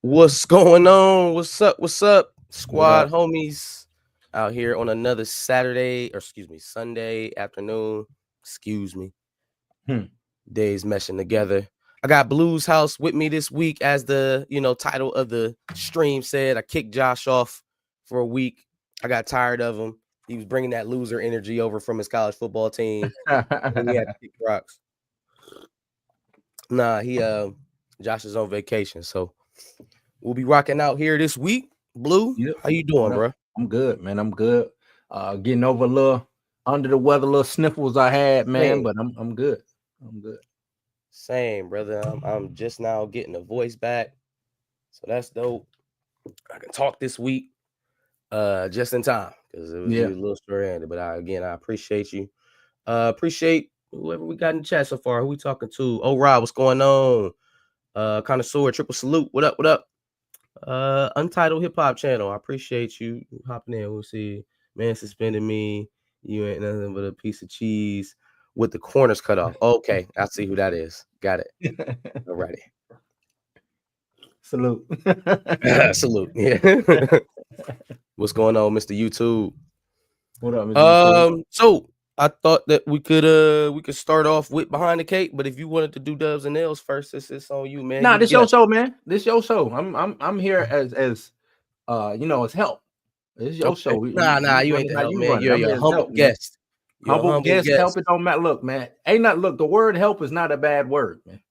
What's going on? What's up? What's up? What up? Squad homies out here on another Saturday, or excuse me, Sunday afternoon. Excuse me. Hmm. Days meshing together. I got Blues House with me this week, as the title of the stream said. I kicked Josh off for a week. I got tired of him. He was bringing that loser energy over from his college football team, and he had to kick rocks. Nah, Josh is on vacation, so we'll be rocking out here this week. Blue, Yep. how you doing, Yep. bro? I'm good, man. I'm good. Getting over a little under the weather, little sniffles I had, man. Same, But I'm good. I'm good. same, brother. I'm just now getting the voice back, so that's dope. I can talk this week, just in time because it was Yeah. usually a little short-handed. But I appreciate you. Appreciate whoever we got in the chat so far. Who we talking to? Oh, Rob, what's going on? Connoisseur, triple salute. What up? What up? Untitled hip hop channel. I appreciate you hopping in. We'll see. Man suspended me. You ain't nothing but a piece of cheese with the corners cut off. Okay, I see who that is. Got it. Alrighty. Salute. Salute. Yeah. What's going on, Mr. YouTube? What up, Mr. YouTube? So I thought that we could start off with behind the cake, but if you wanted to do dubs and nails first, it's on you, man. Nah, You the this your guest. show, man. This your show. I'm here as as help. This is your Okay. show. Nah, You you run ain't it the how help, you man. run it. You're I'm your here as humble help, man. guest. You're a Humble humble guest, help guest. it don't matter. Look, man. Ain't not look, the word help is not a bad word, man. Hey,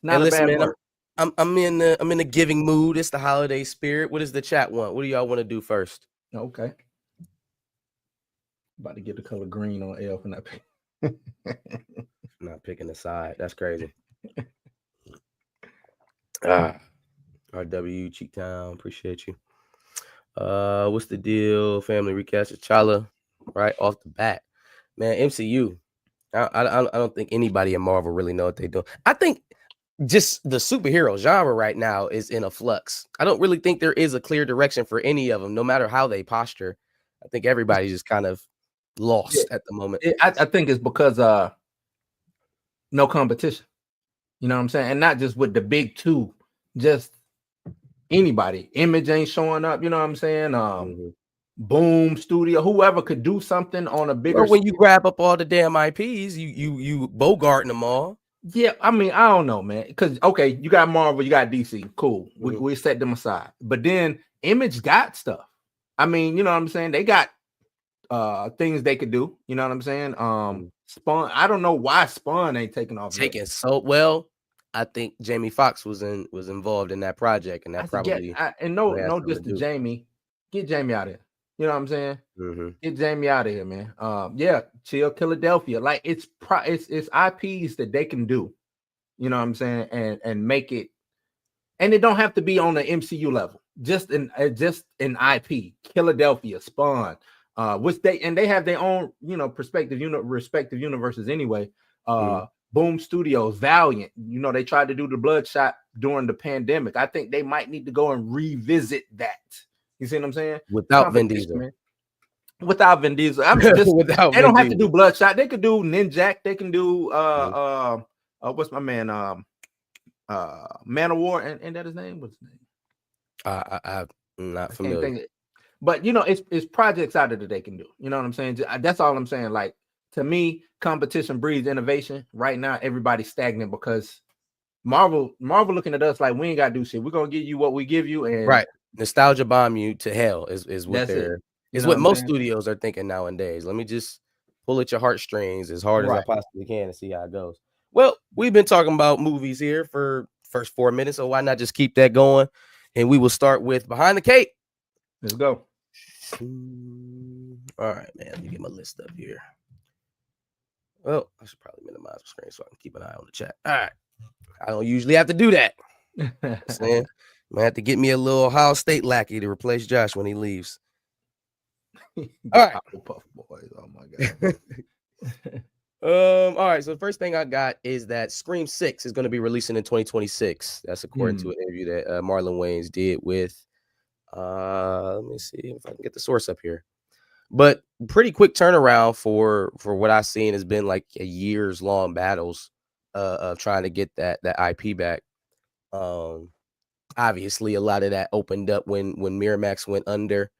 Not a listen, bad man. word. I'm in the giving mood. It's the holiday spirit. What does the chat want? What do y'all want to do first? Okay. About to get the color green on L for that. I'm not picking a side. That's crazy. RW Cheektown, appreciate you. What's the deal? Family recast T'Challa right off the bat, man. MCU. I don't think anybody in Marvel really know what they do. I think just the superhero genre right now is in a flux. I don't really think there is a clear direction for any of them, no matter how they posture. I think everybody's just kind of Yeah, lost at the moment. I think it's because no competition. You know what I'm saying? And not just with the big two, just anybody. Image ain't showing up, you know what I'm saying? Mhm. Boom Studio, whoever could do something on a bigger Well, when you scale. grab up all the damn IPs, you bogarting them all. Yeah, I mean, I don't know, man. Because okay, you got Marvel, you got DC, cool. Mhm. We set them aside. But then Image got stuff. I mean, you know what I'm saying? They got things they could do. You know what I'm saying? Mhm. Spawn. I don't know why Spawn ain't taking off yet. Taking so well. I think Jamie Foxx was involved in that project, and that I forget. probably And has no, something just to to do. Jamie. Get Jamie out of here. You know what I'm saying? Mhm. Get Jamie out of here, man. Yeah, chill, Philadelphia. Like it's it's IPs that they can do. You know what I'm saying? And make it. And it don't have to be on the MCU level. Just an IP. Philadelphia, Spawn. Which they have their own respective universes anyway. Mhm. Boom Studios, Valiant. You know, they tried to do the Bloodshot during the pandemic. I think they might need to go and revisit that. You see what I'm saying? Without Vin Competition, Diesel. man. Without Vin Diesel, I'm just Without they Vin don't have to do Diesel. Bloodshot. They could do Ninjak. They can do Mhm. what's my man Man of War, and that his name. What's his name? I'm not I can't familiar. think. But you know, it's projects out of that they can do. You know what I'm saying? That's all I'm saying. Like to me, competition breeds innovation. Right now, everybody's stagnant because Marvel looking at us like we ain't got to do shit. We're gonna give you what we give you, and Right. Nostalgia bomb you to hell is what that's it. they're You is know what what I'm most saying? studios are thinking nowadays. Let me just pull at your heartstrings as hard as I Right. possibly can and see how it goes. Well, we've been talking about movies here for first 4 minutes, so why not just keep that going? And we will start with Behind the Cape. Let's go. All right, man. Let me get my list up here. Well, I should probably minimize the screen so I can keep an eye on the chat. All right. I don't usually have to do that. Saying I'm gonna have to get me a little Ohio State lackey to replace Josh when he leaves. The All right. Powerpuff Boys. Oh my god. All right. So the first thing I got is that Scream 6 is going to be releasing in 2026. That's according to an interview that Marlon Wayans did with let me see if I can get the source up here. But pretty quick turnaround for what I've seen has been like a years long battles of trying to get that IP back. obviously a lot of that opened up when Miramax went under,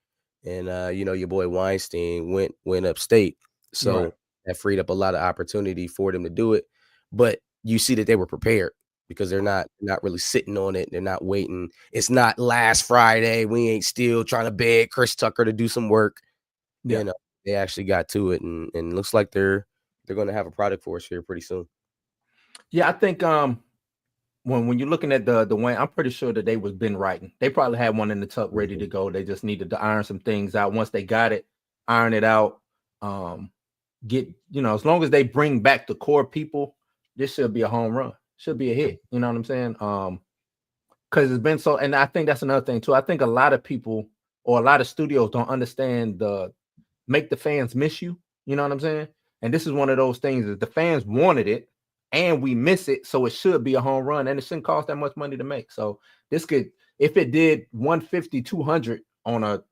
and your boy Weinstein went upstate. Right. So that freed up a lot of opportunity for them to do it. But you see that they were prepared because they're not really sitting on it. They're not waiting. It's not last Friday. We ain't still trying to beg Chris Tucker to do some work. Yeah. They actually got to it, and looks like they're going to have a product for us here pretty soon. Yeah, I think when you're looking at the Wayne, I'm pretty sure that they was been writing. They probably had one in the tuck ready to go. They just needed to iron some things out. Once they got it, iron it out. Get as long as they bring back the core people, this should be a home run. Should be a hit. You know what I'm saying? Because it's been so, and I think that's another thing too. I think a lot of people or a lot of studios don't understand make the fans miss you. You know what I'm saying? And this is one of those things that the fans wanted it and we miss it. So it should be a home run and it shouldn't cost that much money to make. So this could, if it did 150, 200 on a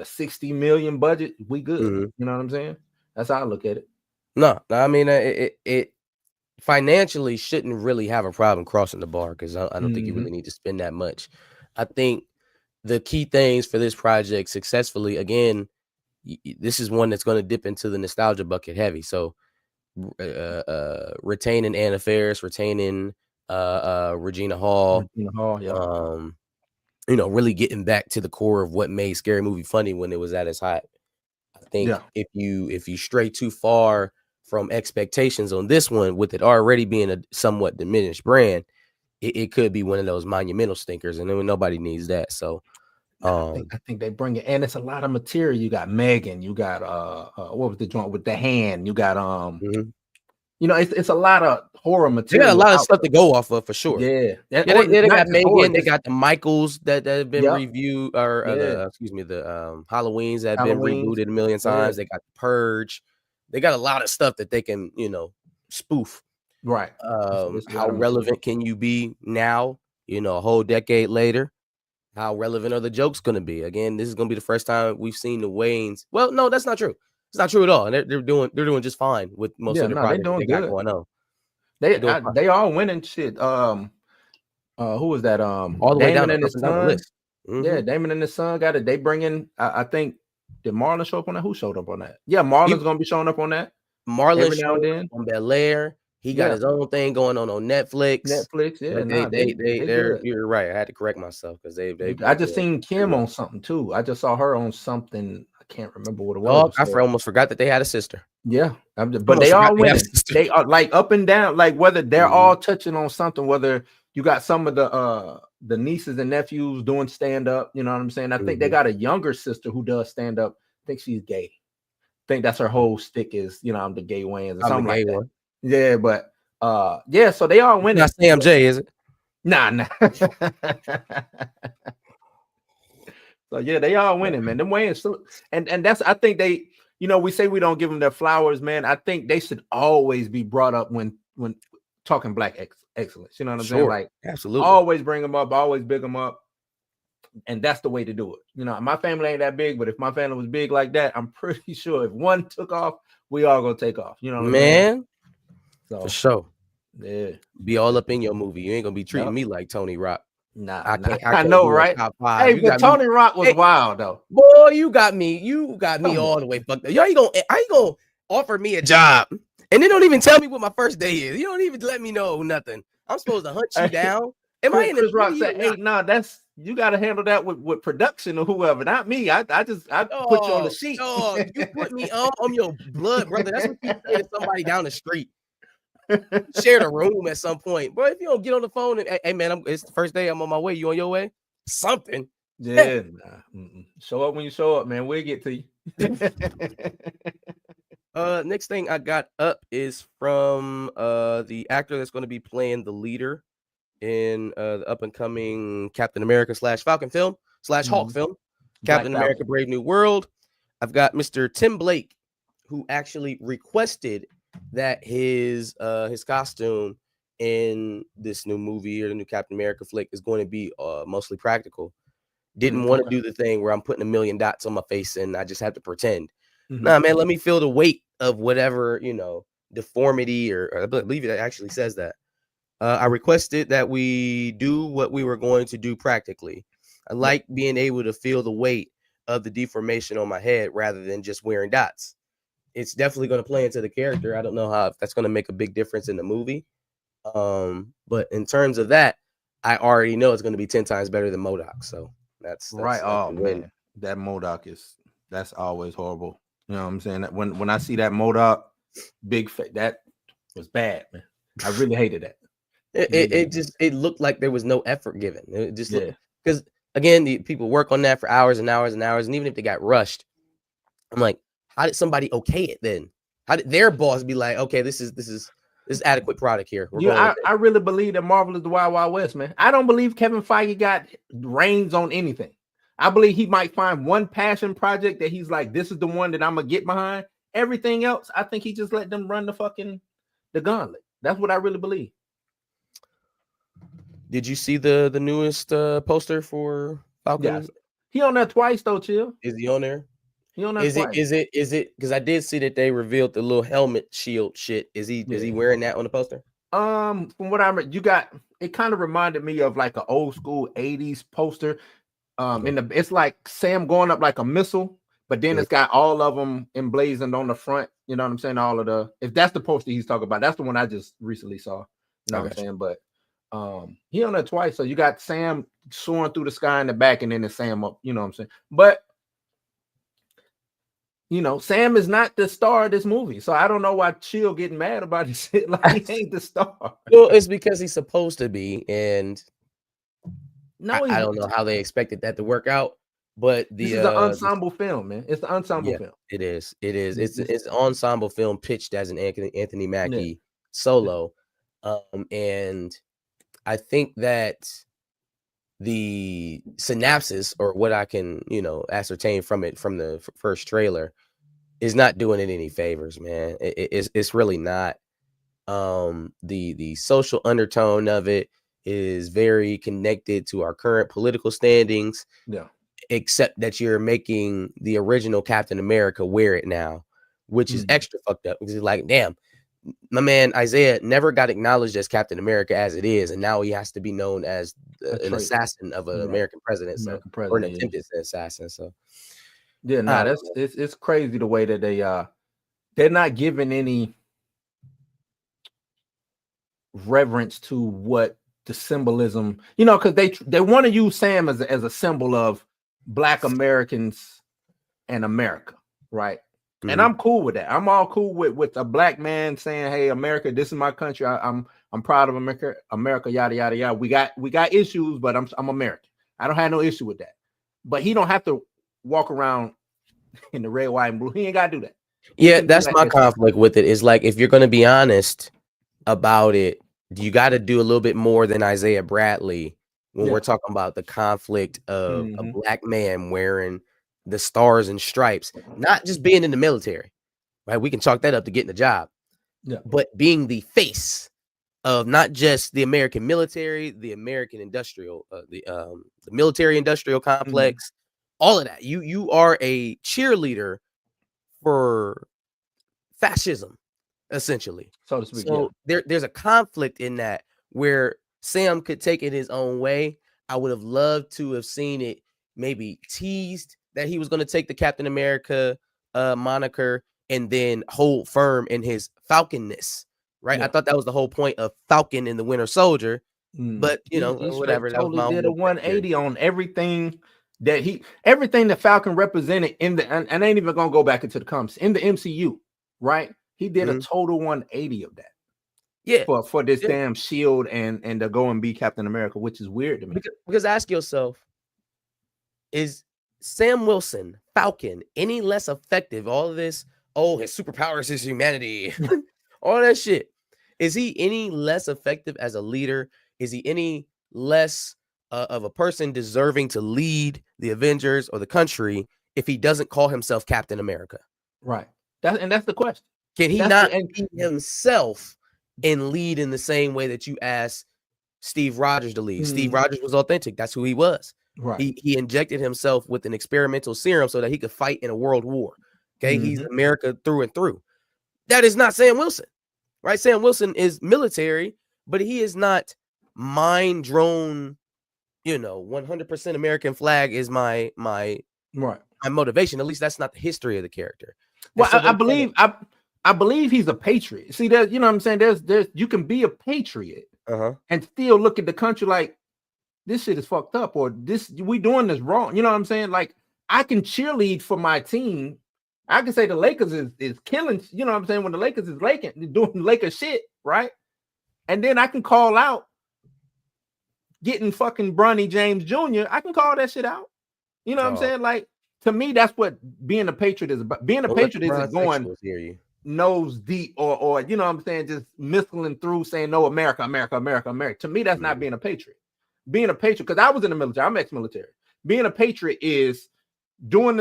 60 million budget, we good. Mm-hmm. You know what I'm saying? That's how I look at it. No, I mean, it financially shouldn't really have a problem crossing the bar because I don't think you really need to spend that much. I think the key things for this project successfully, again, this is one that's going to dip into the nostalgia bucket heavy. So retaining Anna Faris, retaining Regina Hall, yeah. Really getting back to the core of what made Scary Movie funny when it was at its height. I think if you stray too far from expectations on this one, with it already being a somewhat diminished brand, it could be one of those monumental stinkers, and then nobody needs that. So I think they bring it, and it's a lot of material. You got Megan, you got what was the joint with the hand? You got it's a lot of horror material. They got a lot of stuff to go off of for sure. Yeah, they got Megan, they got the Michaels that have been reviewed, or the Halloweens that have been rebooted a million times. They got the Purge. They got a lot of stuff that they can spoof. Right. How relevant can you be now? A whole decade later. How relevant are the jokes going to be? Again, this is going to be the first time we've seen the Wayans. Well, no, that's not true. It's not true at all. And they're doing just fine with most of the projects they got going on. They all winning shit. Who was that? All the way down the list. Yeah, Damon and his son got it. They bring in. I think did Marlon show up on that? Who showed up on that? Yeah, Marlon's gonna be showing up on that. Marlon showed up on Bel-Air. He got his own thing going on Netflix. Yeah. You're right. I had to correct myself because they. I just seen Kim on something too. I just saw her on something. I can't remember what it was. I almost forgot that they had a sister. Yeah, but they all win. They are like up and down. Like whether they're all touching on something. Whether you got some of the nieces and nephews doing stand up. You know what I'm saying? I think they got a younger sister who does stand up. I think she's gay. I think that's her whole stick is I'm the gay Wayans or something like that. Yeah, but so they all winning. Not Sam J, is it? Nah. So yeah, they all winning, man. Them Wayans, and that's I think they, we say we don't give them their flowers, man. I think they should always be brought up when talking Black excellence. You know what I'm saying? Like absolutely, always bring them up, always big them up, and that's the way to do it. My family ain't that big, but if my family was big like that, I'm pretty sure if one took off, we all gonna take off. You know what I mean? So, for sure. Yeah. Be all up in your movie. You ain't gonna be treating me like Tony Rock. Nah, I know, right? Hey, but Tony Rock was wild though. Boy, you got me all the way fucked up. How you gonna offer me a job and then don't even tell me what my first day is? You don't even let me know nothing. I'm supposed to hunt you down. Am I in Chris Rock said, hey, that's you got to handle that with production or whoever, not me. I put you on the sheet. You put me on your blood, brother. That's what you say to somebody down the street. Shared a room at some point, bro. If you don't get on the phone and hey man, it's the first day. I'm on my way. You on your way? Something. Yeah. Show up when you show up, man. We'll get to you. Next thing I got up is from the actor that's going to be playing the leader in the up and coming Captain America / Falcon film / Hulk film, Captain America: Brave New World. I've got Mr. Tim Blake, who actually requested that his costume in this new movie or the new Captain America flick is going to be mostly practical. Didn't want to do the thing where I'm putting 1 million dots on my face and I just have to pretend. Nah, man, let me feel the weight of whatever, deformity or I believe it actually says that. I requested that we do what we were going to do practically. I like being able to feel the weight of the deformation on my head rather than just wearing dots. It's definitely going to play into the character. I don't know how if that's going to make a big difference in the movie. But in terms of that, I already know it's going to be 10 times better than MODOK. So that's right. that's Oh a win. man, that MODOK that's always horrible. You know what I'm saying? That when I see that MODOK that was bad, man. I really hated that. It looked like there was no effort given. It just because again, the people work on that for hours and hours and hours, and even if they got rushed, I'm like, how did somebody okay it then? How did their boss be like, okay, this is adequate product here? I really believe that Marvel is the Wild Wild West, man. I don't believe Kevin Feige got reins on anything. I believe he might find one passion project that he's like, this is the one that I'm gonna get behind. Everything else, I think he just let them run the gauntlet. That's what I really believe. Did you see the newest poster for Falcon? Yeah, he on there twice though, Chill. Is he on there? He on there is twice. Is it because I did see that they revealed the little helmet shield shit. Is he wearing that on the poster? From what I read, it kind of reminded me of like an old school 80s poster. It's like Sam going up like a missile, but then it's got all of them emblazoned on the front. You know what I'm saying? All of if that's the poster he's talking about, that's the one I just recently saw. You know what I'm saying? But he on that twice. So you got Sam soaring through the sky in the back, and then it's Sam up. You know what I'm saying? But Sam is not the star of this movie, so I don't know why Chill getting mad about this shit. Like he ain't the star. Well, it's because he's supposed to be, and no, I don't know how they expected that to work out. But this is an ensemble film, man. It's the ensemble film. It is. It's an ensemble film pitched as an Anthony Mackie solo, and I think that the synopsis, or what I can ascertain from it from the first trailer, is not doing it any favors, man. It's really not. The social undertone of it is very connected to our current political standings. Yeah. Except that you're making the original Captain America wear it now, which is extra fucked up. Because it's like, damn, my man Isaiah never got acknowledged as Captain America as it is, and now he has to be known as an assassin of an American president, or an attempted assassin. So yeah, it's crazy the way that they're not giving any reverence to what the symbolism, because they want to use Sam as a symbol of Black Americans and America, right? And I'm cool with that. I'm all cool with a Black man saying, "Hey, America, this is my country. I'm proud of America. Yada yada yada. We got issues, but I'm American. I don't have no issue with that. But he don't have to walk around in the red, white, and blue. He ain't got to do that. Yeah, that's my conflict with it. Is like, if you're going to be honest about it, you got to do a little bit more than Isaiah Bradley when we're talking about the conflict of a Black man wearing the stars and stripes, not just being in the military, right? We can chalk that up to getting a job, but being the face of not just the American military, the American industrial, the military industrial complex, all of that. You are a cheerleader for fascism, essentially, so to speak. So there's a conflict in that where Sam could take it his own way. I would have loved to have seen it maybe teased that he was going to take the Captain America moniker and then hold firm in his Falconness, right? I thought that was the whole point of Falcon and the Winter Soldier, but whatever. That totally did a 180 on everything that Falcon represented and I ain't even gonna go back into the comics in the MCU, right? He did a total 180 of that. Yeah, for this damn shield and to go and be Captain America, which is weird to me. Because ask yourself, is Sam Wilson, Falcon, any less effective? All of this, his superpowers is humanity, all that shit. Is he any less effective as a leader? Is he any less of a person deserving to lead the Avengers or the country if he doesn't call himself Captain America? Right. That's the question. Can he not be himself and lead in the same way that you asked Steve Rogers to lead? Steve Rogers was authentic. That's who he was. Right. He injected himself with an experimental serum so that he could fight in a world war. Okay. He's America through and through. That is not Sam Wilson, right? Sam Wilson is military, but he is not mind drone. 100% American flag is my Right. motivation. At least that's not the history of the character. Well, I believe he's a patriot. See, that, you know what I'm saying? There's you can be a patriot and still look at the country like this shit is fucked up, or we doing this wrong. You know what I'm saying? Like, I can cheerlead for my team. I can say the Lakers is killing, you know what I'm saying, when the Lakers is doing Lakers shit, right? And then I can call out getting fucking Bronny James Jr. I can call that shit out. You know what I'm saying? Like, to me, that's what being a patriot is about. Being a patriot isn't going nose deep or you know what I'm saying, just missiling through saying no, America, America, America, America. To me, that's not being a patriot. Being a patriot, because I was in the military, I'm ex-military. Being a patriot is doing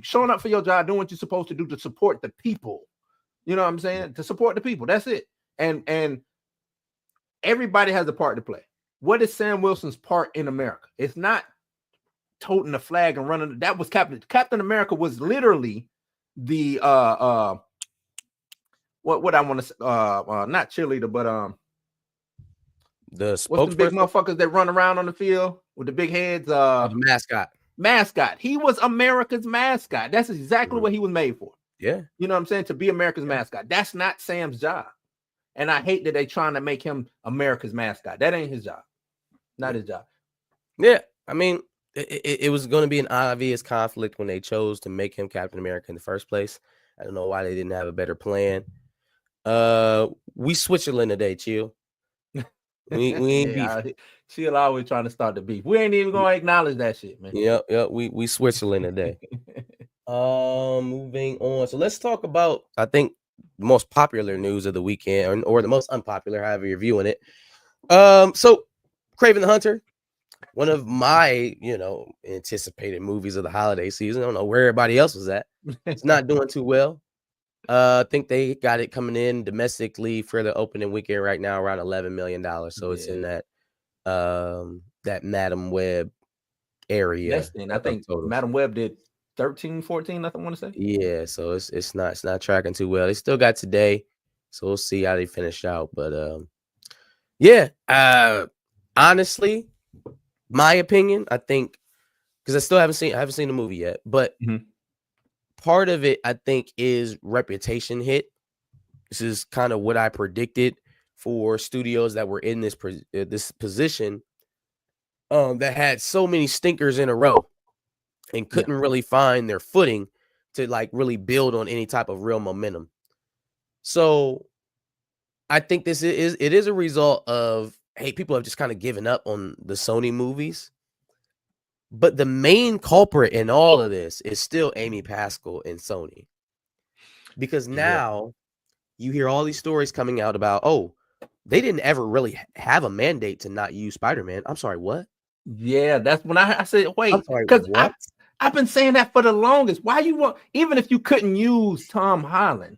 showing up for your job, doing what you're supposed to do to support the people. You know what I'm saying? To support the people. That's it. And everybody has a part to play. What is Sam Wilson's part in America? It's not toting the flag and running. That was Captain America was literally the what I want to say, not cheerleader, but what's the big motherfuckers that run around on the field with the big heads? Mascot. He was America's mascot. That's exactly what he was made for. Yeah. You know what I'm saying? To be America's mascot. That's not Sam's job. And I hate that they trying to make him America's mascot. That ain't his job. Not his job. Yeah. I mean, it was going to be an obvious conflict when they chose to make him Captain America in the first place. I don't know why they didn't have a better plan. We Switzerland today, chill. We ain't beef. She'll always trying to start the beef. We ain't even gonna acknowledge that shit, man. Yep. We Switzerland today. Moving on. So let's talk about, I think, the most popular news of the weekend, or the most unpopular, however you're viewing it. So Kraven the Hunter, one of my, anticipated movies of the holiday season. I don't know where everybody else was at. It's not doing too well. I think they got it coming in domestically for the opening weekend right now around $11 million. So it's in that Madam Web area. I think Madam Web did 13, 14, I want to say. Yeah, so it's not tracking too well. They still got today, so we'll see how they finish out. But honestly, my opinion, I think, because I haven't seen the movie yet, but part of it, I think, is reputation hit. This is kind of what I predicted for studios that were in this position that had so many stinkers in a row and couldn't really find their footing to like really build on any type of real momentum. So I think it is a result of, hey, people have just kind of given up on the Sony movies. But the main culprit in all of this is still Amy Pascal and Sony. Because now you hear all these stories coming out about, they didn't ever really have a mandate to not use Spider-Man. I'm sorry, what? Yeah, that's when I said, wait, because I've been saying that for the longest. Why you want, even if you couldn't use Tom Holland,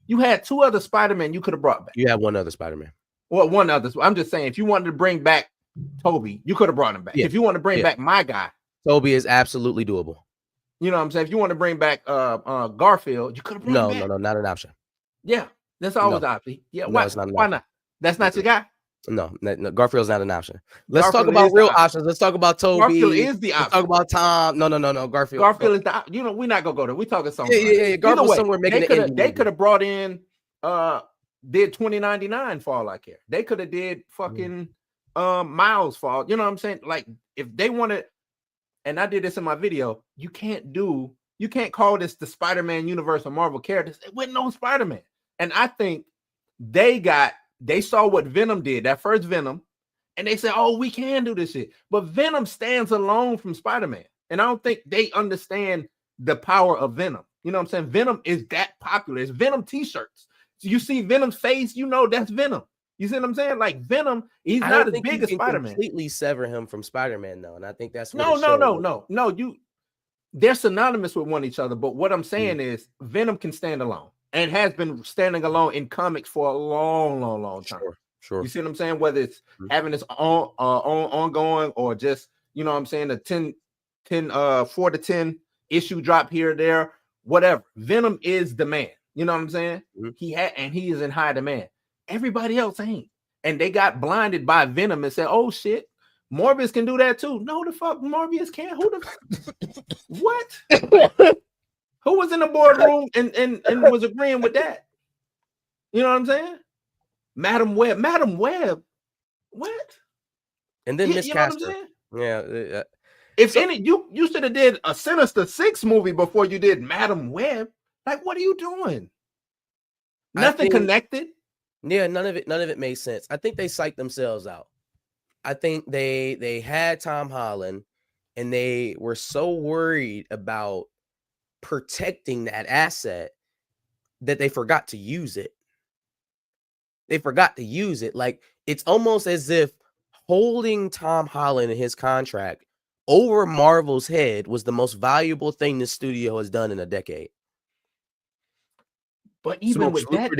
you had two other Spider-Man you could have brought back. You had one other Spider-Man. Well, one other. I'm just saying, if you wanted to bring back Toby, you could have brought him back. If you want to bring back my guy, Toby is absolutely doable. You know what I'm saying? If you want to bring back Garfield, you could have brought him back. No, not an option. Yeah, that's always an option. Yeah, why not? That's not your guy? No, Garfield's not an option. Let's talk about real options. Let's talk about Toby. Garfield is the option. Let's talk about Tom. No, Garfield. Garfield is the, we're not gonna go there. We're talking somewhere. Yeah. Garfield's somewhere making it. They could have brought in did 2099 for all I care. They could have did fucking Miles for all, you know what I'm saying? Like, if they wanted, and I did this in my video, you can't call this the Spider-Man universe or Marvel characters with no Spider-Man. And I think they saw what Venom did, that first Venom, and they said, we can do this shit. But Venom stands alone from Spider-Man. And I don't think they understand the power of Venom. You know what I'm saying? Venom is that popular. It's Venom t-shirts. So you see Venom's face, that's Venom. You see what I'm saying? Like, Venom, he's not as big as Spider-Man. Completely sever him from Spider-Man, though, and I think that's no. They're synonymous with one each other. But what I'm saying is, Venom can stand alone and has been standing alone in comics for a long time. Sure. You see what I'm saying? Whether it's having its ongoing or just, you know what I'm saying, a 4 to 10 issue drop here or there, whatever. Venom is the man. You know what I'm saying? He is in high demand. Everybody else ain't. and they got blinded by Venom and said, "Oh shit, Morbius can do that too." No, the fuck, Morbius can't. Who the what? Who was in the boardroom and was agreeing with that? You know what I'm saying? Madam Web, what? And then Miss You know what I'm Casper. saying? Yeah. If any, you should have did a Sinister Six movie before you did Madam Web. Like, what are you doing? Nothing connected. Yeah, none of it made sense. I think they psyched themselves out. I think they had Tom Holland, and they were so worried about protecting that asset that they forgot to use it. Like, it's almost as if holding Tom Holland in his contract over Marvel's head was the most valuable thing the studio has done in a decade. But even with that,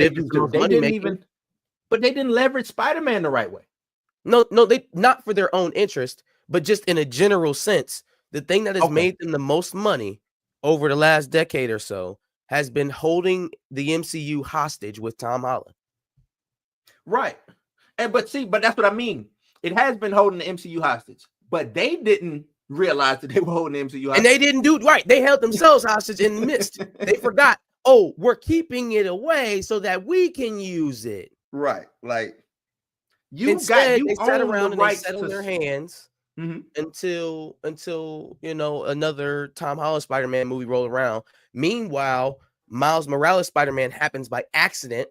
they didn't leverage Spider-Man the right way. No, they not for their own interest, but just in a general sense. The thing that has made them the most money over the last decade or so has been holding the MCU hostage with Tom Holland. Right. But that's what I mean. It has been holding the MCU hostage, but they didn't realize that they were holding the MCU hostage. And they didn't do it right. They held themselves hostage and missed. They forgot, oh, we're keeping it away so that we can use it. Right. Like, they sat around and they sat on their hands until another Tom Holland Spider-Man movie rolled around. Meanwhile, Miles Morales Spider-Man happens by accident,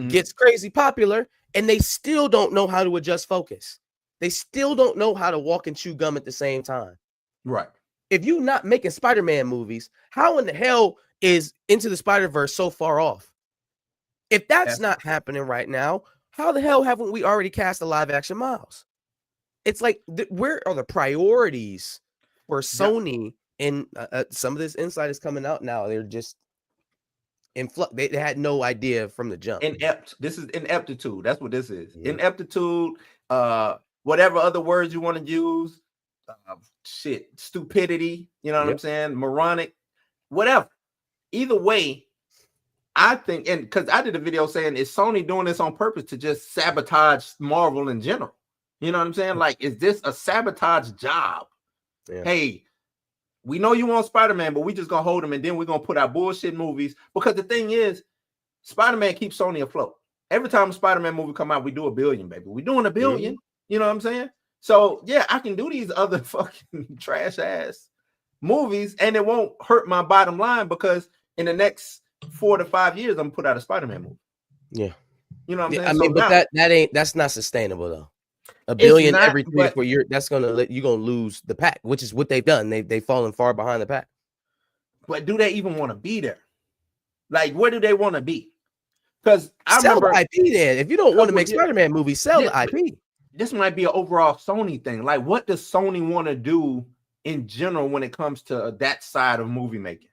gets crazy popular, and they still don't know how to adjust focus. They still don't know how to walk and chew gum at the same time. Right. If you're not making Spider-Man movies, how in the hell is Into the Spider-Verse so far off? If that's not happening right now, how the hell haven't we already cast a live action Miles? It's like, where are the priorities for Sony? And some of this insight is coming out now. They're just in flux. They had no idea from the jump. This is ineptitude. That's what this is. Ineptitude. Whatever other words you want to use. Stupidity. You know what I'm saying? Moronic. Whatever. Either way, I think, and because I did a video saying, is Sony doing this on purpose to just sabotage Marvel in general? You know what I'm saying? Like, is this a sabotage job? Yeah. Hey, we know you want Spider-Man, but we just gonna hold him, and then we're gonna put out bullshit movies. Because the thing is, Spider-Man keeps Sony afloat. Every time a Spider-Man movie come out, we do $1 billion, baby. We're doing $1 billion. You know what I'm saying? So yeah, I can do these other fucking trash ass movies, and it won't hurt my bottom line because in the next 4 to 5 years, I'm gonna put out a Spider-Man movie. Yeah, you know what I'm saying. I mean, but that's not sustainable though. $1 billion every 3 to 4 years, that's gonna lose the pack, which is what they've done. They've fallen far behind the pack. But do they even want to be there? Like, where do they want to be? Because sell the IP then. If you don't want to make Spider-Man movies, sell the IP. This might be an overall Sony thing. Like, what does Sony want to do in general when it comes to that side of movie making?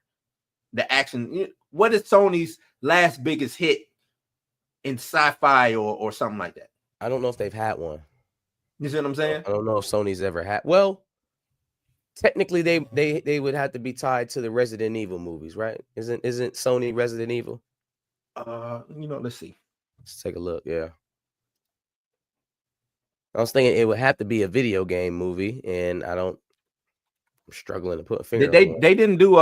The action. What is Sony's last biggest hit in sci-fi or something like that? I don't know if they've had one. You see what I'm saying? I don't know if Sony's ever had. Well, technically, they would have to be tied to the Resident Evil movies, right? Isn't Sony Resident Evil? Let's see. Let's take a look. Yeah. I was thinking it would have to be a video game movie, and I'm struggling to put a finger. They didn't do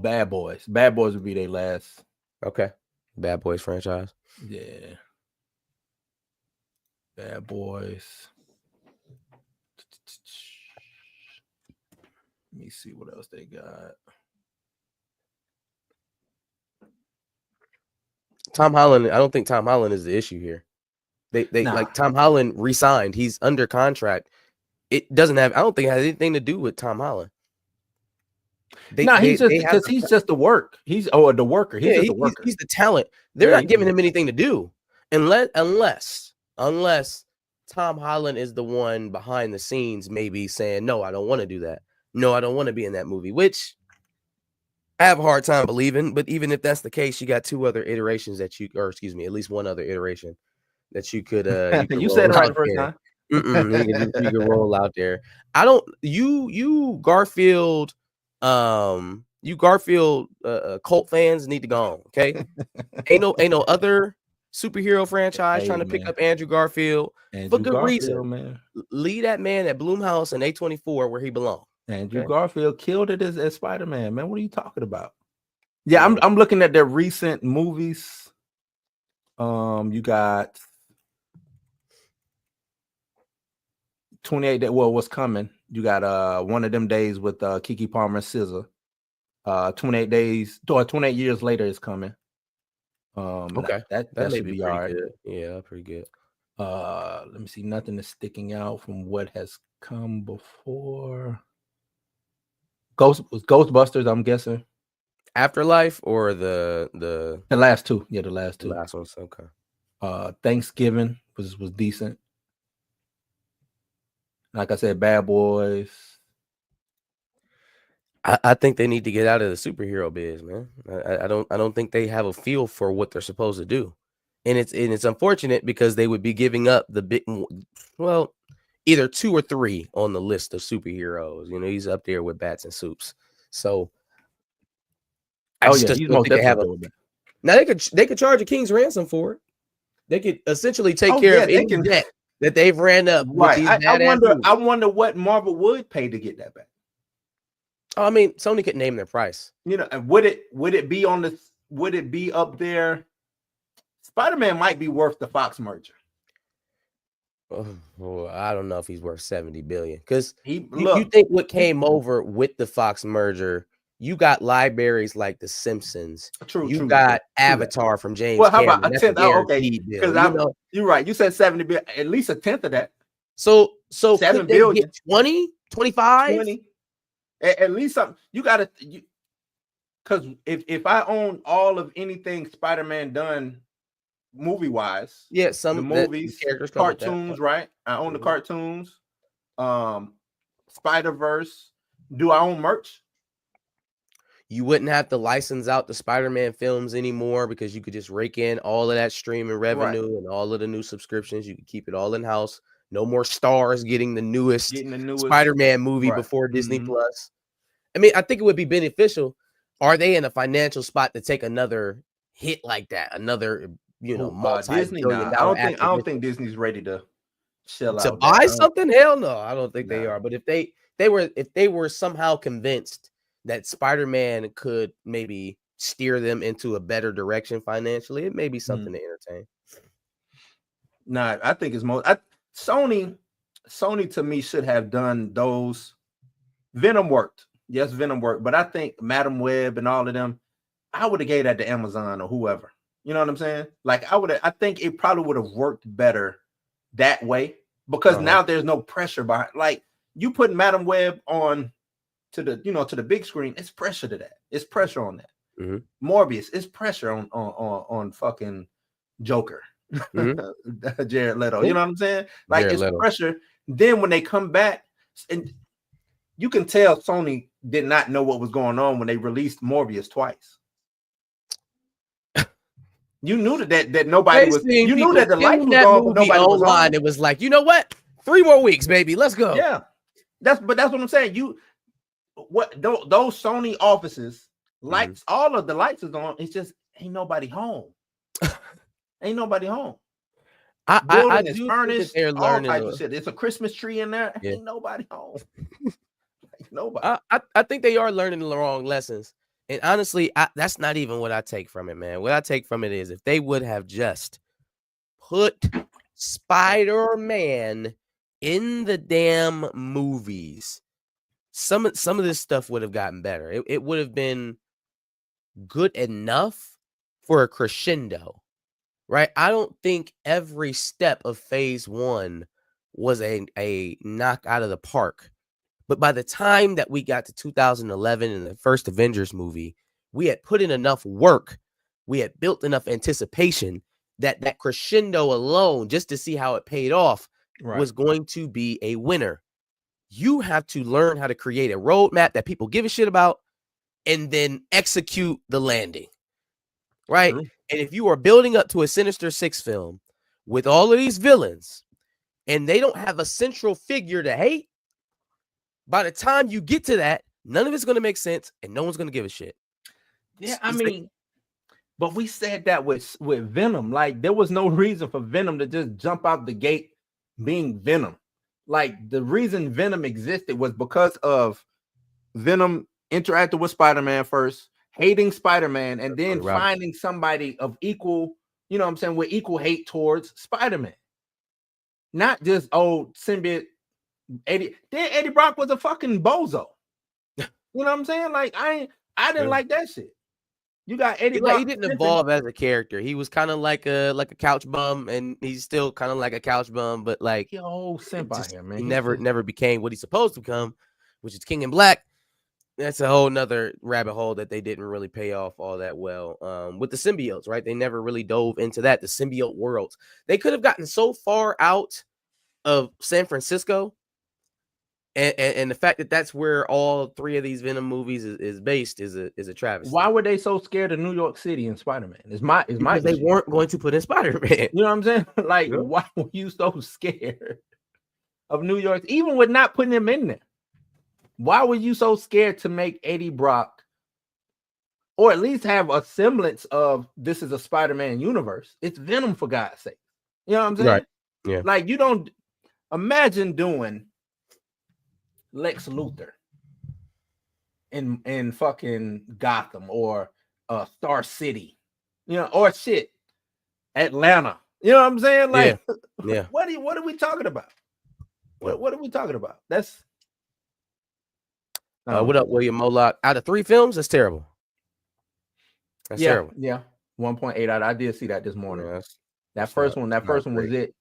Bad Boys. Bad Boys would be their last. Okay. Bad Boys franchise. Yeah. Bad Boys. Let me see what else they got. Tom Holland. I don't think Tom Holland is the issue here. Like Tom Holland re-signed. He's under contract. It doesn't have. I don't think it has anything to do with Tom Holland. He's just the work. He's the worker. He's just the worker. He's the talent. They're not giving him anything to do unless Tom Holland is the one behind the scenes, maybe saying, "No, I don't want to do that. No, I don't want to be in that movie." Which I have a hard time believing. But even if that's the case, you got two other iterations at least one other iteration that you could. You said it right the first time. You can roll out there. You Garfield cult fans need to go on. Okay, ain't no other superhero franchise, Hey, trying to pick man. up Andrew Garfield for Andrew good Garfield, reason. man. Leave that man at Blumhouse and A24 where he belongs. Andrew Okay. Garfield killed it as Spider-Man, man. What are you talking about? Yeah, Man. I'm looking at their recent movies. You got 28 that what's coming. You got One of Them Days with Keke Palmer and SZA. 28 days or 28 years later is coming. Okay. That may should be be pretty all right. good. Yeah, pretty good. Let me see. Nothing is sticking out from what has come before. Ghostbusters, I'm guessing. Afterlife or the last two. Yeah, the last two. last one's okay. Thanksgiving was decent. Like I said, Bad Boys. I think they need to get out of the superhero biz, man. I don't think they have a feel for what they're supposed to do, and it's unfortunate because they would be giving up the big, well, either 2 or 3 on the list of superheroes. You know, he's up there with Bats and Soups. So I just he's don't most think they have definitely. now they could charge a king's ransom for it. They could essentially take care of any debt that they've ran up with these I wonder what Marvel would pay to get that back. Oh, I mean, Sony could name their price. You know, would it be up there? Spider-Man might be worth the Fox merger. Well, I don't know if he's worth 70 billion because you think what came over with the Fox merger. You got libraries like The Simpsons. You got Avatar from James Well, how Cameron. about a tenth? Okay, because you're right. You said 70 billion, at least a tenth of that. So 7 billion, 20, 25, 20. At least something. You got to, because if I own all of anything Spider-Man done movie wise, some the movies, characters, cartoons, right? I own the cartoons. Spider-Verse. Do I own merch? You wouldn't have to license out the Spider-Man films anymore because you could just rake in all of that streaming revenue and all of the new subscriptions. You could keep it all in house. No more stars getting the newest Spider-Man movie before Disney Plus. I mean, I think it would be beneficial. Are they in a financial spot to take another hit like that? Another, multi-billion dollar I don't think Disney's ready to sell out. To buy something? Hell no, I don't think they are. But if they were somehow convinced that Spider-Man could maybe steer them into a better direction financially, it may be something to entertain. Nah, I think it's most Sony to me should have done those. Venom worked. Yes, Venom worked, but I think Madam Web and all of them, I would have gave that to Amazon or whoever. You know what I'm saying? Like I think it probably would have worked better that way because now there's no pressure behind. Like you put Madam Web on to the big screen, it's pressure to that. It's pressure on that. Mm-hmm. Morbius, it's pressure on fucking Joker. Mm-hmm. Jared Leto. You know what I'm saying? Like Jared Leto. Pressure. Then when they come back, and you can tell Sony did not know what was going on when they released Morbius twice. You knew that nobody was. You knew that the lights was on, but nobody was on. It was like, you know what? 3 more weeks, baby. Let's go. Yeah, that's what I'm saying. Those Sony offices, lights, all of the lights is on. It's just ain't nobody home. Ain't nobody home. I do furnished, they're learning all types of shit. It's a Christmas tree in there. Yeah. Ain't nobody home. Nobody. I think they are learning the wrong lessons. And honestly, that's not even what I take from it, man. What I take from it is if they would have just put Spider-Man in the damn movies, some of this stuff would have gotten better. It would have been good enough for a crescendo, right? I don't think every step of phase 1 was a knock out of the park. But by the time that we got to 2011 and the first Avengers movie, we had put in enough work. We had built enough anticipation that crescendo alone, just to see how it paid off, was going to be a winner. You have to learn how to create a roadmap that people give a shit about and then execute the landing, right? True. And if you are building up to a Sinister Six film with all of these villains and they don't have a central figure to hate, by the time you get to that, none of it's going to make sense and no one's going to give a shit. Yeah, I mean, But we said that with Venom. Like, there was no reason for Venom to just jump out the gate being Venom. Like, the reason Venom existed was because of Venom interacting with Spider-Man first, hating Spider-Man, and then finding somebody of equal, you know what I'm saying, with equal hate towards Spider-Man. Not just symbiote Eddie. Then Eddie Brock was a fucking bozo. You know what I'm saying? Like, I didn't like that shit. You got Eddie Brock. He didn't evolve as a character. He was kind of like a couch bum, and he's still kind of like a couch bum, but like he never became what he's supposed to become, which is King in Black. That's a whole nother rabbit hole that they didn't really pay off all that well. With the symbiotes, right? They never really dove into that, the symbiote worlds. They could have gotten so far out of San Francisco. And the fact that that's where all three of these Venom movies is based is a travesty. Why were they so scared of New York City and Spider-Man? Because they weren't going to put in Spider-Man. You know what I'm saying? Like, why were you so scared of New York, even with not putting him in there? Why were you so scared to make Eddie Brock, or at least have a semblance of this is a Spider-Man universe? It's Venom, for God's sake. You know what I'm saying? Right. Yeah. Like, you don't imagine doing Lex Luthor in fucking Gotham or Star City, you know, or shit, Atlanta. You know what I'm saying? Like, yeah. What are we talking about? What are we talking about? That's what up, William Moloch? Out of 3 films, that's terrible. That's terrible. Yeah, 1.8 out. I did see that this morning. Yeah, that first one was it.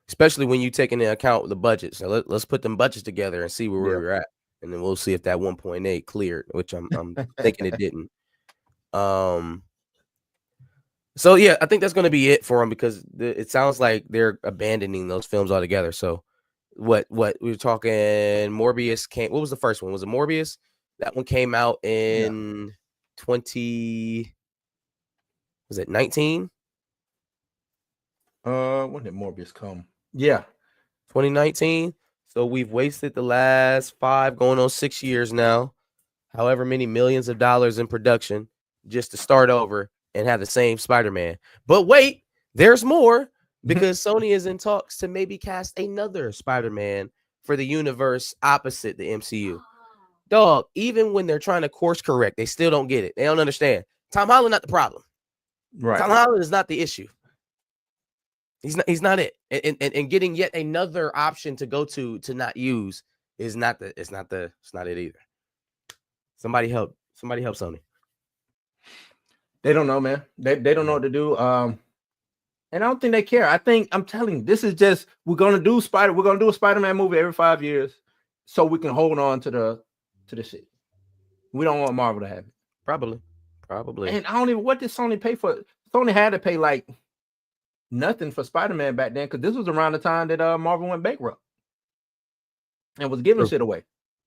Especially when you take into account the budget. So let's put them budgets together and see where we're at, and then we'll see if that 1.8 cleared, which I'm thinking it didn't. So yeah, I think that's going to be it for them, because it sounds like they're abandoning those films altogether. So what we were talking, Morbius came. What was the first one? Was it Morbius? That one came out in 20. Was it 19? When did Morbius come? Yeah, 2019. So we've wasted the last 5, going on 6 years now, however many millions of dollars in production, just to start over and have the same Spider-Man. But wait, there's more, because Sony is in talks to maybe cast another Spider-Man for the universe opposite the MCU. Dog, even when they're trying to course correct, they still don't get it. They don't understand. Tom Holland not the problem. Right. Tom Holland is not the issue. He's not it. And getting yet another option to go to not use is not it either. Somebody help Sony. They don't know, man. They don't know what to do. And I don't think they care. I'm telling you, this is just, we're gonna do a Spider-Man movie every 5 years, so we can hold on to the shit. We don't want Marvel to have it. Probably. And I don't even, what did Sony pay for? Sony had to pay like nothing for Spider-Man back then, because this was around the time that Marvel went bankrupt and was giving shit away.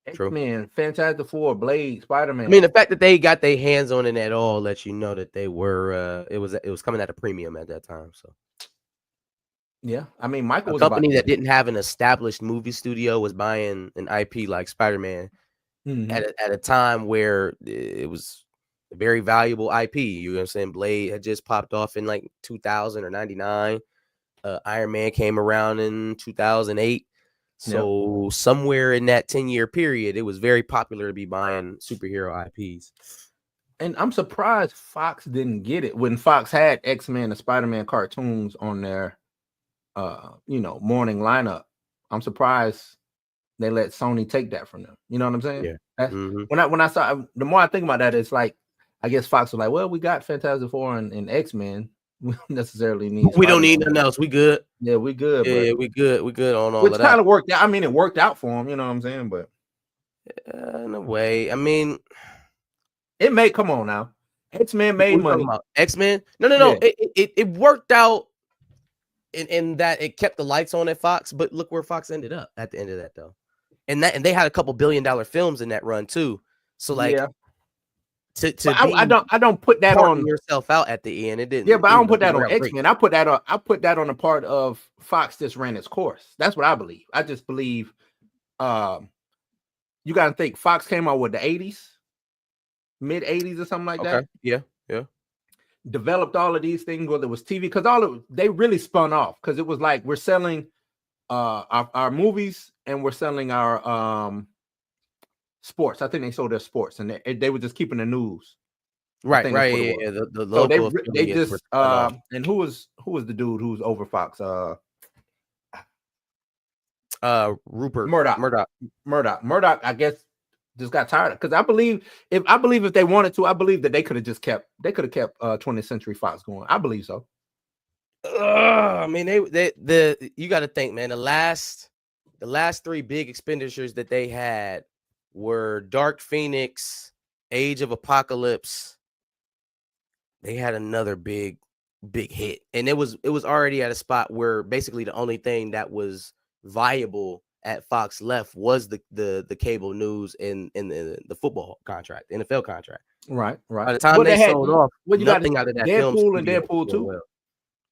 X-Men, Fantastic Four, Blade, Spider-Man. I mean, the fact that they got their hands on it at all lets you know that they were it was coming at a premium at that time. So yeah, I mean, Michael was a company that didn't have an established movie studio was buying an IP like Spider-Man at a time where it was a very valuable IP. You know what I'm saying? Blade had just popped off in like 2000 or 99. Iron Man came around in 2008. So somewhere in that 10-year period, it was very popular to be buying superhero IPs. And I'm surprised Fox didn't get it when Fox had X-Men and Spider-Man cartoons on their morning lineup. I'm surprised they let Sony take that from them. You know what I'm saying? Yeah. When I saw, the more I think about that, it's like, I guess Fox was like, well, we got Fantastic Four and X-Men. We don't necessarily need. We don't need nothing else. We good. Yeah, we good. Yeah, we good. We good on all which of that. Kind of worked out. I mean, it worked out for them. You know what I'm saying? But in a way, I mean, it made. Come on now, X-Men made money. X-Men? No. Yeah. It worked out in that it kept the lights on at Fox. But look where Fox ended up at the end of that, though. And they had a couple $1 billion films in that run too. So like. Yeah. I don't put that on yourself out at the end. It didn't. Yeah, but I don't put that on X-Men. I put that on a part of Fox just ran its course. That's what I believe. I just believe you got to think Fox came out with the 80s, mid 80s or something like that. Yeah. developed all of these things, whether it was TV, because they really spun off, because it was like we're selling our movies and we're selling our sports. I think they sold their sports, and they were just keeping the news. Right. Yeah. The so local they just and who was the dude who's over Fox? Rupert Murdoch. I guess just got tired, because I believe if they wanted to, I believe that they could have kept 20th Century Fox going. I believe so. I mean, they you got to think, man. The last 3 big expenditures that they had were Dark Phoenix, Age of Apocalypse. They had another big hit, and it was already at a spot where basically the only thing that was viable at Fox left was the cable news and the football contract, the NFL contract. Right. By the time they sold off, nothing out of that Deadpool and Deadpool 2. Well.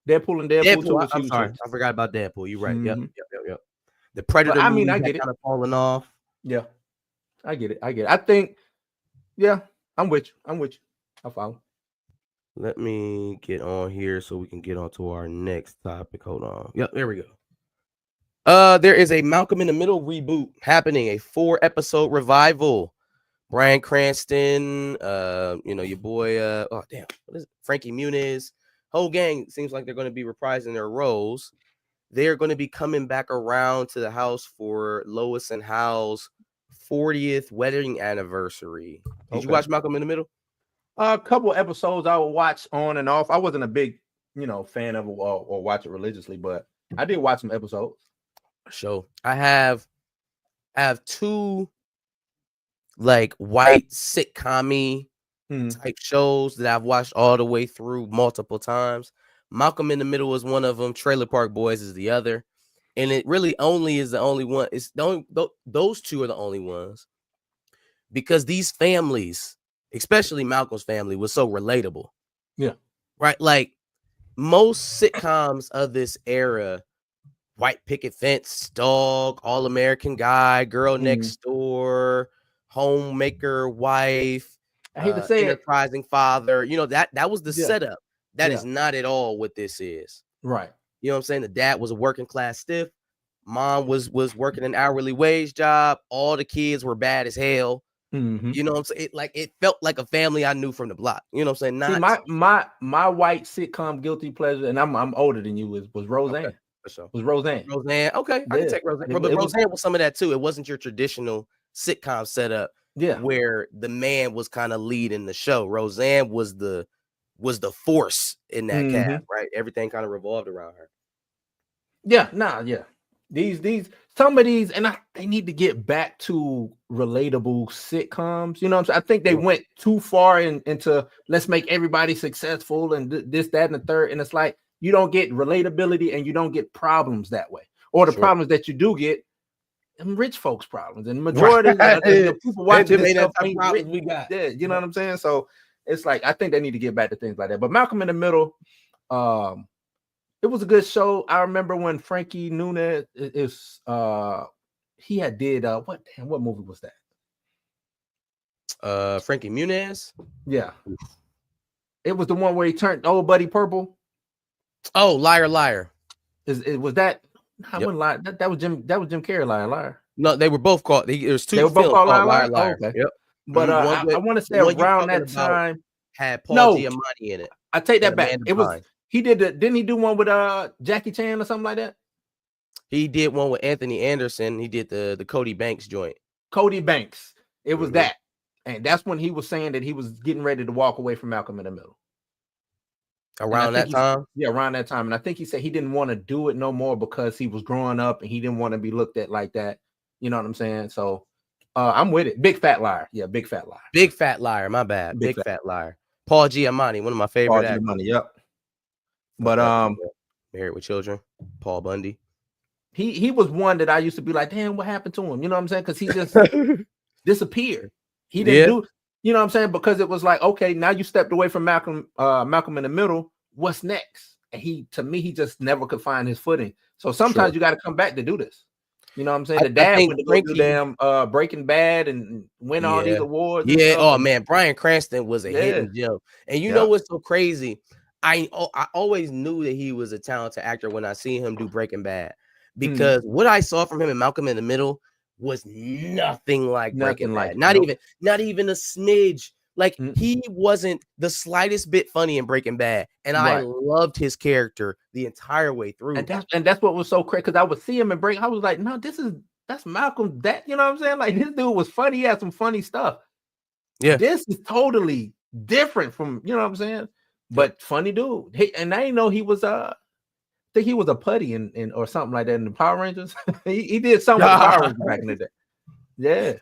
Deadpool and Deadpool 2. I'm sorry, I forgot about Deadpool. You're right. Mm-hmm. Yep. The Predator. I mean, I get it. Kind of falling off. Yeah, I get it. I think, yeah, I'm with you. I follow. Let me get on here so we can get on to our next topic. Hold on. Yep, there we go. There is a Malcolm in the Middle reboot happening, a 4-episode revival. Bryan Cranston, your boy, what is it? Frankie Muniz, whole gang seems like they're going to be reprising their roles. They're going to be coming back around to the house for Lois and Hal's 40th wedding anniversary. Did you watch Malcolm in the Middle? A couple episodes I would watch on and off. I wasn't a big, fan of it or watch it religiously, but I did watch some episodes. So I have 2 like white sitcom-y type shows that I've watched all the way through multiple times. Malcolm in the Middle is one of them. Trailer Park Boys is the other. And it really only is the only one. It's those 2 are the only ones, because these families, especially Malcolm's family, was so relatable. Yeah. Right. Like most sitcoms of this era, white picket fence, dog, all-American guy, girl next door, homemaker wife, I hate to say enterprising father. That was the setup. That is not at all what this is. Right. You know what I'm saying? The dad was a working class stiff. Mom was working an hourly wage job. All the kids were bad as hell. Mm-hmm. You know what I'm saying? It felt like a family I knew from the block. You know what I'm saying? My white sitcom guilty pleasure, and I'm older than you, was Roseanne. Okay, for sure. Was Roseanne. Roseanne. Okay, I can take Roseanne. But Roseanne was some of that too. It wasn't your traditional sitcom setup. Yeah. Where the man was kind of leading the show. Roseanne was the force in that cast, right? Everything kind of revolved around her. Yeah, yeah. Some of these, and they need to get back to relatable sitcoms. You know what I'm saying? I think they went too far into let's make everybody successful and this, that, and the third. And it's like you don't get relatability and you don't get problems that way. Or the problems that you do get, rich folks problems. And the majority of the people watching this stuff ain't rich. We got. Yeah, you know what I'm saying? So it's like I think they need to get back to things like that. But Malcolm in the Middle, it was a good show. I remember when Frankie Muniz he had did what movie was that? Frankie Muniz? Yeah. It was the one where he turned old buddy purple. Oh, Liar Liar. Was that? I wouldn't lie. That was Jim Carrey, Liar. No, they were both called. There's 2 they were both called Liar. Oh, okay. Yep. But I want to say around that time had Paul Giamatti in it. I take that back. It was he didn't he do one with Jackie Chan or something like that? He did one with Anthony Anderson. He did the Cody Banks joint. Cody Banks. It was that. And that's when he was saying that he was getting ready to walk away from Malcolm in the Middle. Around that time? Yeah, around that time. And I think he said he didn't want to do it no more because he was growing up and he didn't want to be looked at like that. You know what I'm saying? So I'm with it. Big Fat Liar. Yeah, Big Fat Liar. Big Fat Liar. My bad. Big Fat Liar. Paul Giamatti, one of my favorite actors. Paul Giamatti, yep. But Married with Children, Paul Bundy. He was one that I used to be like, damn, what happened to him? You know what I'm saying? Because he just disappeared. He didn't do, you know what I'm saying? Because it was like, okay, now you stepped away from Malcolm in the Middle. What's next? And he just never could find his footing. So sometimes you got to come back to do this. You know what I'm saying? The I dad think went to go do Frankie, damn Breaking Bad and win all these yeah, awards and yeah. stuff. Oh man, Bryan Cranston was a Yeah. hidden gem, and you know Yep. what's so crazy? I always knew that he was a talented actor when I seen him do Breaking Bad, because what I saw from him in Malcolm in the Middle was nothing like Breaking Nothing like Bad. it. Not Nope. even a smidge. Like Mm. he wasn't the slightest bit funny in Breaking Bad, and I Right. loved his character the entire way through. And that's what was so crazy, because I would see him and break. I was like, no, that's Malcolm. That, you know what I'm saying? Like, this dude was funny. He had some funny stuff. Yeah. This is totally different from, you know what I'm saying? But funny dude. And I didn't know he was I think he was a putty in or something like that in the Power Rangers. he did something with the Power Rangers back in the day. Yeah.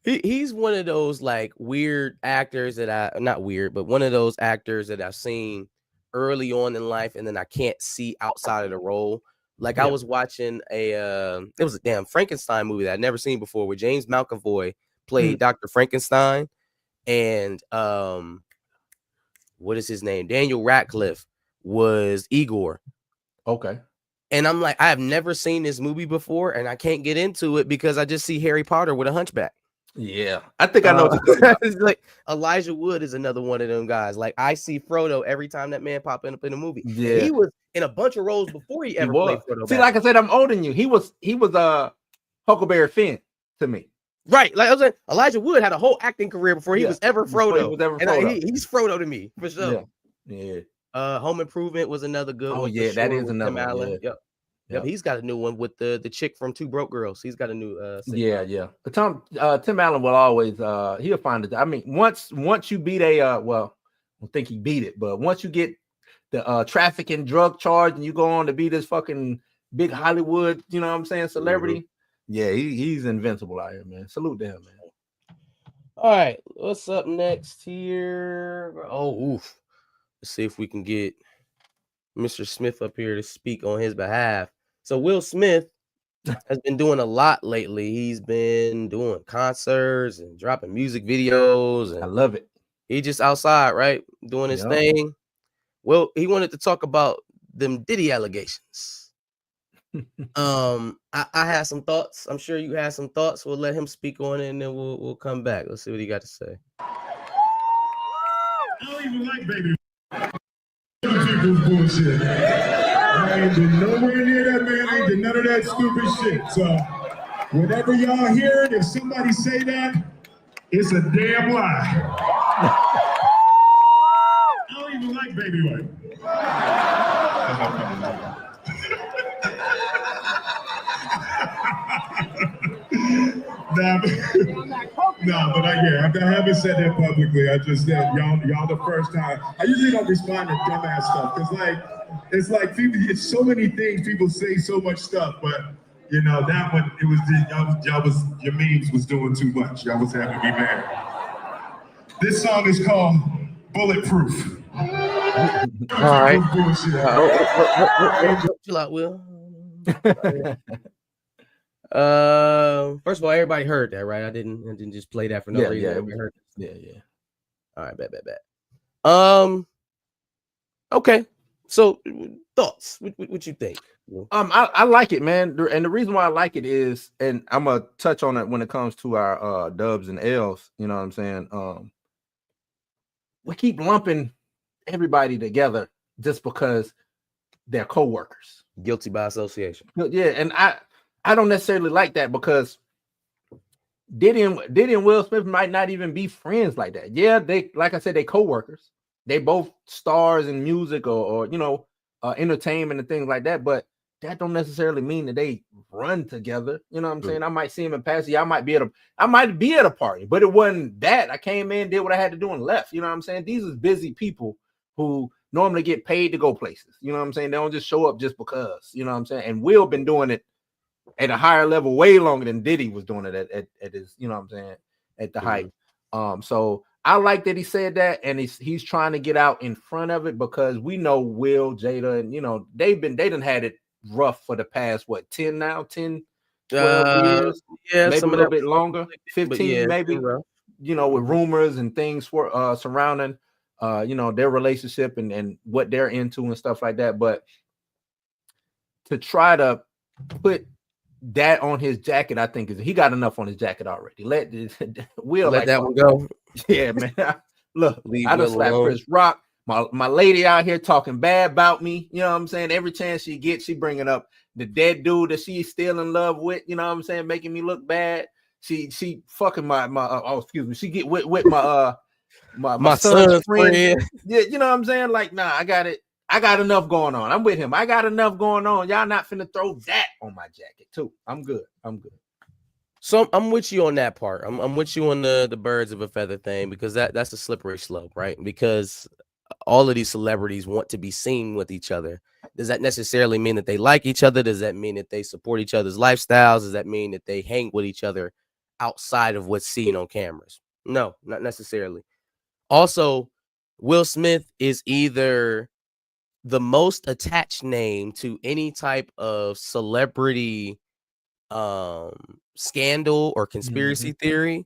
He's one of those like weird actors that not weird, but one of those actors that I've seen early on in life, and then I can't see outside of the role. Like I was watching it was a damn Frankenstein movie that I'd never seen before, where James McAvoy played Dr. Frankenstein, and what is his name? Daniel Radcliffe was Igor. Okay. And I'm like, I have never seen this movie before, and I can't get into it because I just see Harry Potter with a hunchback. Yeah, I think I know what you're talking about. It's like Elijah Wood is another one of them guys. Like I see Frodo every time that man pop up in a movie. Yeah, and he was in a bunch of roles before he ever played Frodo. See, like I said, I'm older than you. He was Huckleberry Finn to me. Right, like I was like, Elijah Wood had a whole acting career before he was ever Frodo. He's Frodo to me for sure. Yeah. Home Improvement was another good one. Yeah, that is another Tim Allen. one. Yep, he's got a new one with the chick from Two Broke Girls. He's got a new yeah. But Tim Allen will always he'll find it. I mean, once you beat I don't think he beat it, but once you get the trafficking drug charge and you go on to be this fucking big Hollywood, you know what I'm saying, celebrity. Yeah, he's invincible out here, man. Salute to him, man. All right, what's up next here? Oh, oof. Let's see if we can get Mr. Smith up here to speak on his behalf. So Will Smith has been doing a lot lately. He's been doing concerts and dropping music videos. And I love it. He just outside, right? Doing his thing. Well, he wanted to talk about them Diddy allegations. I had some thoughts. I'm sure you had some thoughts. We'll let him speak on it, and then we'll come back. Let's see what he got to say. I don't even like baby. Bullshit. I ain't been nowhere near that man. I ain't did none of that stupid shit. So whenever y'all hear it, if somebody say that, it's a damn lie. I don't even like baby white. But I haven't said that publicly. I just said y'all the first time. I usually don't respond to dumbass stuff because it's like people. It's so many things people say, so much stuff, but you know that one it was your memes was doing too much. Y'all was having me mad. This song is called Bulletproof. All right. Chill out, Will. First of all, everybody heard that, right? I didn't just play that for no reason. Everybody heard that. Yeah. All right, bet. Okay. So thoughts? What you think? I like it, man. And the reason why I like it is, and I'm gonna touch on it when it comes to our dubs and L's, you know what I'm saying? We keep lumping everybody together just because they're co-workers. Guilty by association. Yeah, and I don't necessarily like that because Diddy and Will Smith might not even be friends like that. Yeah, they, like I said, they co-workers. They both stars in music or you know, entertainment and things like that, but that don't necessarily mean that they run together. You know what I'm saying? I might see him in passing. I might be at a party, but it wasn't that. I came in, did what I had to do, and left. You know what I'm saying? These are busy people who normally get paid to go places. You know what I'm saying? They don't just show up just because. You know what I'm saying? And Will been doing it at a higher level way longer than Diddy was doing it at his, you know what I'm saying, at the height. So I like that he said that, and he's trying to get out in front of it because we know Will, Jada, and you know, they done had it rough for the past 10 12 years, maybe a little bit longer, 15 maybe, you know, with rumors and things for surrounding you know, their relationship and what they're into and stuff like that. But to try to put that on his jacket, I think he got enough on his jacket already. Let Will Let like that one go. yeah, man. Look, Leave I Will just slapped alone. Chris Rock. My lady out here talking bad about me. You know what I'm saying? Every chance she gets, she bringing up the dead dude that she's still in love with. You know what I'm saying? Making me look bad. She fucking my excuse me. She get with my my son's friend. Yeah, you know what I'm saying? Like, nah, I got it. I got enough going on. I'm with him. I got enough going on. Y'all not finna throw that on my jacket too. I'm good. So I'm with you on that part. I'm with you on the birds of a feather thing, because that's a slippery slope, right? Because all of these celebrities want to be seen with each other. Does that necessarily mean that they like each other? Does that mean that they support each other's lifestyles? Does that mean that they hang with each other outside of what's seen on cameras? No, not necessarily. Also, Will Smith is either the most attached name to any type of celebrity scandal or conspiracy theory.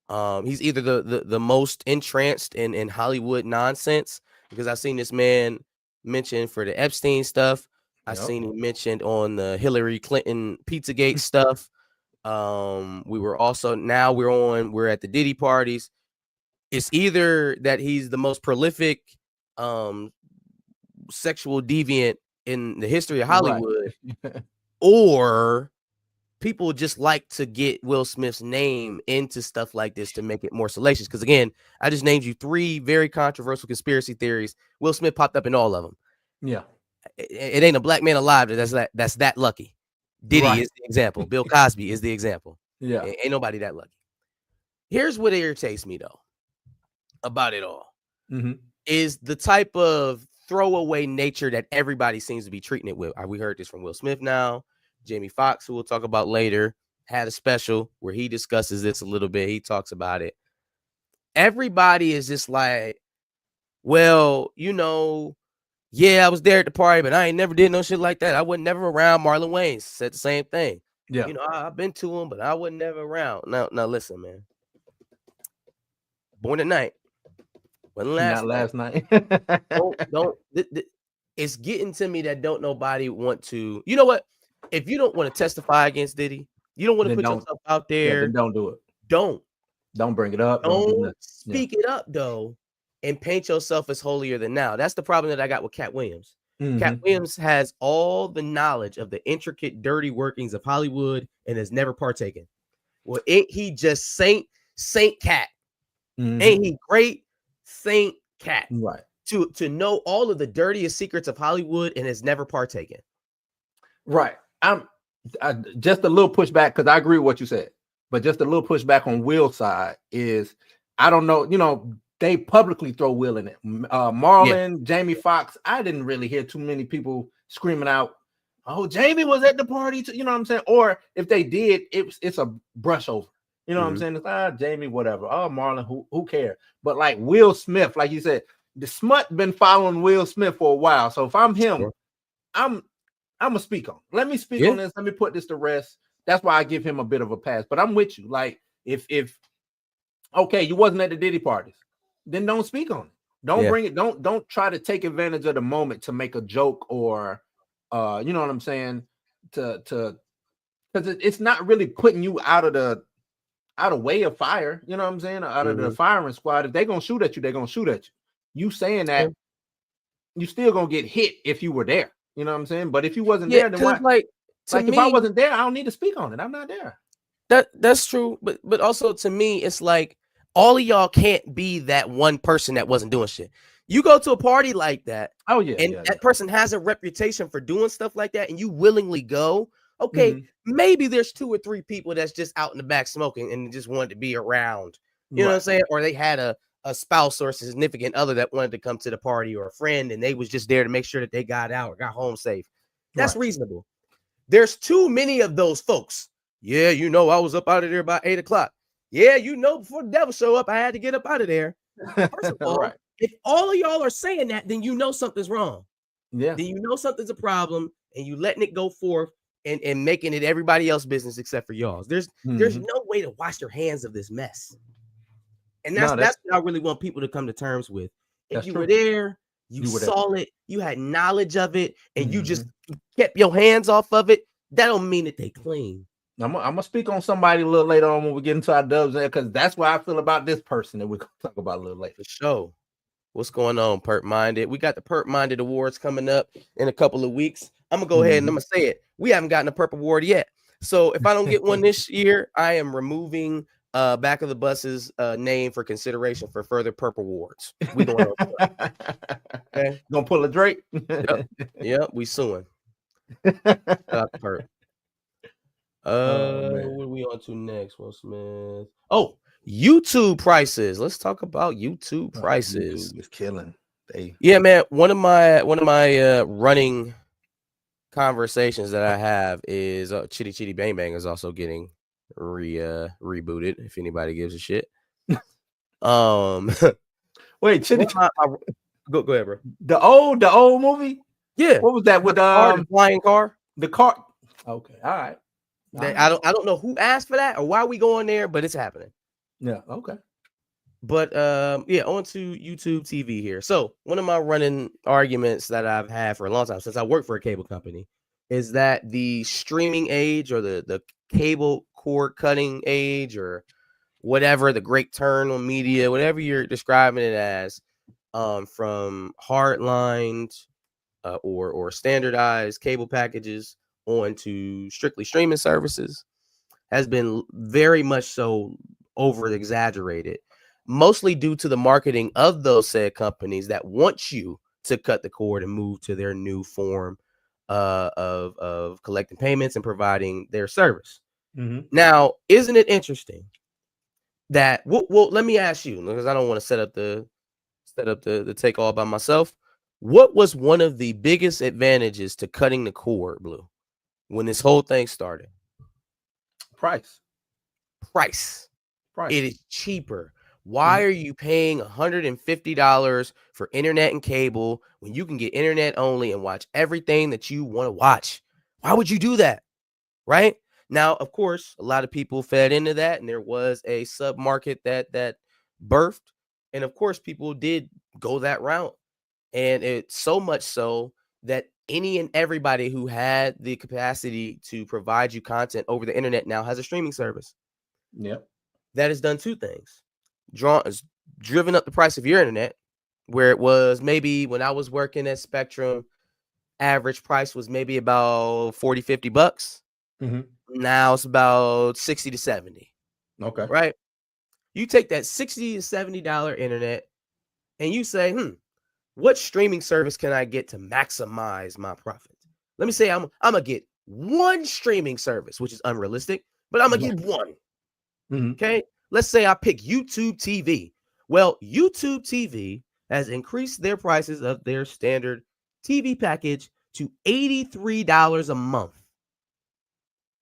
He's either the most entranced in Hollywood nonsense, because I've seen this man mentioned for the Epstein stuff. I've seen him mentioned on the Hillary Clinton Pizzagate stuff. We're at the Diddy parties. It's either that he's the most prolific sexual deviant in the history of Hollywood, right, or people just like to get Will Smith's name into stuff like this to make it more salacious. Because again, I just named you 3 very controversial conspiracy theories. Will Smith popped up in all of them. Yeah, it ain't a black man alive that's that lucky. Diddy is the example. Bill Cosby is the example. Yeah, ain't nobody that lucky. Here's what irritates me though about it all, is the type of throwaway nature that everybody seems to be treating it with. We heard this from Will Smith now. Jamie Foxx, who we'll talk about later, had a special where he discusses this a little bit. He talks about it. Everybody is just like, well, yeah, I was there at the party, but I ain't never did no shit like that. I wasn't never around. Marlon Wayans said the same thing. Yeah, I've been to him, but I wasn't never around. Now listen, man. Born at night. Wasn't last night. don't. It's getting to me that don't nobody want to. You know what? If you don't want to testify against Diddy, you don't want to put yourself out there. Then don't do it. Don't bring it up. Don't speak it up though, and paint yourself as holier than thou. That's the problem that I got with Cat Williams. Cat Williams has all the knowledge of the intricate, dirty workings of Hollywood and has never partaken. Well, ain't he just Saint Cat? Ain't he great Saint Cat? Right. To know all of the dirtiest secrets of Hollywood and has never partaken. Right. I just a little pushback, because I agree with what you said, but just a little pushback on Will's side is, I don't know, they publicly throw Will in it. Marlon, Jamie Foxx, I didn't really hear too many people screaming out, oh, Jamie was at the party too, you know what I'm saying? Or if they did, it's a brush over. You know what I'm saying? It's Jamie, whatever. Oh, Marlon, who cares? But like Will Smith, like you said, the smut been following Will Smith for a while. So if I'm him, I'm gonna speak on. Let me speak on this. Let me put this to rest. That's why I give him a bit of a pass. But I'm with you. Like, if okay, you wasn't at the Diddy parties, then don't speak on it. Don't bring it. Don't try to take advantage of the moment to make a joke or you know what I'm saying? To because it's not really putting you out of way of fire. You know what I'm saying? Out of the firing squad. If they're gonna shoot at you, they're gonna shoot at you. You saying that you still gonna get hit if you were there. You know what I'm saying? But if you wasn't there, then why? Like if I wasn't there, I don't need to speak on it. I'm not there. That's true. But also to me, it's like all of y'all can't be that one person that wasn't doing shit. You go to a party like that. Oh yeah. And that person has a reputation for doing stuff like that, and you willingly go. Okay, maybe there's 2 or 3 people that's just out in the back smoking and just wanted to be around. You know what I'm saying? Or they had a spouse or a significant other that wanted to come to the party, or a friend, and they was just there to make sure that they got out or got home safe. That's reasonable. There's too many of those folks. Yeah, I was up out of there by 8 o'clock. Yeah, before the devil show up, I had to get up out of there. First of all, if all of y'all are saying that, then something's wrong. Yeah. Then something's a problem, and you letting it go forth and making it everybody else's business except for y'all's. There's no way to wash your hands of this mess. And that's what I really want people to come to terms with. If you were there, you saw it, you had knowledge of it, and you just kept your hands off of it, that don't mean that they clean. I'm gonna speak on somebody a little later on when we get into our dubs there, because that's why I feel about this person that we're gonna talk about a little later. For sure. What's going on, Perk Minded? We got the Perk Minded Awards coming up in a couple of weeks. I'm gonna go ahead and I'm gonna say it. We haven't gotten a Perp Award yet. So if I don't get one this year, I am removing Back of the Bus's name for consideration for further Perp Awards. We going on. Okay. Gonna pull a Drake. Yep, we suing. Perp. What are we on to next? Will Smith. Oh, YouTube prices. Let's talk about YouTube prices. YouTube is killing. Yeah, man. One of my running conversations that I have is Chitty Chitty Bang Bang is also getting rebooted. If anybody gives a shit. Wait, Chitty. Go ahead, bro. The old movie. Yeah. What was that with the flying car? The car. Okay. All right. I don't know who asked for that or why we going there, but it's happening. Yeah. Okay. But yeah, on to YouTube TV here. So one of my running arguments that I've had for a long time since I worked for a cable company is that the streaming age or the cable cord cutting age or whatever, the great turn on media, whatever you're describing it as, from hardlined or standardized cable packages onto strictly streaming services has been very much so over exaggerated, mostly due to the marketing of those said companies that want you to cut the cord and move to their new form of collecting payments and providing their service. Now, isn't it interesting that well, let me ask you, because I don't want to set up the take all by myself. What was one of the biggest advantages to cutting the cord, Blue, when this whole thing started? Price. It is cheaper. Why are you paying $150 for internet and cable when you can get internet only and watch everything that you want to watch? Why would you do that? Right? Now, of course, a lot of people fed into that, and there was a sub-market that birthed. And of course, people did go that route. And it's so much so that any and everybody who had the capacity to provide you content over the internet now has a streaming service. Yep. That has done two things. Driven up the price of your internet, where it was maybe when I was working at Spectrum, average price was maybe about $40-$50. Now it's about 60 to 70. Okay. Right? You take that $60 to $70 internet and you say, what streaming service can I get to maximize my profit? Let me say I'm gonna get one streaming service, which is unrealistic, but I'm gonna get one. Okay. Let's say I pick YouTube TV. Well, YouTube TV has increased their prices of their standard TV package to $83 a month.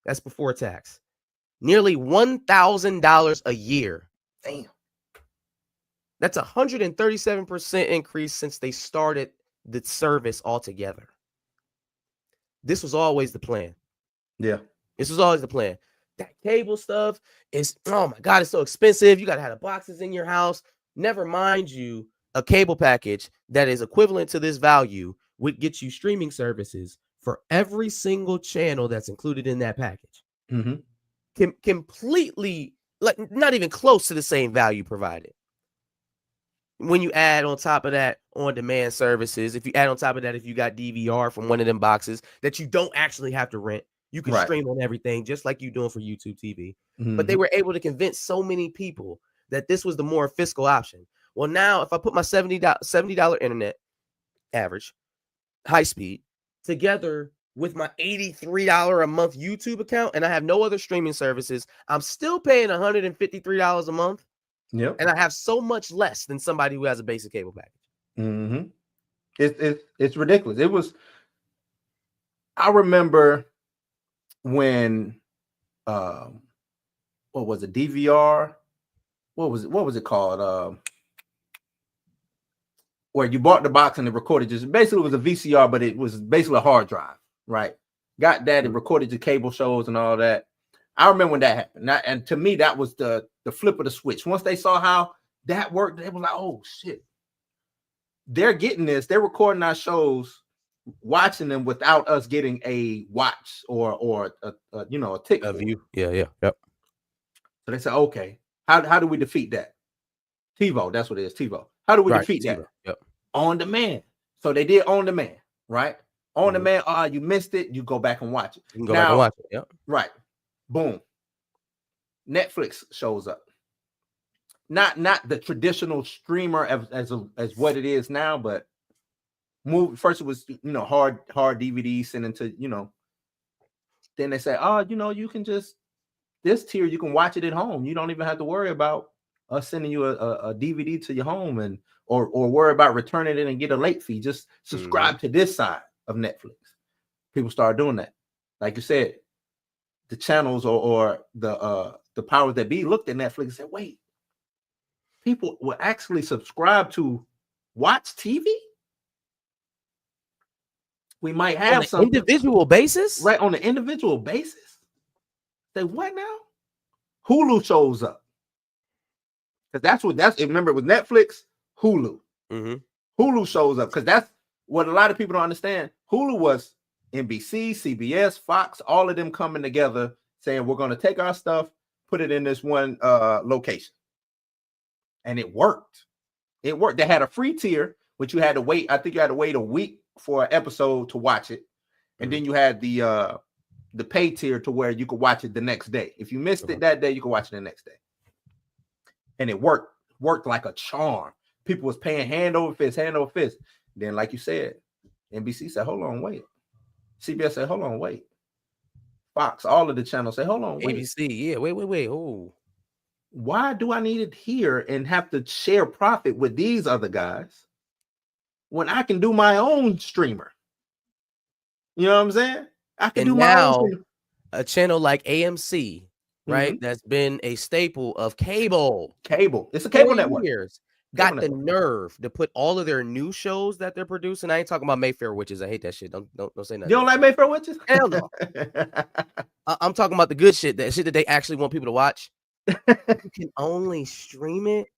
That's before tax. Nearly $1,000 a year. Damn. That's 137% increase since they started the service altogether. This was always the plan. Yeah. This was always the plan. That cable stuff is, oh my God, it's so expensive. You got to have the boxes in your house. Never mind you, a cable package that is equivalent to this value would get you streaming services for every single channel that's included in that package. Completely, like not even close to the same value provided. When you add on top of that on-demand services, if you add on top of that, if you got DVR from one of them boxes that you don't actually have to rent, you can stream on everything just like you're doing for YouTube TV. But they were able to convince so many people that this was the more fiscal option. Well, now if I put my $70 internet average, high speed, together with my $83 a month YouTube account, and I have no other streaming services, I'm still paying $153 a month. Yep. And I have so much less than somebody who has a basic cable package. It's ridiculous. It was, I remember when what was it, DVR? What was it called? Where you bought the box and it recorded, just basically it was a VCR, but it was basically a hard drive, right? Got that, it recorded your cable shows and all that. I remember when that happened. And to me, that was the flip of the switch. Once they saw how that worked, they were like, oh shit. They're getting this, they're recording our shows watching them without us getting a watch or a tick. A view. Yeah. Yep. So they said, okay, how do we defeat that? TiVo, that's what it is. TiVo. How do we defeat that? Yep. On demand. So they did on demand, right? On demand. You missed it. You go back and watch it. You can go back and watch it. Yep. Right. Boom. Netflix shows up. Not the traditional streamer as what it is now, but first it was hard DVD sent into then they say, oh, you can just this tier, you can watch it at home. You don't even have to worry about us sending you a DVD to your home and or worry about returning it and get a late fee. Just subscribe to this side of Netflix. People started doing that. Like you said, the channels or the powers that be looked at Netflix and said, wait, people will actually subscribe to watch TV? We might have some individual basis, right? On an individual basis. Say what now? Hulu shows up because that's remember with Netflix, Hulu. Hulu shows up because that's what a lot of people don't understand. Hulu was NBC, CBS, Fox, all of them coming together saying we're going to take our stuff, put it in this one location, and it worked. It worked. They had a free tier, which you had to wait. I think you had to wait a week for an episode to watch it, and then you had the pay tier to where you could watch it the next day. If you missed it that day, you could watch it the next day, and it worked like a charm. People was paying hand over fist. Then, like you said, NBC said, "Hold on, wait." CBS said, "Hold on, wait." Fox, all of the channels say, "Hold on, wait." ABC, yeah, wait. Oh, why do I need it here and have to share profit with these other guys when I can do my own streamer? You know what I'm saying? I can do my own streamer. A channel like AMC, right? That's been a staple of cable. It's a cable network. Got the nerve to put all of their new shows that they're producing. I ain't talking about Mayfair Witches. I hate that shit. Don't say nothing. You don't like Mayfair Witches? Hell no. I'm talking about the good shit, that shit that they actually want people to watch. You can only stream it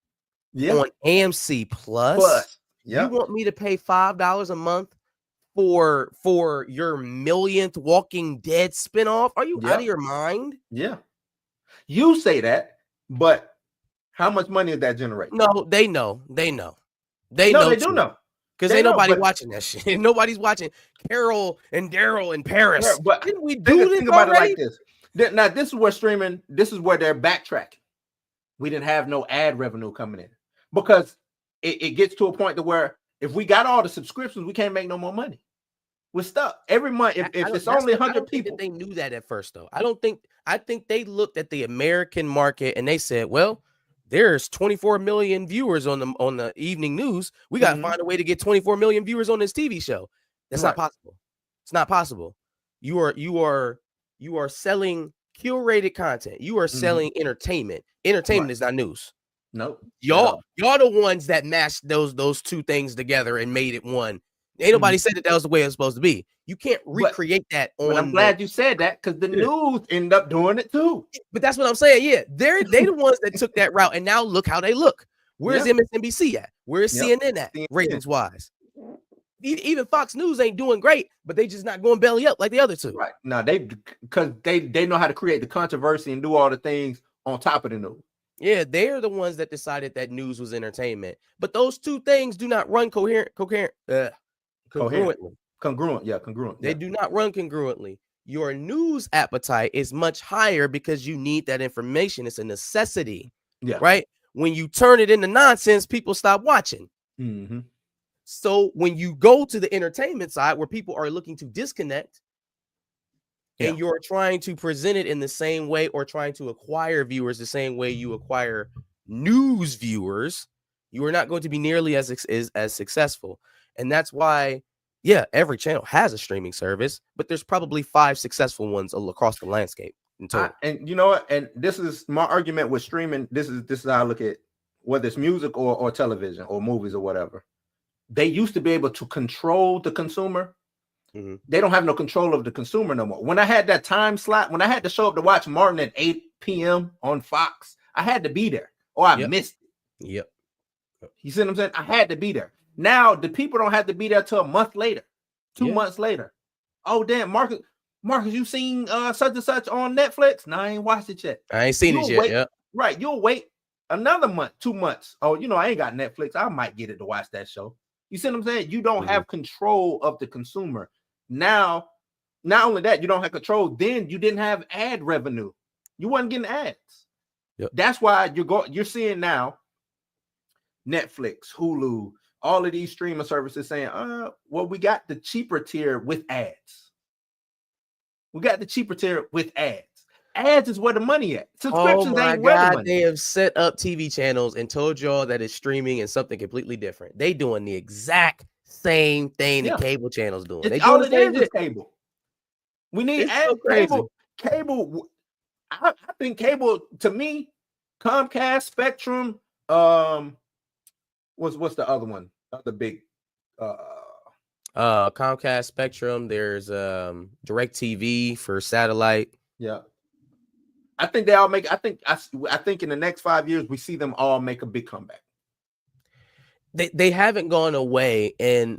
on AMC Plus. You want me to pay $5 a month for your millionth Walking Dead spinoff? Are you out of your mind? Yeah. You say that, but how much money is that generating? No, they know. They do know. Because ain't nobody watching that shit. Nobody's watching Carol and Daryl in Paris. Yeah, but didn't we do this think about already? it like this. Now, this is where streaming, this is where they're backtracking. We didn't have no ad revenue coming in because it gets to a point to where if we got all the subscriptions, we can't make no more money. We're stuck every month. If it's only 100 people, they knew that at first, though. I think they looked at the American market and they said, well, there's 24 million viewers on the evening news. We got to find a way to get 24 million viewers on this TV show. That's not possible. It's not possible. You are selling curated content. You are selling entertainment. Entertainment is not news. Nope. Y'all the ones that mashed those two things together and made it one. Ain't nobody said that was the way it was supposed to be. You can't recreate that on. But I'm glad you said that because the news ended up doing it too. But that's what I'm saying. Yeah, they the ones that took that route, and now look how they look. Where's MSNBC at? Where's CNN at? Ratings wise, even Fox News ain't doing great, but they just not going belly up like the other two. Right now, because they know how to create the controversy and do all the things on top of the news. Yeah, they're the ones that decided that news was entertainment. But those two things do not run congruently. Congruent. They do not run congruently. Your news appetite is much higher because you need that information. It's a necessity. Yeah. Right. When you turn it into nonsense, people stop watching. Mm-hmm. So when you go to the entertainment side where people are looking to disconnect and you're trying to present it in the same way or trying to acquire viewers the same way you acquire news viewers, you are not going to be nearly as successful. And that's why, every channel has a streaming service, but there's probably 5 successful ones across the landscape. And you know what? And this is my argument with streaming. This is how I look at whether it's music or television or movies or whatever. They used to be able to control the consumer. They don't have no control of the consumer no more. When I had that time slot, when I had to show up to watch Martin at 8 p.m. on Fox, I had to be there or I missed it. Yep. You see what I'm saying? I had to be there. Now, the people don't have to be there till a month later. 2 Yeah. months later. Oh damn, Marcus, you seen such and such on Netflix? No, I ain't watched it yet. I ain't seen it yet. Wait, Yeah. right? You'll wait another month, 2 months. Oh, I ain't got Netflix. I might get it to watch that show. You see what I'm saying? You don't have control of the consumer. Now, not only that, you don't have control. Then you didn't have ad revenue. You wasn't getting ads. Yep. That's why you're seeing now Netflix, Hulu, all of these streaming services saying, well, we got the cheaper tier with ads. We got the cheaper tier with ads. Ads is where the money at. Subscriptions ain't where the money. They have set up TV channels and told y'all that it's streaming and something completely different. They doing the exact same thing that cable channels doing. They doing all the it same is cable. We need It's ads. so crazy. Cable. I think cable, to me, Comcast, Spectrum, what's the other one? The big Comcast, Spectrum, there's DirecTV for satellite. Yeah. I think they all make I think in the next 5 years we see them all make a big comeback. They haven't gone away, and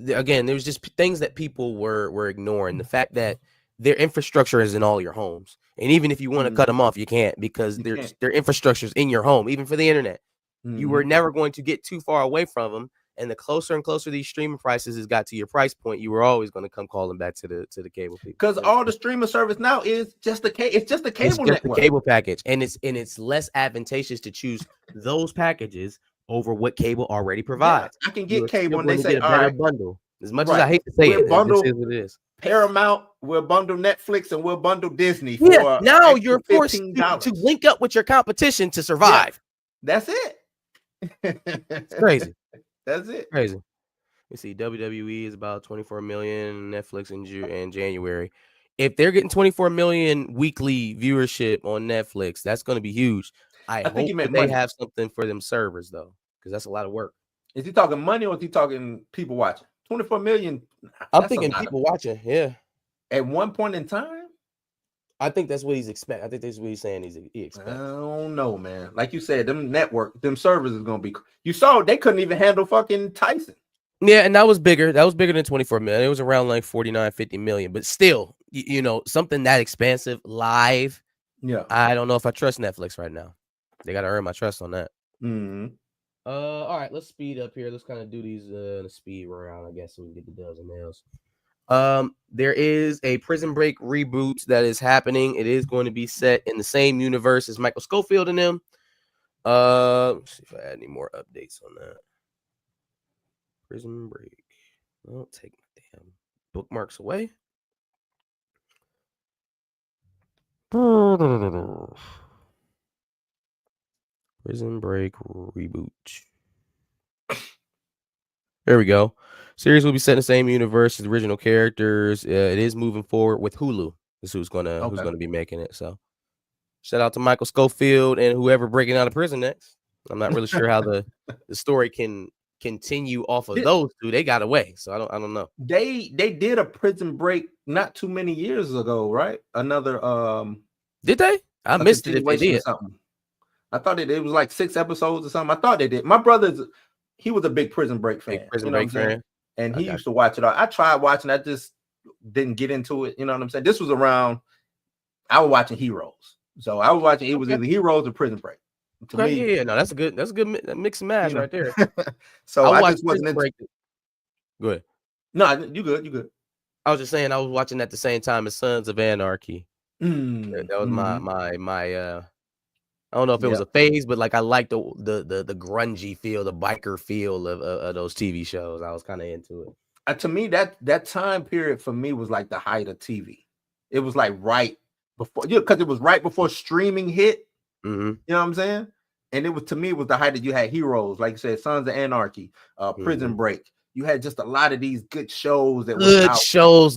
again, there's just things that people were ignoring. The fact that their infrastructure is in all your homes, and even if you want to cut them off, you can't, because their infrastructure is in your home, even for the internet. You were never going to get too far away from them, and the closer and closer these streaming prices has got to your price point, you were always going to come calling back to the cable people. Because all the streaming service now is just it's just the cable network. The cable package, and it's less advantageous to choose those packages over what cable already provides. Yeah, I can get cable, and they say, a better bundle. As much as I hate to say it, bundle, this is what it is. Paramount, we'll bundle Netflix, and we'll bundle Disney. For now you're forced to link up with your competition to survive. Yeah, that's it. It's crazy. That's it. Crazy. You see, WWE is about 24 million. Netflix in January. If they're getting 24 million weekly viewership on Netflix, that's going to be huge. I hope that they have something for them servers, though, because that's a lot of work. Is he talking money, or is he talking people watching? 24 million. I'm thinking people watching. Yeah. At one point in time. I think that's what he's expecting. I think that's what he's saying he expects. I don't know, man. Like you said, them servers is gonna be. You saw they couldn't even handle fucking Tyson. Yeah, and that was bigger. That was bigger than 24 million. It was around like 49, 50 million. But still, something that expansive live. Yeah. I don't know if I trust Netflix right now. They got to earn my trust on that. Mm-hmm. All right, let's speed up here. Let's kind of do these in a speed round, I guess, so we can get the dozen nails. There is a Prison Break reboot that is happening. It is going to be set in the same universe as Michael Scofield and them. Let's see if I had any more updates on that. Prison Break. I'll take my damn bookmarks away. Prison Break reboot. There we go. Series will be set in the same universe as the original characters. It is moving forward with Hulu. This is who's gonna be making it. So, shout out to Michael Scofield and whoever breaking out of prison next. I'm not really sure how the story can continue off of those two. They got away, so I don't know. They did a Prison Break not too many years ago, right? Another did they? I missed it if they did. Something. I thought it was like 6 episodes or something. I thought they did. My brother's he was a big Prison Break fan. Prison Break fan. And he used to watch it all. I tried watching, I just didn't get into it. You know what I'm saying? This was around, I was watching Heroes. So I was watching, it was either Heroes or Prison Break. To me, no, that's a good mix and match right there. So I just wasn't into. Go ahead. No, you good. I was just saying I was watching at the same time as Sons of Anarchy. That was my I don't know if it was a phase, but like I liked the grungy feel, the biker feel of those TV shows. I was kind of into it. To me, that time period for me was like the height of TV. It was like right before, because it was right before streaming hit. Mm-hmm. You know what I'm saying? And it was, to me, it was the height that you had Heroes, like you said, Sons of Anarchy, Prison Break. You had just a lot of these good shows that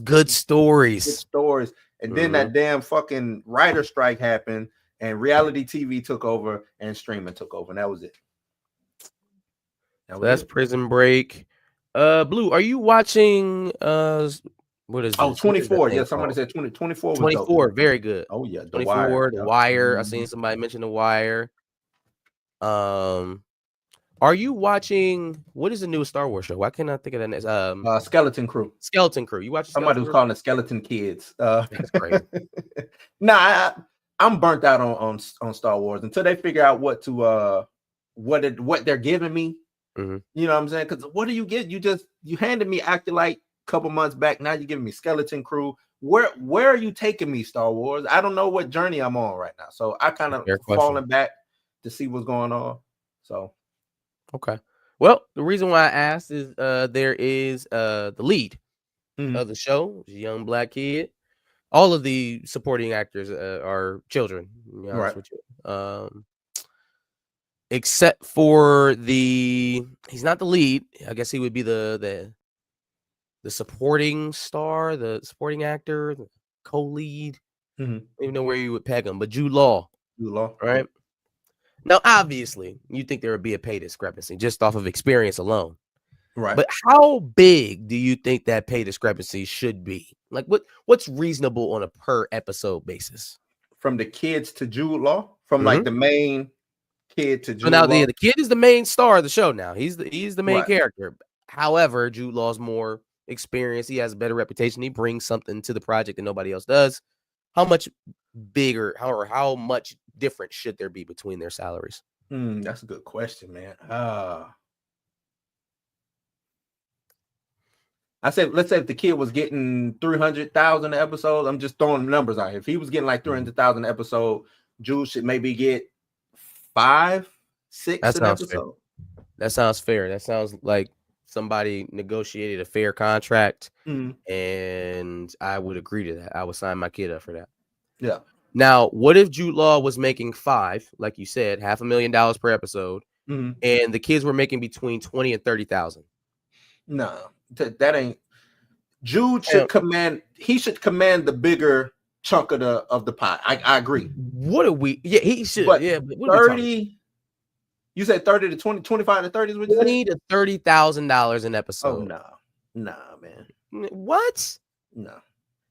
good stories. And then that damn fucking writer strike happened. And reality TV took over and streaming took over. And that was it. That's Prison Break. Blue, are you watching what is this? 24. Yeah, somebody said 24 was 24, very good. Oh, yeah. 24, The Wire. I seen somebody mention The Wire. Are Are you watching what is the newest Star Wars show? Why can't I think of that next? Skeleton Crew. Skeleton Crew. You watch Somebody Skeleton was Crew? calling it Skeleton Kids. That's crazy. Nah, I'm burnt out on Star Wars until they figure out what they're giving me. Mhm. You know what I'm saying? Because what do you get? You handed me Acolyte a couple months back. Now you're giving me Skeleton Crew. Where are you taking me, Star Wars? I don't know what journey I'm on right now. So I kind of Fair question. falling back to see what's going on. So Okay. Well, the reason why I asked is there is the lead of the show, which is a young black kid. All of the supporting actors are children, to be honest Right. with you. Except for he's not the lead. I guess he would be the supporting star, the supporting actor, the co-lead. I don't even know where you would peg him, but Jude Law. Right? Now, obviously, you think there would be a pay discrepancy just off of experience alone. Right. But how big do you think that pay discrepancy should be? Like, what's reasonable on a per episode basis? From the kids to Jude Law? From like the main kid to Jude So now Law? the kid is the main star of the show now. He's the main Right. character. However, Jude Law's more experienced. He has a better reputation. He brings something to the project that nobody else does. How much bigger or how much different should there be between their salaries? That's a good question, man. I said, let's say if the kid was getting 300,000 episodes, I'm just throwing numbers out here. If he was getting like 300,000 episode, Jude should maybe get 5, 6 an episode. That sounds fair. That sounds like somebody negotiated a fair contract, and I would agree to that. I would sign my kid up for that. Yeah. Now, what if Jude Law was making 5, like you said, $500,000 per episode, and the kids were making between 20 and 30,000? No, that ain't. Jude should command. He should command the bigger chunk of the pie. I agree. What are we? Yeah, he should. But yeah, but 30. You said 30 to 20, 25 to 30 is what you said? $20,000 to $30,000 an episode. Oh no, man. What? No.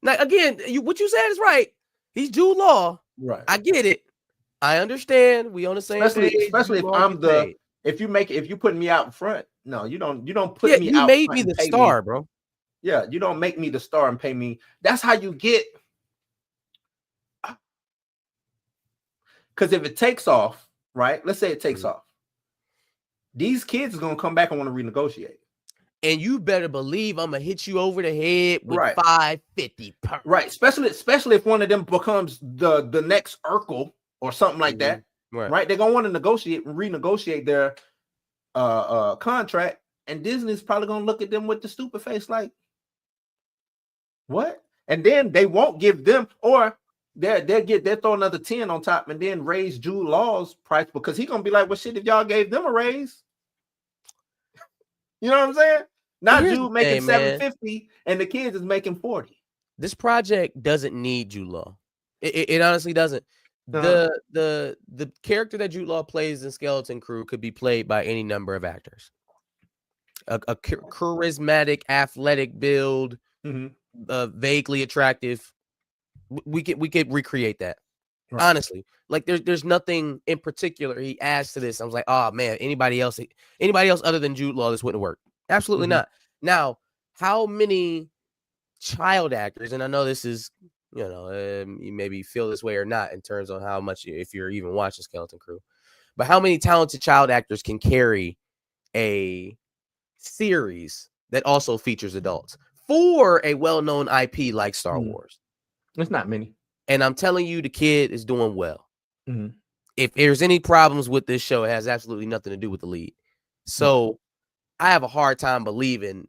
Now again, what you said is right. He's Jude Law. Right. I get it. I understand. We on the same page. Especially if I'm if you put me out in front. No, you don't put me out. You made me the star, bro. Yeah, you don't make me the star and pay me. That's how you get. Because if it takes off, right? Let's say it takes off. These kids is gonna come back and want to renegotiate. And you better believe I'm gonna hit you over the head with $550 per. Right, especially if one of them becomes the next Urkel or something like that. Right, they're gonna want to renegotiate their contract, and Disney's probably gonna look at them with the stupid face like, what? And then they won't give them, or they'll throw another 10 on top and then raise Jude Law's price because he's gonna be like, well, shit, if y'all gave them a raise, you know what I'm saying? Not Jude making $750 and the kids is making $40. This project doesn't need Jude Law. It honestly doesn't. The character that Jude Law plays in Skeleton Crew could be played by any number of actors. A charismatic, athletic build, vaguely attractive. We could recreate that. Right. Honestly, like there's nothing in particular he adds to this. I was like, oh man, anybody else other than Jude Law, this wouldn't work. Absolutely not. Now, how many child actors, and I know this is, you maybe feel this way or not in terms of how much, if you're even watching Skeleton Crew, but how many talented child actors can carry a series that also features adults for a well-known IP like Star Wars? It's not many. And I'm telling you, the kid is doing well. If there's any problems with this show, it has absolutely nothing to do with the lead. So I have a hard time believing,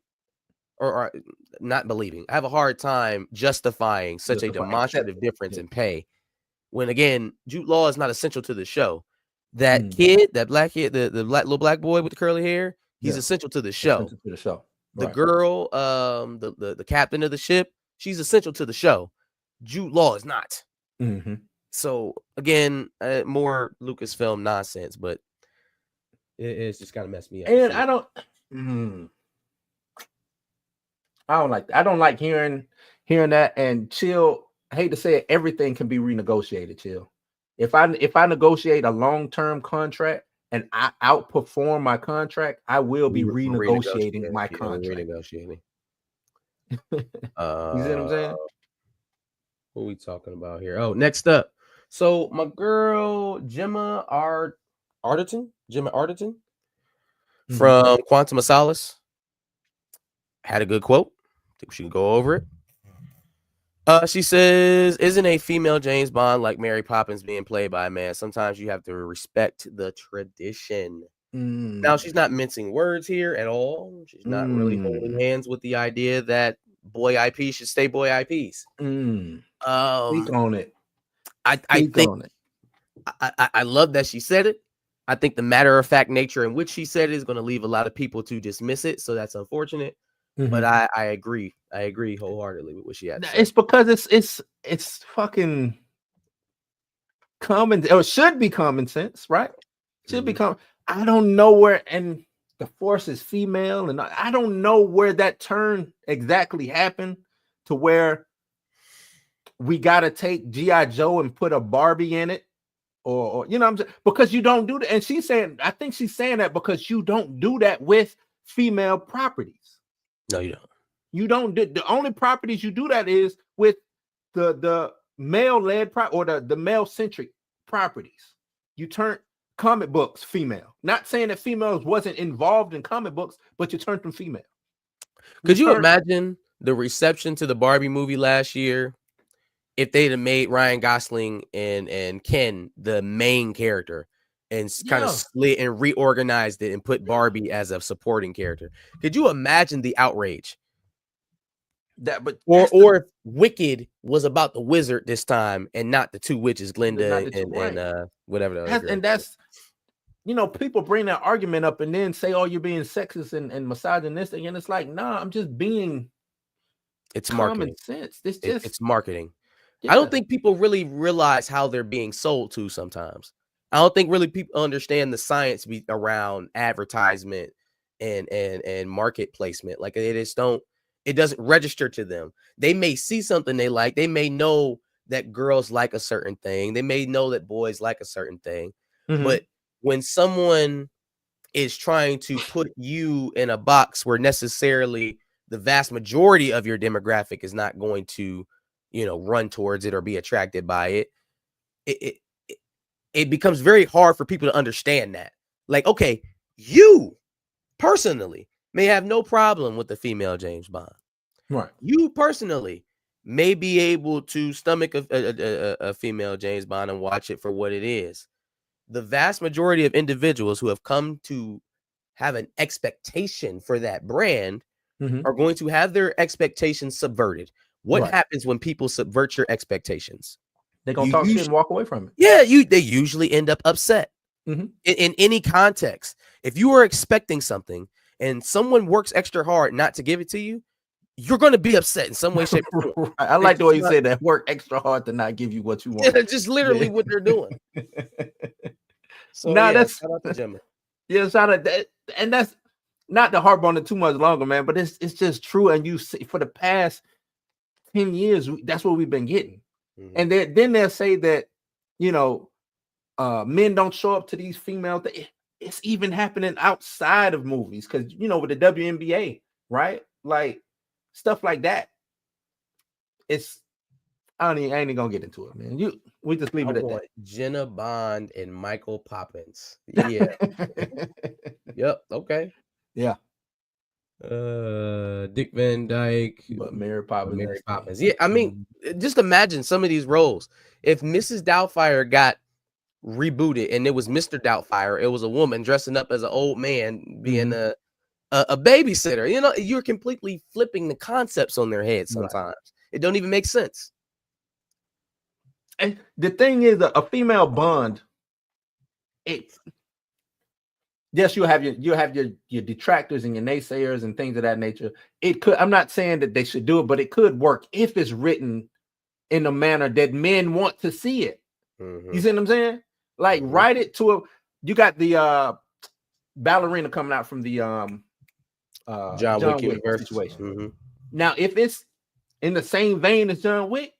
or not believing. I have a hard time justifying such a demonstrative difference in pay. When again, Jude Law is not essential to the show. That kid, that black kid, the little black boy with the curly hair, he's essential to the show. The girl, the captain of the ship, she's essential to the show. Jude Law is not. So again, more Lucasfilm nonsense, but it's just kind of messed me up. And I don't like that. I don't like hearing that. And Chill, I hate to say it, everything can be renegotiated. Chill. If I negotiate a long-term contract and I outperform my contract, I will be renegotiating my Yeah, contract. renegotiating. You see what I'm saying? What we talking about here? Oh, next up. So my girl Gemma Arterton from Quantum of Solace had a good quote. I think we should go over it. She says, "Isn't a female James Bond like Mary Poppins being played by a man? Sometimes you have to respect the tradition." Now, she's not mincing words here at all. She's not really holding hands with the idea that boy IP should stay boy IPs. Speak on it. I think I love that she said it. I think the matter of fact nature in which she said it is going to leave a lot of people to dismiss it. So that's unfortunate. But I agree. I agree wholeheartedly with what she had to say. It's because it's fucking common, or it should be common sense, right? Should be common. I don't know where, and the Force is female, and I don't know where that turn exactly happened to where we got to take G.I. Joe and put a Barbie in it, or you know what I'm saying? Because you don't do that. And she's saying, I think she's saying that because you don't do that with female properties. No, you don't. You don't do the only properties you do that is with the male-led or the male-centric properties. You turn comic books female. Not saying that females wasn't involved in comic books, but you turned them female. Could you imagine the reception to the Barbie movie last year if they'd have made Ryan Gosling and Ken the main character and kind of split and reorganized it and put Barbie as a supporting character? Could you imagine the outrage? Or if Wicked was about the wizard this time and not the two witches, Glinda and whatever. And that's, you know, people bring that argument up and then say, "Oh, you're being sexist and misogynistic," and it's like, nah, I'm just being. It's common marketing. sense. It's marketing. Yeah. I don't think people really realize how they're being sold to sometimes. I don't think really people understand the science around advertisement and market placement. Like it doesn't register to them. They may see something they like. They may know that girls like a certain thing. They may know that boys like a certain thing. But when someone is trying to put you in a box where necessarily the vast majority of your demographic is not going to, you know, run towards it or be attracted by it, it becomes very hard for people to understand that. Like, okay, you personally may have no problem with the female James Bond. Right. You personally may be able to stomach a female James Bond and watch it for what it is. The vast majority of individuals who have come to have an expectation for that brand are going to have their expectations subverted. What happens when people subvert your expectations? They're going to talk shit and walk away from it. Yeah, they usually end up upset. In any context. If you are expecting something and someone works extra hard not to give it to you, you're going to be upset in some way, shape, or form. I like the way you say that. Work extra hard to not give you what you want. Yeah, just literally what they're doing. So that's shout out to Gemma. Yeah, shout out that, and that's not to harp on it too much longer, man. But it's just true. And you see, for the past 10 years, that's what we've been getting. And then they'll say that, you know, men don't show up to these female. It's even happening outside of movies because, you know, with the WNBA, right? Like stuff like that. I ain't even gonna get into it, man. We just leave it at that. Jenna Bond and Michael Poppins. Yeah. Yep. Okay. Yeah. Dick Van Dyke, but Mary Poppins. Yeah, I mean, just imagine some of these roles. If Mrs. Doubtfire got rebooted and it was Mr. Doubtfire, it was a woman dressing up as an old man being a babysitter. You know, you're completely flipping the concepts on their head sometimes. It don't even make sense. And the thing is, a female Bond, yes, you have your detractors and your naysayers and things of that nature. It could. I'm not saying that they should do it, but it could work if it's written in a manner that men want to see it. You see what I'm saying? Like write it to a. You got the ballerina coming out from the John Wick situation. Now, if it's in the same vein as John Wick,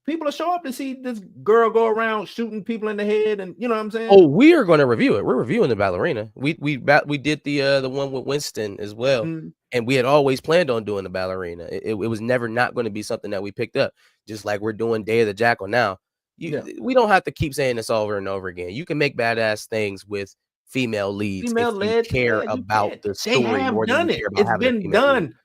people will show up to see this girl go around shooting people in the head, and you know what I'm saying? Oh, we are going to review it. We're reviewing the ballerina. We did the one with Winston as well, and we had always planned on doing the ballerina. It was never not going to be something that we picked up. Just like we're doing Day of the Jackal now. We don't have to keep saying this over and over again. You can make badass things with female leads if you care about the story more than you care about having a female lead. It's been done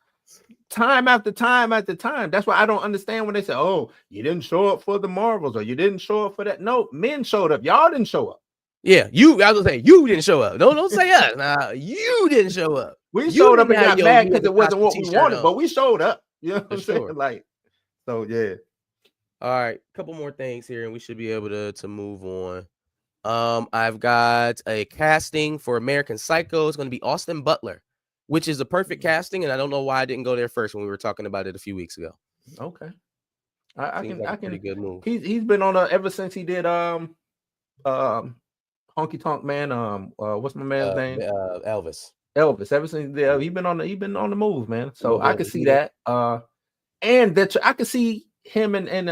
time after time after time. That's why I don't understand when they say, "Oh, you didn't show up for the Marvels or you didn't show up for that." No, men showed up. Y'all didn't show up. Yeah, I was saying you didn't show up. Don't say us. Nah, you didn't show up. We showed up and got mad because it wasn't what we wanted, but we showed up. You know what I'm saying? Like, so yeah. All right, a couple more things here, and we should be able to move on. I've got a casting for American Psycho. It's going to be Austin Butler, which is a perfect casting, and I don't know why I didn't go there first when we were talking about it a few weeks ago. Okay, I can. Pretty good move. He's been on ever since he did Honky Tonk Man. What's my man's name? Elvis. Ever since he did, he's been on the move, man. So I can see that. And that I could see him and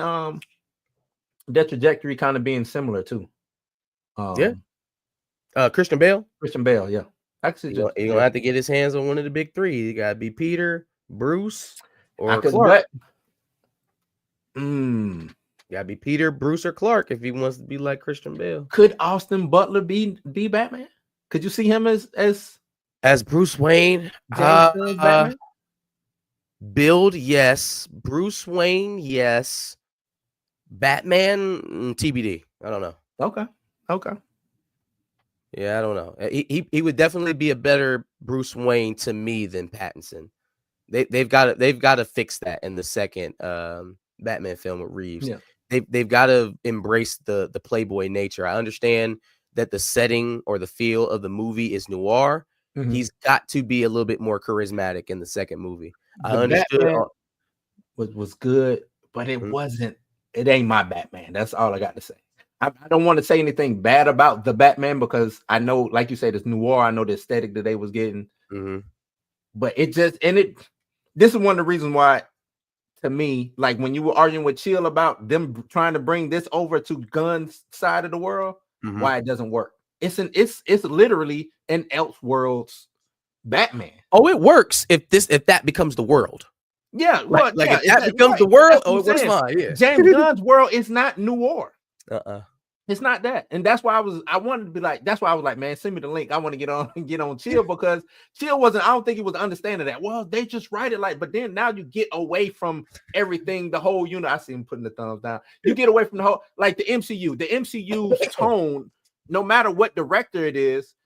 that trajectory kind of being similar too. Christian Bale. Yeah. Actually, you're gonna have to get his hands on one of the big three. You gotta be Peter, Bruce, or Clark. Gotta be Peter, Bruce, or Clark if he wants to be like Christian Bale. Could Austin Butler be Batman? Could you see him as Bruce Wayne? Batman? Build, yes. Bruce Wayne, yes. Batman, TBD. I don't know. Okay. Yeah, I don't know. He would definitely be a better Bruce Wayne to me than Pattinson. They've got to fix that in the second Batman film with Reeves. Yeah. They've got to embrace the Playboy nature. I understand that the setting or the feel of the movie is noir. Mm-hmm. He's got to be a little bit more charismatic in the second movie. I understood was good, but it wasn't. It ain't my Batman. That's all I got to say. I don't want to say anything bad about the Batman because I know, like you said, it's noir. I know the aesthetic that they was getting, but it just this is one of the reasons why, to me, like when you were arguing with Chill about them trying to bring this over to Gunn's side of the world, why it doesn't work. It's literally an Elseworlds Batman. Oh, it works if that becomes the world. Yeah, well, if that becomes the world, it works fine. Yeah. James Gunn's world is not noir. It's not that, and that's why I wanted to be like. That's why I was like, man, send me the link. I want to get on Chill because Chill wasn't. I don't think he was understanding that. Well, they just write it like, but then now you get away from everything. The whole I see him putting the thumbs down. You get away from the whole, like the MCU. The MCU's tone, no matter what director it is,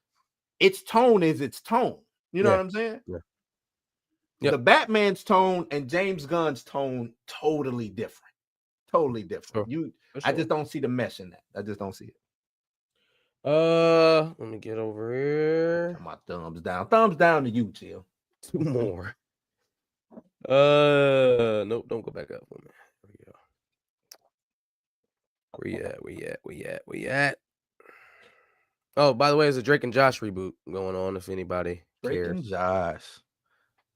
its tone is its tone. You know what I'm saying? Yeah. Yep. The Batman's tone and James Gunn's tone totally different. Totally different. Sure. I just don't see the mesh in that. I just don't see it. Let me get over here. My thumbs down. Thumbs down to you, Chill. Two more. Nope, don't go back up. There we go. Where you at? Oh, by the way, there's a Drake and Josh reboot going on if anybody cares. Drake and Josh.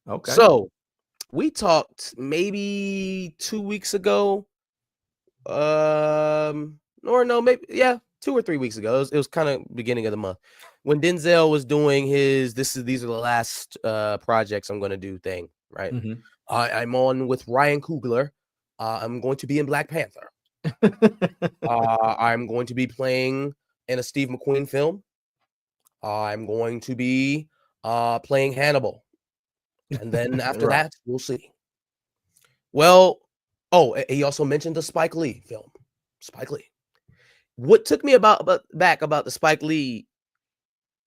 Okay. So we talked maybe 2 weeks ago. Or no, maybe 2 or 3 weeks ago. It was kind of beginning of the month when Denzel was doing his these are the last projects I'm going to do thing, right? I'm on with Ryan Coogler. I'm going to be in Black Panther. I'm going to be playing in a Steve McQueen film. I'm going to be playing Hannibal. And then after that, we'll see. Well, he also mentioned the Spike Lee film. Spike Lee. What took me back about the Spike Lee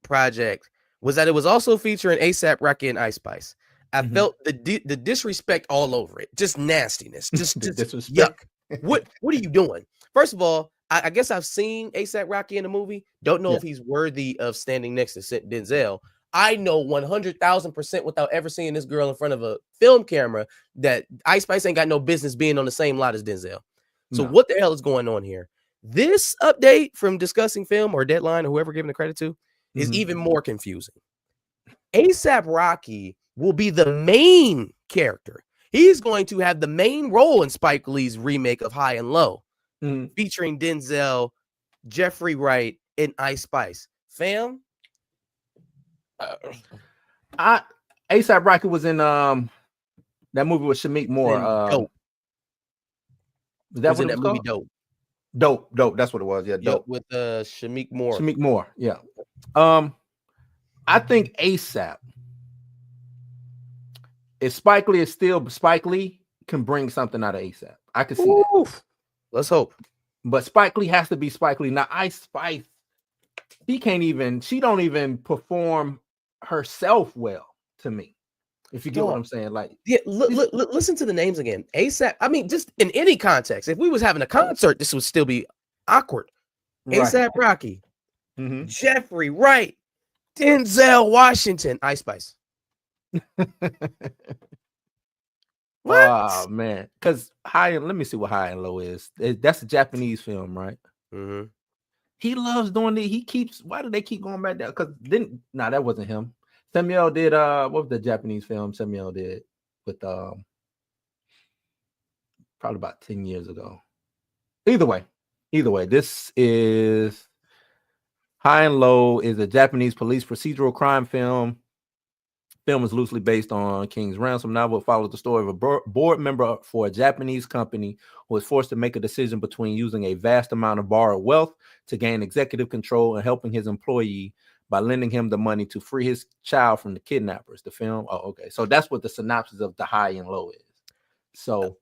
project was that it was also featuring A$AP Rocky and Ice Spice. I felt the disrespect all over it. Just nastiness. Just yuck. What are you doing? First of all, I guess I've seen A$AP Rocky in the movie. Don't know if he's worthy of standing next to Denzel. I know 100,000% without ever seeing this girl in front of a film camera that Ice Spice ain't got no business being on the same lot as Denzel. So what the hell is going on here? This update from Discussing Film or Deadline or whoever giving the credit to is even more confusing. A$AP Rocky will be the main character. He's going to have the main role in Spike Lee's remake of High and Low, Mhm. featuring Denzel, Jeffrey Wright, and Ice Spice. Fam, ASAP Rocky was in that movie with Shameik Moore. Dope. Is that Was what in it that was movie called? Dope. Dope. That's what it was. Yeah, Yep, Dope. with Shameik Moore. Shameik Moore. Yeah. I think ASAP. If Spike Lee is still Spike Lee, can bring something out of ASAP. I can see that. Oof. Let's hope. But Spike Lee has to be Spike Lee. Now, Ice Spice, she don't even perform herself well to me. If you get what I'm saying. Like, Yeah, listen to the names again. ASAP. I mean, just in any context, if we was having a concert, this would still be awkward. ASAP Rocky, Mhm. Jeffrey Wright, Denzel Washington, Ice Spice. What? Oh man, because let me see what High and Low is. That's a Japanese film, right? Mm-hmm. He loves doing it. Why do they keep going back there? Because that wasn't him. Samuel did what was the Japanese film Samuel did with probably about 10 years ago. Either way, this is High and Low is a Japanese police procedural crime film. Film is loosely based on King's Ransom novel. It follows the story of a board member for a Japanese company who was forced to make a decision between using a vast amount of borrowed wealth to gain executive control and helping his employee by lending him the money to free his child from the kidnappers. The film. Oh, okay. So that's what the synopsis of the High and Low is. So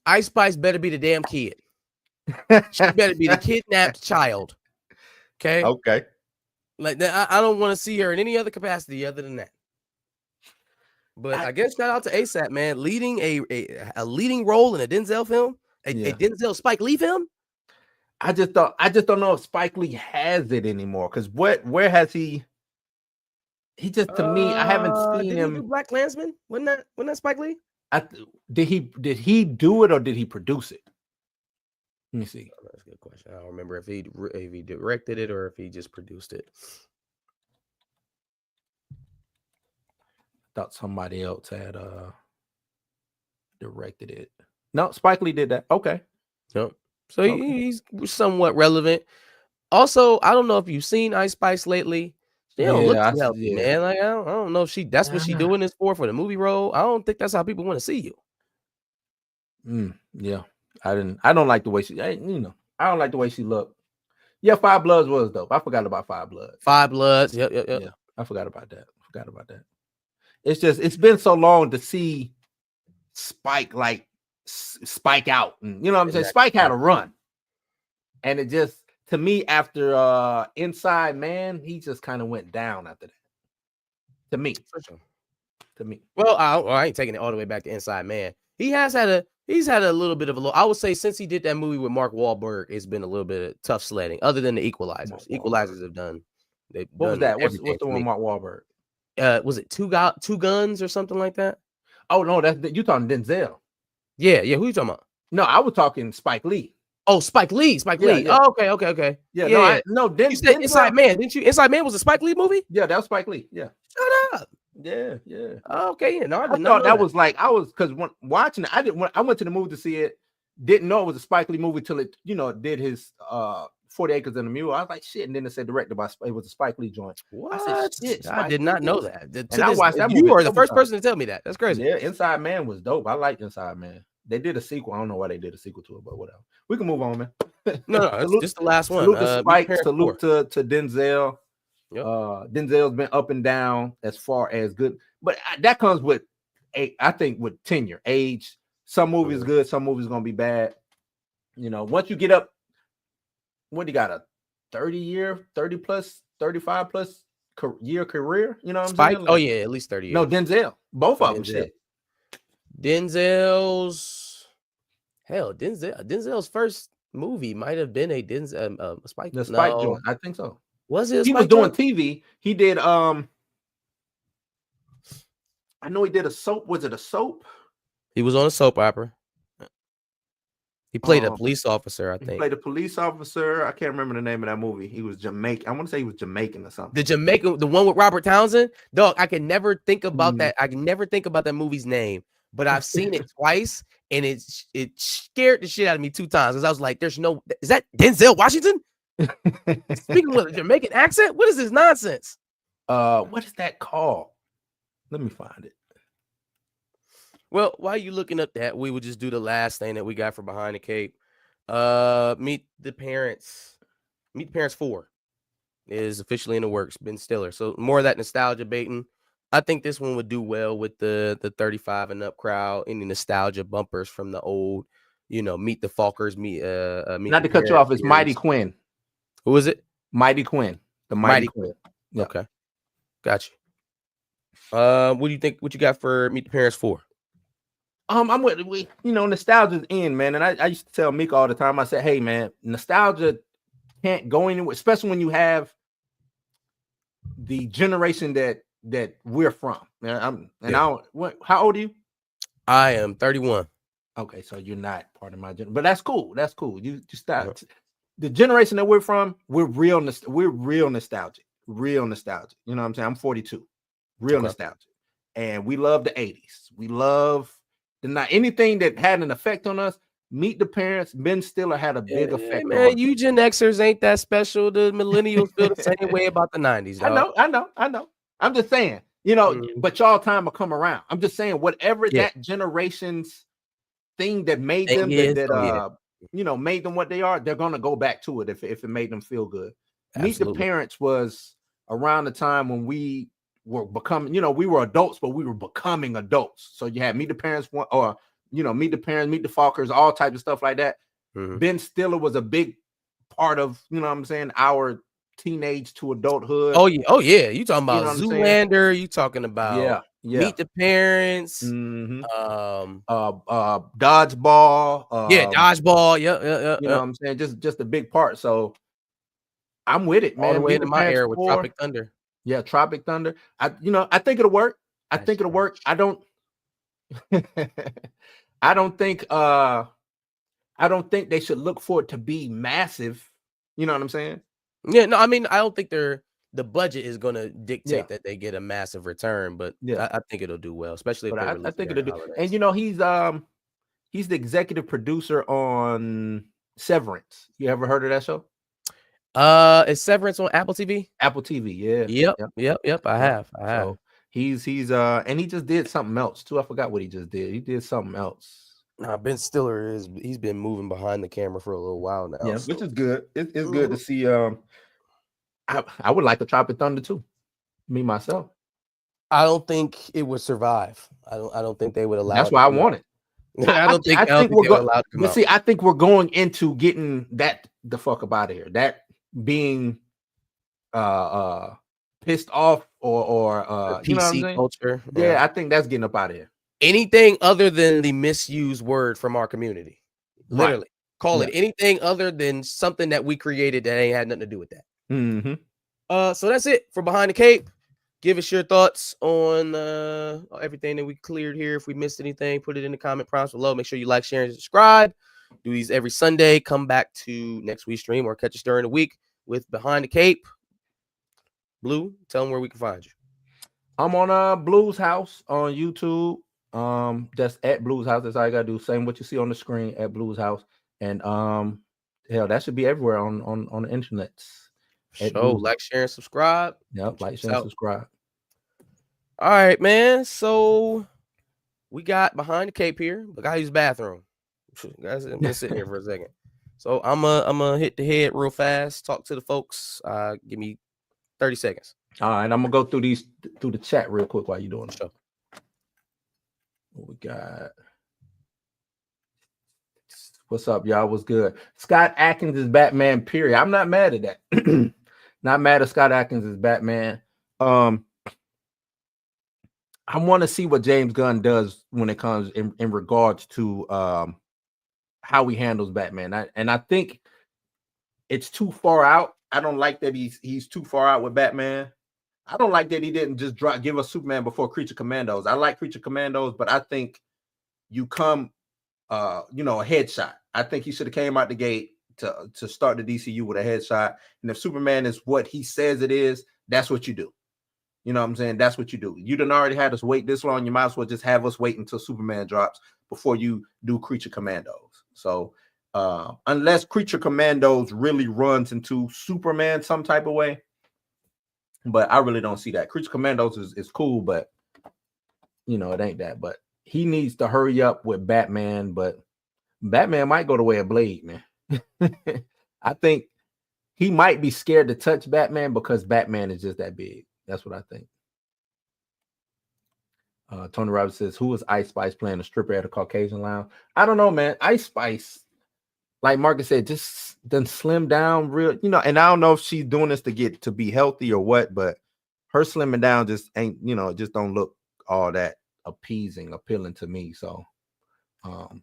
Ice Spice better be the damn kid. She better be the kidnapped child. Okay. Okay. Like I don't want to see her in any other capacity other than that. But I guess shout out to ASAP, man, leading a leading role in a Denzel film, a Denzel Spike Lee film. I just don't know if Spike Lee has it anymore. Because where has he? He just to me, I haven't seen him. He do Black Klansman? Wasn't that Spike Lee? Did he do it or did he produce it? Let me see. Oh, that's a good question. I don't remember if he directed it or if he just produced it. Thought somebody else had directed it. No, Spike Lee did that. Okay. Yep. So he's somewhat relevant. Also, I don't know if you've seen Ice Spice lately. She don't look too healthy, man. Like I don't know if that's what she's doing this for the movie role. I don't think that's how people want to see you. Yeah. I don't like the way I don't like the way she looked. Yeah, Five Bloods was dope. I forgot about Five Bloods. Five Bloods. Yep. Yeah, I forgot about that. It's just it's been so long to see Spike Spike out. And, you know what I'm saying? Spike had a run. And it just to me after Inside Man, he just kind of went down after that. To me. For sure. To me. Well, I ain't taking it all the way back to Inside Man. He's had a little bit of a low. I would say since he did that movie with Mark Wahlberg, it's been a little bit of tough sledding. Other than the Equalizers, Equalizers have done. What was that? What's the one with Mark Wahlberg? Was it Two Guns or something like that? Oh no, you talking Denzel? Yeah. Who you talking about? No, I was talking Spike Lee. Oh, Spike Lee. Yeah. Oh, okay. Yeah. You said Inside Man, didn't you? Inside Man was a Spike Lee movie? Yeah, that was Spike Lee. Yeah. Shut up. Yeah. Oh, okay. No, I thought that was like because when watching it, I went to the movie to see it. Didn't know it was a Spike Lee movie till it did his 40 Acres and a Mule. I was like shit, and then it said directed by it was a Spike Lee joint. What? I said, shit, I did not know that. And I watched that movie. You are the first person to tell me that. That's crazy. Yeah, Inside Man was dope. I liked Inside Man. They did a sequel. I don't know why they did a sequel to it, but whatever. We can move on, man. No, it's just the last one. Salute to Spike. Salute to Denzel. Yep. Denzel's been up and down as far as good, but that comes with I think with tenure, age. Some movies good, some movies gonna be bad. Once you get up, what do you got, a 35 plus year career? You know what I'm Spike? saying? Oh yeah, at least 30 years. No, Denzel. Both of them. Shit. Denzel's first movie might have been a Spike. The Spike joint, I think so. Was it? He was doing TV. He did. I know he did a soap. Was it a soap? He was on a soap opera. He played a police officer, I think. He played a police officer. I can't remember the name of that movie. He was Jamaican. I want to say he was Jamaican or something. The one with Robert Townsend. Dog, I can never think about that. I can never think about that movie's name. but I've seen it twice, and it scared the shit out of me 2 times because I was like, "There's no, is that Denzel Washington speaking with a Jamaican accent? What is this nonsense?" What is that called? Let me find it. Well, while you looking up that, we would just do the last thing that we got for Behind the Cape. Meet the Parents. Meet the Parents 4 is officially in the works. Ben Stiller. So more of that nostalgia baiting. I think this one would do well with the 35 and up crowd. Any nostalgia bumpers from the old, Meet the Falkers. Meet Not to cut you off, it's Mighty Quinn. Who is it? Mighty Quinn. The Mighty Quinn. Yep. Okay, got you. What do you think? What you got for Meet the Parents 4? I'm with nostalgia's in, man. And I used to tell Meek all the time. I said, hey, man, nostalgia can't go anywhere, especially when you have the generation that we're from. How old are you? I am 31. Okay, so you're not part of my generation, but that's cool. That's cool. You stop. The generation that we're from, we're real nostalgic. Real nostalgic. You know what I'm saying? I'm 42. Real nostalgic. And we love the 80s. We love not anything that had an effect on us. Meet the Parents. Ben Stiller had a big effect. Man, on you Gen Xers ain't that special. The millennials feel the same way about the 90s. Dog. I know. I'm just saying, but y'all time will come around. I'm just saying, whatever that generation's thing that made them made them what they are, they're gonna go back to it if it made them feel good. Absolutely. Meet the Parents was around the time when we were becoming, we were adults, but we were becoming adults. So you had Meet the Parents one, or Meet the Parents, Meet the Falkers, all types of stuff like that. Mm-hmm. Ben Stiller was a big part of, our teenage to adulthood. Oh yeah. You talking about Zoolander? You talking about Meet the Parents? Mm-hmm. Dodgeball. Dodgeball. Yeah. You know what I'm saying? Just a big part. So I'm with it, man. All the way into my era with Tropic Thunder. Yeah, Tropic Thunder. I think it'll work. I think don't think they should look for it to be massive. You know what I'm saying? Yeah, no, I mean, I don't think the budget is going to dictate that they get a massive return, but I think it'll do well, especially if I think it'll do. Holidays. And he's the executive producer on Severance. You ever heard of that show? Is Severance on Apple TV? Apple TV, yeah. Yep. I have. So he's and he just did something else too. I forgot what he just did. He did something else. Nah, Ben Stiller he's been moving behind the camera for a little while now. Yeah, which is good. It's good to see. I would like a Tropic Thunder too. Me myself. I don't think it would survive. I don't think they would allow. That's why I want it. I think we're going. But see, I think we're going into getting that the fuck up out of here. That being pissed off or PC culture. Yeah, I think that's getting up out of here. Anything other than the misused word from our community. Literally. Call it anything other than something that we created that ain't had nothing to do with that. Mm-hmm. So that's it for Behind the Cape. Give us your thoughts on everything that we cleared here. If we missed anything, put it in the comment prompts below. Make sure you like, share, and subscribe. Do these every Sunday. Come back to next week's stream or catch us during the week with Behind the Cape. Blue, tell them where we can find you. I'm on Blues House on YouTube. That's at Blues House. That's all you gotta do. Same what you see on the screen at Blues House. And hell, that should be everywhere on the internet. So like, share, and subscribe. Yep, like, share, and subscribe. All right, man. So we got Behind the Cape here. The guy use bathroom. Guys, I'm gonna sit here for a second. So I'm gonna hit the head real fast. Talk to the folks. Give me 30 seconds. All right, I'm gonna go through the chat real quick while you're doing the show. What we got? What's up, y'all? What's good? Scott Adkins is Batman, period. I'm not mad at that. Not mad at Scott Adkins is Batman. I want to see what James Gunn does when it comes in regards to how he handles Batman. I think it's too far out. I don't like that he's too far out with Batman. I don't like that he didn't just give us Superman before Creature Commandos. I like Creature Commandos, but I think you come a headshot. I think he should have came out the gate to start the DCU with a headshot. And if Superman is what he says it is, that's what you do. You know what I'm saying? That's what you do. You done already had us wait this long. You might as well just have us wait until Superman drops before you do Creature Commandos. So unless Creature Commandos really runs into Superman some type of way, but I really don't see that. Creature Commandos is cool, but you know, it ain't that. But he needs to hurry up with Batman, but Batman might go the way of Blade, man. I think he might be scared to touch Batman because Batman is just that big. That's what I think. Tony Roberts says, who is Ice Spice playing a stripper at a Caucasian lounge? I don't know, man. Ice Spice, like Marcus said, just done slim down real, you know, and I don't know if she's doing this to be healthy or what, but her slimming down just ain't, you know, just don't look all that appealing to me. So,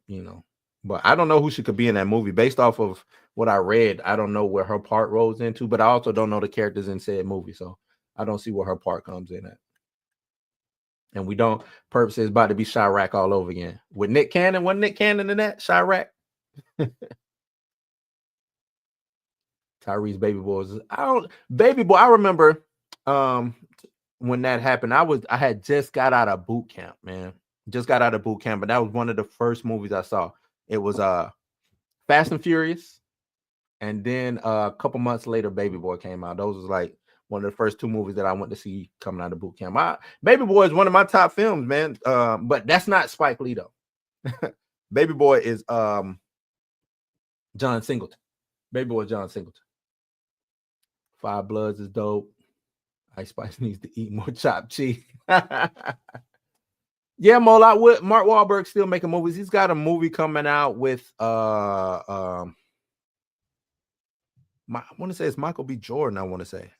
you know, but I don't know who she could be in that movie. Based off of what I read, I don't know where her part rolls into, but I also don't know the characters in said movie. So I don't see where her part comes in at. And we don't. Perp says about to be Chirac all over again. With Nick Cannon, wasn't Nick Cannon in that? Chirac? Tyrese Baby Boy. Baby Boy, I remember when that happened. I had just got out of boot camp, man. Just got out of boot camp, but that was one of the first movies I saw. It was Fast and Furious, and then a couple months later, Baby Boy came out. Those was like one of the first two movies that I went to see coming out of boot camp. Baby Boy is one of my top films, man. But that's not Spike Lee though. Baby Boy is John Singleton. Baby Boy John Singleton. Five Bloods is dope. Ice Spice needs to eat more chopped cheese. Yeah, Mark Wahlberg still making movies. He's got a movie coming out with I want to say it's Michael B. Jordan. I want to say.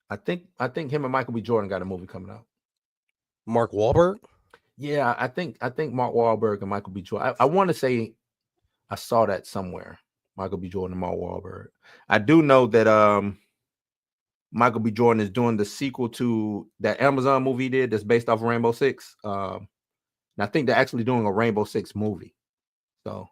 I think him and Michael B. Jordan got a movie coming out. Mark Wahlberg? Yeah, I think Mark Wahlberg and Michael B. Jordan. I want to say I saw that somewhere. Michael B. Jordan and Mark Wahlberg. I do know that Michael B. Jordan is doing the sequel to that Amazon movie he did that's based off of Rainbow Six. And I think they're actually doing a Rainbow Six movie. So,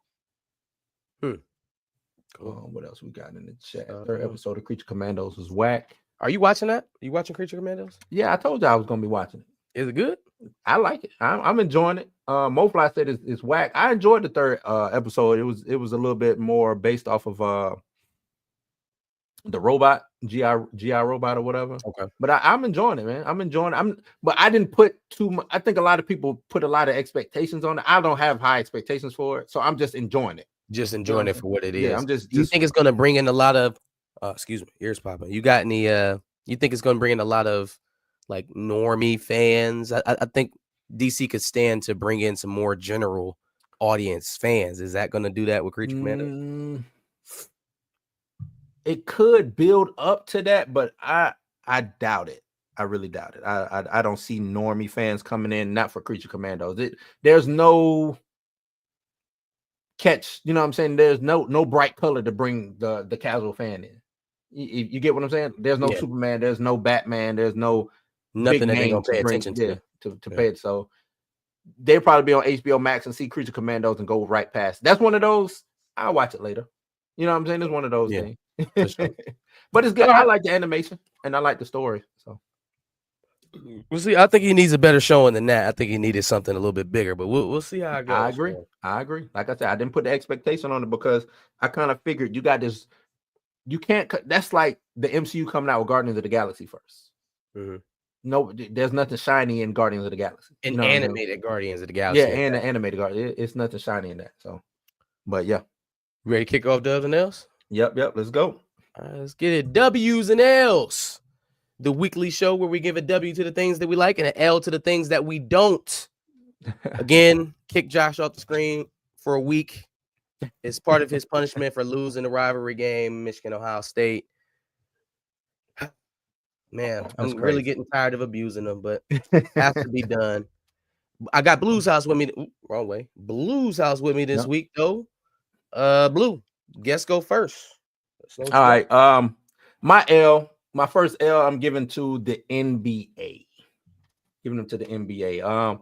what else we got in the chat? Third episode of Creature Commandos was whack. Are you watching that? Are you watching Creature Commandos? Yeah, I told you I was gonna be watching it. Is it good? I like it. I'm enjoying it. MoFly said it's whack. I enjoyed the third episode. It was a little bit more based off of the robot, GI robot or whatever. Okay. But I'm enjoying it, man. I'm enjoying it. But I didn't put too much. I think a lot of people put a lot of expectations on it. I don't have high expectations for it, so I'm just enjoying it. Just enjoying it for what it is. Yeah, I'm just. Do you think it's gonna bring in a lot of? Excuse me, ears popping. You got any? You think it's gonna bring in a lot of like normie fans? I think DC could stand to bring in some more general audience fans. Is that gonna do that with Creature Commandos? It could build up to that, but I doubt it. I really doubt it. I don't see normie fans coming in, not for Creature Commandos. There's no catch, you know what I'm saying? There's no bright color to bring the casual fan in. You get what I'm saying? There's no Superman, there's no Batman, there's no nothing that they gonna pay attention to pay it. So they'll probably be on HBO Max and see Creature Commandos and go right past. That's one of those. I'll watch it later. You know what I'm saying? It's one of those things. Sure. But it's good. I like the animation and I like the story. So we'll see. I think he needs a better showing than that. I think he needed something a little bit bigger, but we'll see how it goes. I agree. Like I said, I didn't put the expectation on it because I kind of figured you got this. You can't. That's like the MCU coming out with Guardians of the Galaxy first. Mm-hmm. No, there's nothing shiny in Guardians of the Galaxy. An animated Guardians of the Galaxy. Yeah, and the animated Guardians. It's nothing shiny in that. So, but yeah. Ready to kick off Dubs and L's? Yep. Let's go. All right, let's get it. W's and L's. The weekly show where we give a W to the things that we like and an L to the things that we don't. Again, kick Josh off the screen for a week. It's part of his punishment for losing the rivalry game, Michigan, Ohio State. Man, I'm really getting tired of abusing them, but it has to be done. I got Blues House with me. Wrong way. Blues House with me this week, though. Blue, guess go first. All right. My first L, I'm giving to the NBA. Giving them to the NBA.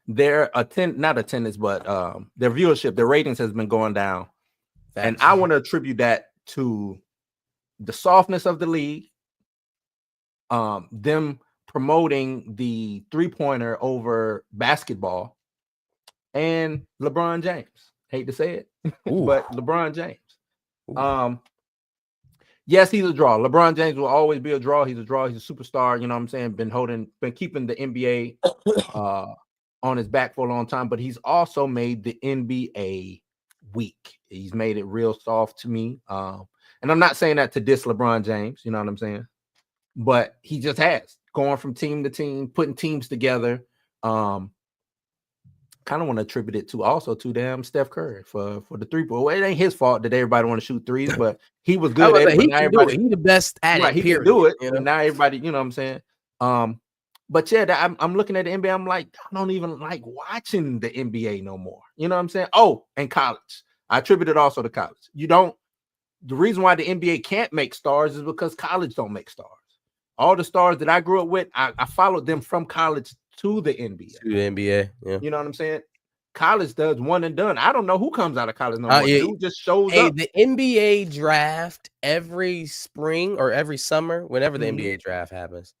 Their not attendance, but their viewership, their ratings has been going down. Thanks. And I want to attribute that to the softness of the league them promoting the 3-pointer over basketball, and LeBron James. Hate to say it, but LeBron James. Yes, he's a draw. LeBron James will always be a draw. He's a draw. He's a superstar. You know what I'm saying? Been keeping the NBA on his back for a long time, but he's also made the NBA weak. He's made it real soft to me. And I'm not saying that to diss LeBron James, you know what I'm saying? But he just has going from team to team, putting teams together. Kind of want to attribute it to damn Steph Curry for the 3-point. Well, it ain't his fault that everybody want to shoot threes, but he was good at it. He can do it. He's the best at it. He can do it. And now everybody, you know what I'm saying? But yeah, I'm looking at the NBA. I'm like, I don't even like watching the NBA no more. You know what I'm saying? Oh, and college. I attribute it also to college. The reason why the NBA can't make stars is because college don't make stars. All the stars that I grew up with, I followed them from college to the NBA. To the NBA, yeah. You know what I'm saying? College does one and done. I don't know who comes out of college no more. Dude just shows up. The NBA draft every spring or every summer, whenever the NBA draft happens,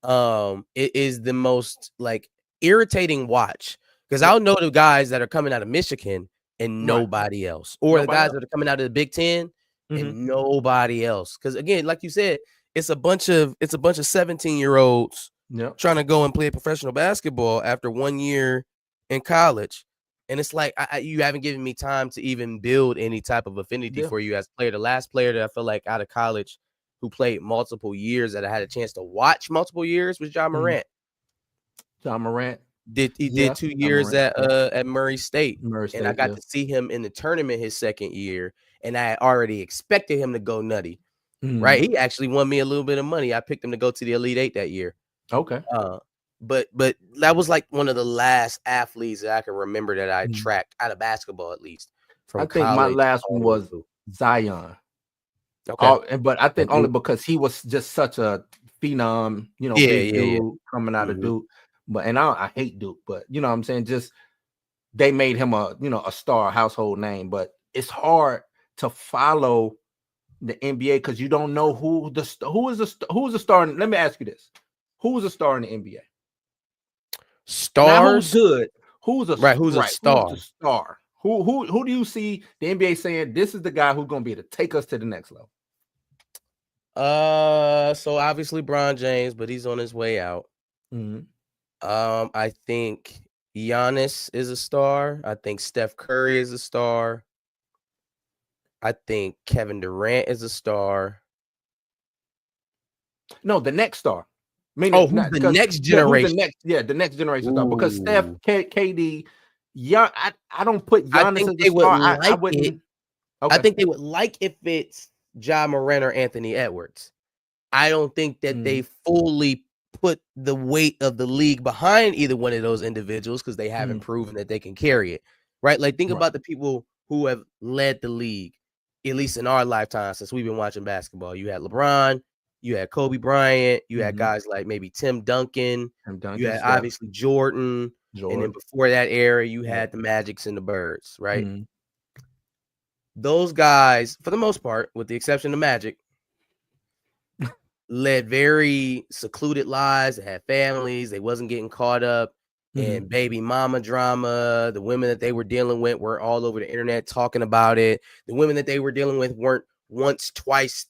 it is the most like irritating watch because I'll know the guys that are coming out of Michigan and nobody else, or the guys that are coming out of the Big Ten and nobody else. Because again, like you said, it's a bunch of 17-year-olds trying to go and play professional basketball after 1 year in college. And it's like, you haven't given me time to even build any type of affinity for you as a player. The last player that I feel like out of college who played multiple years that I had a chance to watch multiple years was John Morant. John Morant. Did 2 years at Murray State. And I got to see him in the tournament his second year. And I already expected him to go nutty. Right. He actually won me a little bit of money. I picked him to go to the Elite Eight that year. Okay. But that was like one of the last athletes that I can remember that I tracked out of basketball, at least. I think my last one was Zion. Okay. But I think only because he was just such a phenom, big dude coming out of Duke. But I hate Duke, but you know what I'm saying? Just they made him a star, household name. But it's hard to follow the NBA because you don't know who is a star. Let me ask you this: who's a star in the NBA? Stars, who's good? Who's a star? Who's a star? Who do you see the NBA saying this is the guy who's going to be able to take us to the next level? So obviously LeBron James, but he's on his way out. I think Giannis is a star. I think Steph Curry is a star. I think Kevin Durant is a star. No, the next star. The next generation? The next generation star. Because Steph, KD, I don't put Giannis as a star. I wouldn't. Okay. I think they would like if it's Ja Morant or Anthony Edwards. I don't think that they fully put the weight of the league behind either one of those individuals because they haven't proven that they can carry it. Right? Like think about the people who have led the league. At least in our lifetime, since we've been watching basketball. You had LeBron, you had Kobe Bryant, you had guys like maybe Tim Duncan, you had obviously Jordan, and then before that era, you had the Magics and the Birds, right? Those guys, for the most part, with the exception of Magic, led very secluded lives. They had families. They wasn't getting caught up in baby mama drama. The women that they were dealing with were all over the internet talking about it. The women that they were dealing with weren't once, twice,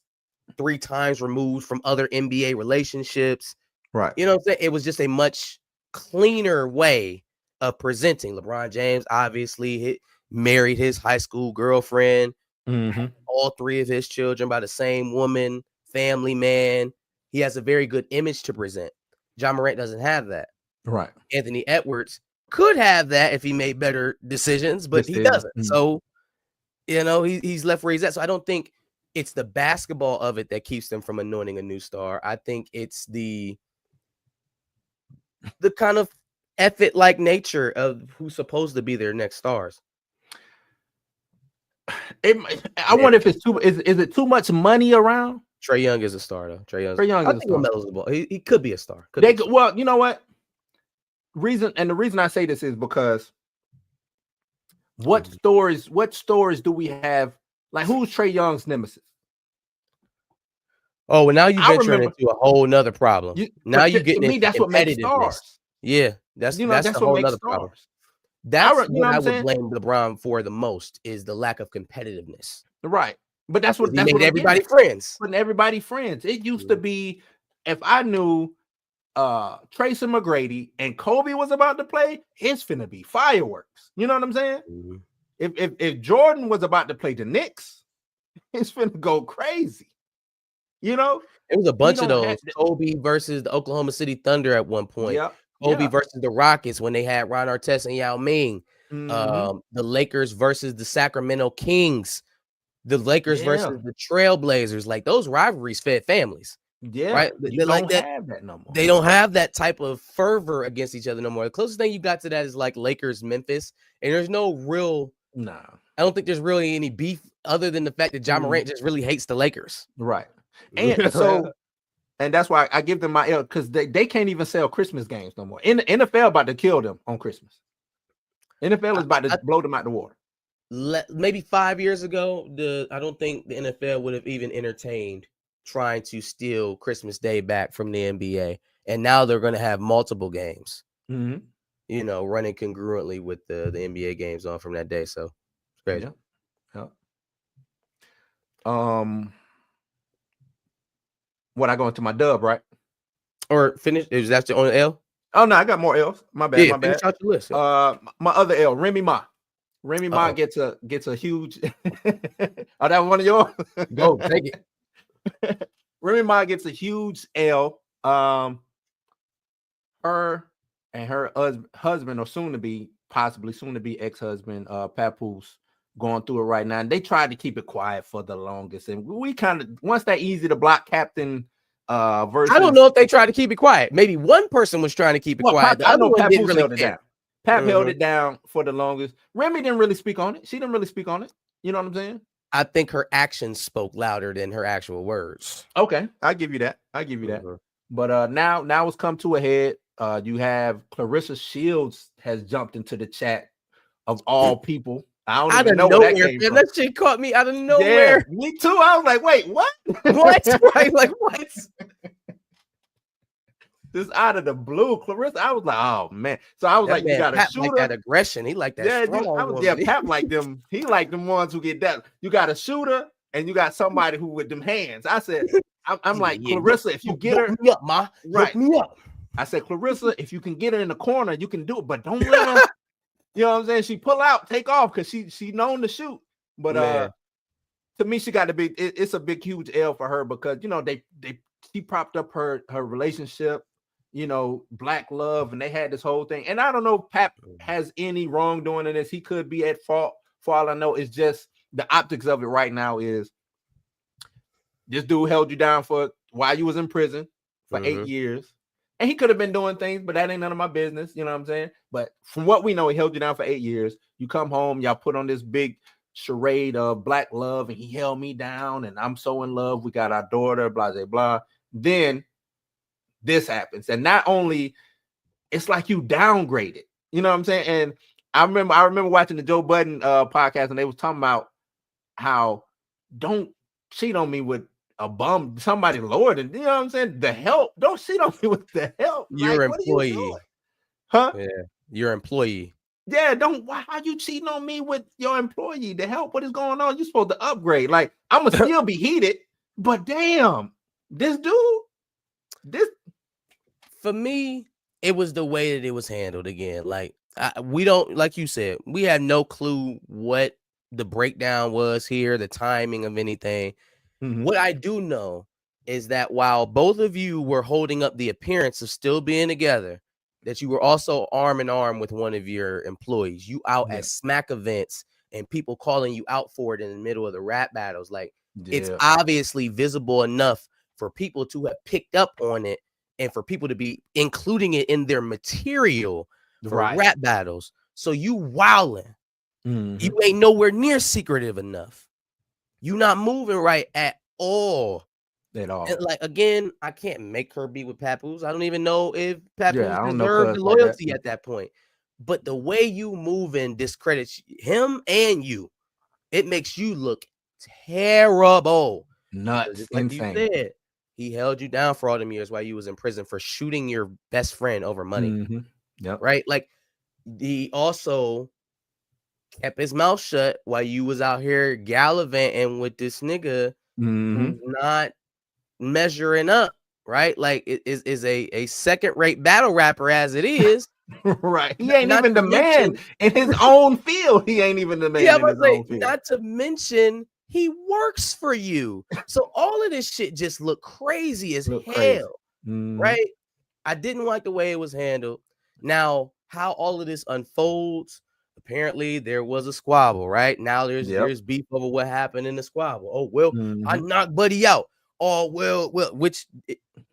3 times removed from other NBA relationships. Right. You know what I'm saying? It was just a much cleaner way of presenting. LeBron James obviously married his high school girlfriend. All 3 of his children by the same woman, family man. He has a very good image to present. Ja Morant doesn't have that. Right. Anthony Edwards could have that if he made better decisions, but he doesn't. So, he's left where he's at. So I don't think it's the basketball of it that keeps them from anointing a new star. I think it's the kind of effort-like nature of who's supposed to be their next stars. I wonder if it's is it too much money around? Trae Young is a star, though. Trae Young is a star. The ball. He could be a star. Well, you know what? The reason I say this is because what stories do we have? Like, who's Trae Young's nemesis? Oh, well, now you I venturing remember into a whole nother problem. Now but you to getting me, into that's what makes competitiveness. stars. Yeah, that's You know, the that's what whole makes nother problem. stars. That's You know what what I I'm would saying? blame LeBron for the most is the lack of competitiveness. Right. But that's 'Cause what he made I'm getting everybody at. friends. Putting everybody friends. It used to Mhm. be if I knew Tracy McGrady and Kobe was about to play, it's finna be fireworks. You know what I'm saying? Mhm. If Jordan was about to play the Knicks, it's finna go crazy. You know, It was a he bunch of don't have. those. Kobe versus the Oklahoma City Thunder at one point. Yeah, Kobe yeah. versus the Rockets when they had Ron Artest and Yao Ming. Mhm. The Lakers versus the Sacramento Kings. The Lakers Yeah, versus the Trailblazers. Like those rivalries fed families, yeah. right? You They're like don't that. have that no more. They don't have that type of fervor against each other no more. The closest thing you got to that is like Lakers, Memphis, and there's no real. Nah. I don't think there's really any beef other than the fact that John Morant just really hates the Lakers. Right. And so, and that's why I give them my L because they can't even sell Christmas games no more. In the NFL about to kill them on Christmas. NFL is about to blow them out the water. Maybe 5 years ago, I don't think the NFL would have even entertained trying to steal Christmas Day back from the NBA, and now they're going to have multiple games, Mhm. you know, running congruently with the NBA games on from that day. So it's crazy. Yeah. What I go into my dub, right? Or finish? Is that your only L? Oh no, I got more L's. My bad. Yeah, My finish bad. out your list. My other L, Remy Ma. Remy Ma Uh-oh. gets a huge. Oh, that one of yours? Go take it. Remy Ma gets a huge L. Her and her husband, or possibly soon to be ex-husband, Papoose, going through it right now. And they tried to keep it quiet for the longest. And we kind of once that easy to block captain versus I don't know if they tried to keep it quiet. Maybe one person was trying to keep it quiet. The I other know one didn't Papoose really held it care. down. Pap held it down for the longest. Remy didn't really speak on it. She didn't really speak on it. You know what I'm saying? I think her actions spoke louder than her actual words. Okay, I'll give you that. But now it's come to a head. You have Clarissa Shields has jumped into the chat of all people. I don't even know where that came from. That shit caught me out of nowhere. Yeah, me too. I was like, wait, what? What? Right? Like what? This out of the blue, Clarissa. I was like, oh man. So I was That like, man, you got a Pat shooter. like that aggression. He like that. Yeah, Pat like them. He like them ones who get that. You got a shooter and you got somebody who with them hands. I said, I'm like, Clarissa, if you get her, me up, ma. Right. Me up. I said, Clarissa, if you can get her in the corner, you can do it, but don't let her. You know what I'm saying? She pull out, take off because she known to shoot. But to me, she got to be. It's a big, huge L for her because you know she propped up her relationship. You know, black love, and they had this whole thing. And I don't know if Pap has any wrongdoing in this. He could be at fault. For all I know, it's just the optics of it right now is this dude held you down for while you was in prison for 8 years. And he could have been doing things, but that ain't none of my business. You know what I'm saying? But from what we know, he held you down for 8 years. You come home, y'all put on this big charade of black love, and he held me down, and I'm so in love. We got our daughter, blah, blah, blah. Then this happens. And not only it's like you downgraded, you know what I'm saying? And I remember watching the Joe Budden podcast, and they was talking about how don't cheat on me with a bum, somebody lower than, you know what I'm saying? The help, don't cheat on me with the help. Your like, employee. What are you doing? Huh? Yeah, your employee. Yeah, why are you cheating on me with your employee? The help, what is going on? You're supposed to upgrade. Like, I'm gonna still be heated, but damn, this dude, for me, it was the way that it was handled again. Like, we don't, like you said, we had no clue what the breakdown was here, the timing of anything. What I do know is that while both of you were holding up the appearance of still being together, that you were also arm in arm with one of your employees. You out at smack events and people calling you out for it in the middle of the rap battles. Like, it's obviously visible enough for people to have picked up on it and for people to be including it in their material for rap battles. So you wilding. You ain't nowhere near secretive enough. You not moving right at all. And like, again, I can't make her be with Papoose. I don't even know if Papoose deserved the loyalty at that point. But the way you move and discredits him and you, it makes you look terrible. Nuts. Like insane. you said, He held you down for all them years while you was in prison for shooting your best friend over money, Yep. right? Like, he also kept his mouth shut while you was out here gallivanting with this nigga who's not measuring up, right? Like, it is a second-rate battle rapper as it is. Right. He ain't Not even to the man mention- in his own field. He ain't even the man Yeah, in his own field. not to mention he works for you. So all of this shit just looked crazy as Look hell, crazy. right? I didn't like the way it was handled. Now, how all of this unfolds, apparently there was a squabble, right? Now there's beef over what happened in the squabble. Oh, well, I knocked Buddy out. Oh, well, which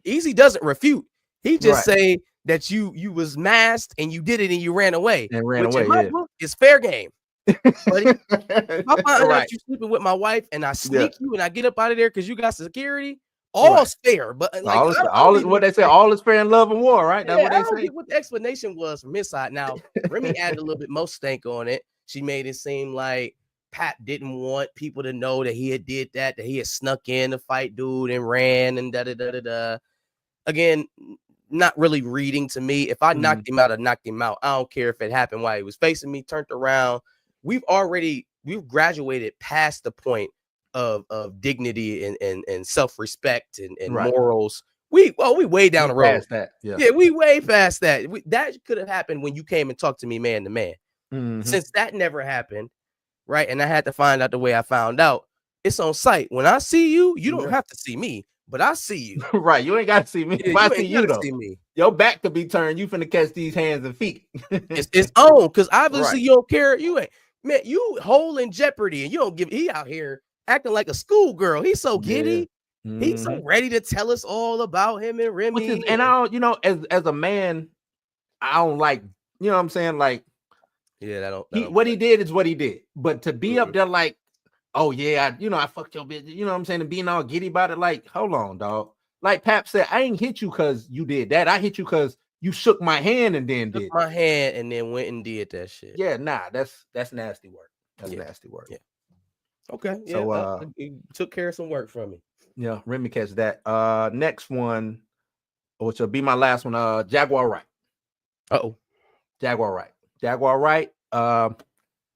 Easy doesn't refute. He just say that you was masked and you did it and you ran away. And ran which away, in my yeah. book is fair game. Buddy, if I find out Right. you sleeping with my wife and I Yeah. sneak you and I get up out of there because you got security, all's fair. But like, all is, I don't all is even what they say, like- all is fair in love and war, right? That's yeah, what I they don't say. get what the explanation was from his side. Now, Remy added a little bit more stank on it. She made it seem like Pat didn't want people to know that he had did that he had snuck in to fight dude and ran and da-da-da-da-da. Again, not really reading to me. If I knocked him out, I knocked him out. I don't care if it happened while he was facing me, turned around. We've graduated past the point of dignity and self-respect and morals. We way down the road. Past that. Yeah, we way past that. That could have happened when you came and talked to me man to man. Since that never happened, right? And I had to find out the way I found out. It's on site. When I see you, you don't have to see me, but I see you. Right. You ain't got to see me. Yeah, If I you see ain't you, gotta though, see me. your back could be turned. You finna catch these hands and feet. It's on, because obviously Right. you don't care. You ain't, man, you whole in jeopardy, and you don't give. He out here acting like a schoolgirl. He's so giddy. He's so ready to tell us all about him and Remy. Which is, and I don't, as a man, I don't like, you know what I'm saying? Like, yeah, what he did is what he did. But to be up there like, oh yeah, I fucked your bitch, you know what I'm saying? And being all giddy about it, like, hold on, dog. Like Pap said, I ain't hit you because you did that. I hit you because you shook my hand and then did my hand and then went and did that shit. Yeah, nah, that's nasty work. That's nasty work. Yeah. Okay. So he took care of some work from me. Yeah, Remy catch that. Next one, which will be my last one. Jaguar Wright. Jaguar Wright. Let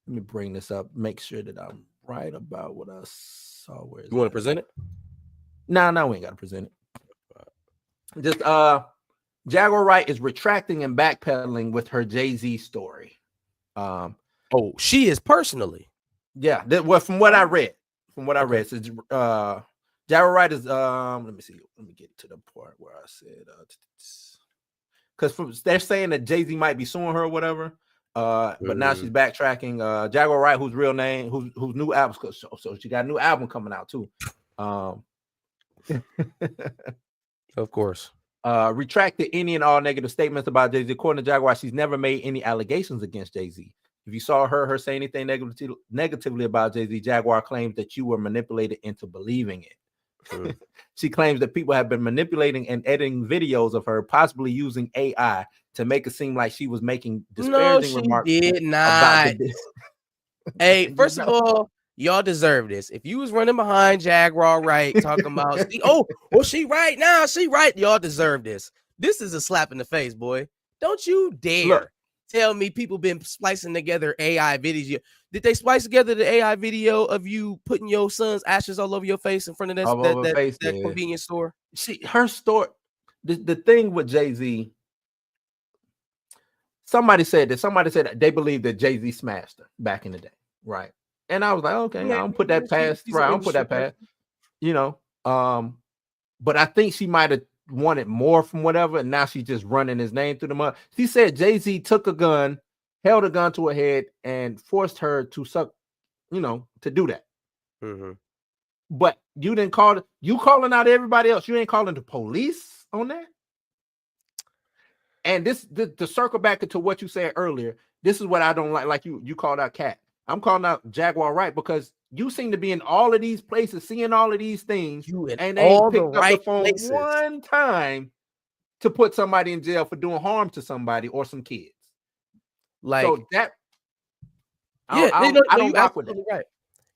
me bring this up. Make sure that I'm right about what I saw. Where you want to present it? No, we ain't got to present it. Just Jaguar Wright is retracting and backpedaling with her Jay-Z story. She is personally. Yeah, from what I read. So Jaguar Wright is let me see. Let me get to the part where I said because they're saying that Jay-Z might be suing her or whatever. But now she's backtracking. Jaguar Wright, whose real name, whose new album, so she got a new album coming out too. Of course. Retracted any and all negative statements about Jay-Z. According to Jaguar, she's never made any allegations against Jay-Z. If you saw her say anything negatively about Jay-Z, Jaguar claims that you were manipulated into believing it. She claims that people have been manipulating and editing videos of her, possibly using AI to make it seem like she was making disparaging remarks. No, she did not. Hey, first of all, y'all deserve this. If you was running behind Jaguar Wright talking about, she right now, she right. Y'all deserve this. This is a slap in the face, boy. Don't you dare tell me people been splicing together AI videos. Did they splice together the AI video of you putting your son's ashes all over your face in front of that convenience store? Her story, the thing with Jay-Z, somebody said that they believe that Jay-Z smashed her back in the day, right? And I was like, okay, I don't put that past, right? I don't put that past, but I think she might have wanted more from whatever, and now she's just running his name through the mud. She said Jay-Z took a gun, held a gun to her head, and forced her to suck, to do that. But you didn't call it. You calling out everybody else. You ain't calling the police on that. And to circle back into what you said earlier, this is what I don't like. Like you called out Cat. I'm calling out Jaguar Wright because you seem to be in all of these places, seeing all of these things, and they ain't picked up the phone one time to put somebody in jail for doing harm to somebody or some kids. Like so that, I don't rock with it. Right.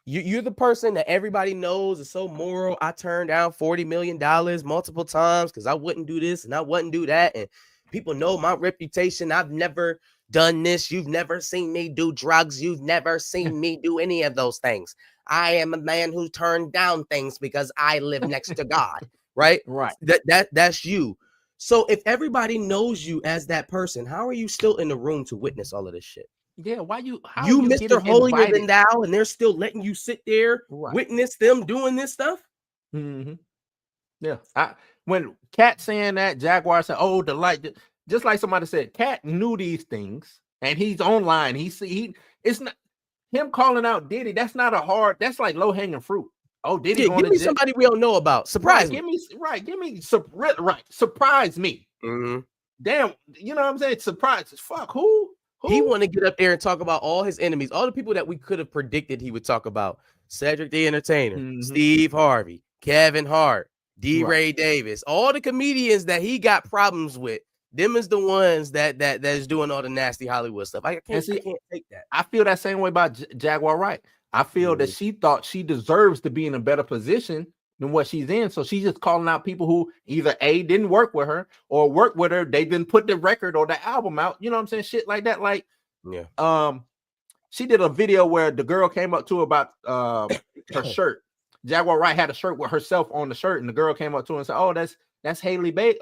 You're the person that everybody knows is so moral. I turned down $40 million multiple times because I wouldn't do this and I wouldn't do that. And people know my reputation. I've never done this. You've never seen me do drugs. You've never seen me do any of those things. I am a man who turned down things because I live next to God, right? Right. That's you. So if everybody knows you as that person, how are you still in the room to witness all of this shit? Yeah, why you? How You, you Mr. getting Holier invited? than thou, and they're still letting you sit there, Right. witness them doing this stuff? Mm-hmm. Yeah. When Cat saying that, Jaguar said, "Oh, the light," just like somebody said, Cat knew these things, and he's online. It's not him calling out Diddy. That's not a hard. That's like low hanging fruit. Oh, Diddy Yeah, going give me to somebody we don't know about. Surprise me. Surprise me. Mhm. Damn, you know what I'm saying? Surprise. Fuck who? He want to get up there and talk about all his enemies, all the people that we could have predicted he would talk about. Cedric the Entertainer, Mhm. Steve Harvey, Kevin Hart, D. Right. Ray Davis, all the comedians that he got problems with. Them is the ones that's doing all the nasty Hollywood stuff. I can't take that. I feel that same way about Jaguar Wright. I feel that she thought she deserves to be in a better position than what she's in. So she's just calling out people who either A, didn't work with her, or work with her. They didn't put the record or the album out. You know what I'm saying? Shit like that. Like, yeah. She did a video where the girl came up to her about her shirt. Jaguar Wright had a shirt with herself on the shirt, and the girl came up to her and said, "Oh, that's Haley Bailey.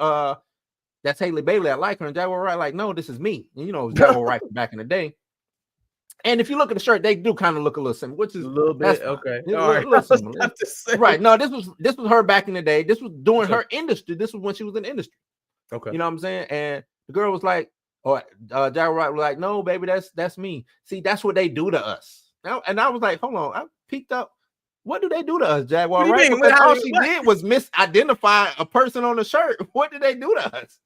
That's Haley Bailey. I like her." And Jaguar Wright like, "No, this is me." And you know, Jaguar Wright from back in the day. And if you look at the shirt, they do kind of look a little similar, which is a little bit okay. All right. Right. No, this was her back in the day. This was doing her industry. This was when she was in the industry. Okay. You know what I'm saying? And the girl was like, Jaguar Wright was like, "No, baby, that's me." See, that's what they do to us. Now, and I was like, hold on, I peeked up. What do they do to us, Jaguar Wright? Because all she did was misidentify a person on the shirt. What did they do to us?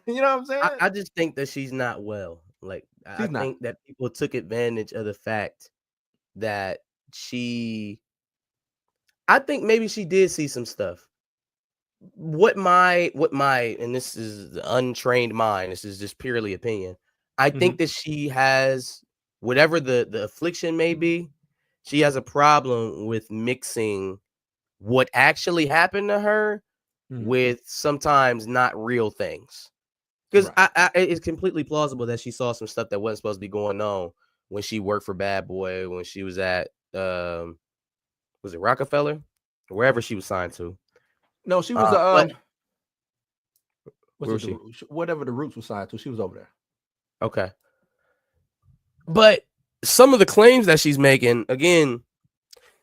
You know what I'm saying? I just think that she's not well. Like, I think that people took advantage of the fact that I think maybe she did see some stuff. What my, and this is the untrained mind, this is just purely opinion. I think that she has, whatever the affliction may be, she has a problem with mixing what actually happened to her with sometimes not real things. Because it's completely plausible that she saw some stuff that wasn't supposed to be going on when she worked for Bad Boy, when she was at was it Rockefeller? Wherever she was signed to. No, she was where was she? Whatever the Roots was signed to, she was over there. Okay. But some of the claims that she's making, again,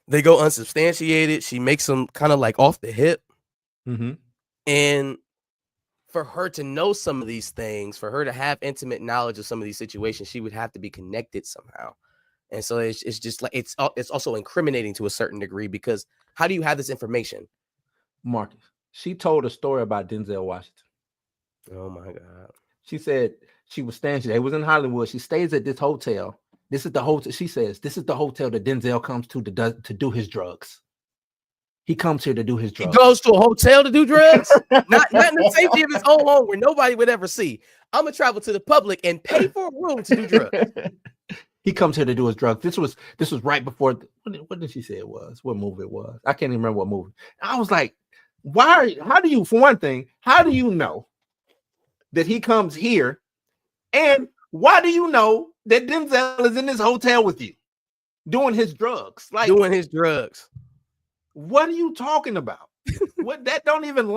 they go unsubstantiated. She makes them kind of like off the hip. And for her to know some of these things, for her to have intimate knowledge of some of these situations, she would have to be connected somehow. And so it's just like it's also incriminating to a certain degree, because how do you have this information? Marcus, she told a story about Denzel Washington. Oh my God. She said she was staying, it was in Hollywood. She stays at this hotel. This is the hotel. She says, this is the hotel that Denzel comes to do his drugs. He comes here to do his drugs. He goes to a hotel to do drugs? not in the safety of his own home where nobody would ever see. I'm going to travel to the public and pay for a room to do drugs. He comes here to do his drugs. This was right before, what did she say it was? What movie it was? I can't even remember what movie. I was like, how do you, for one thing, how do you know that he comes here? And why do you know that Denzel is in this hotel with you doing his drugs? Like, doing his drugs. What are you talking about? What, that don't even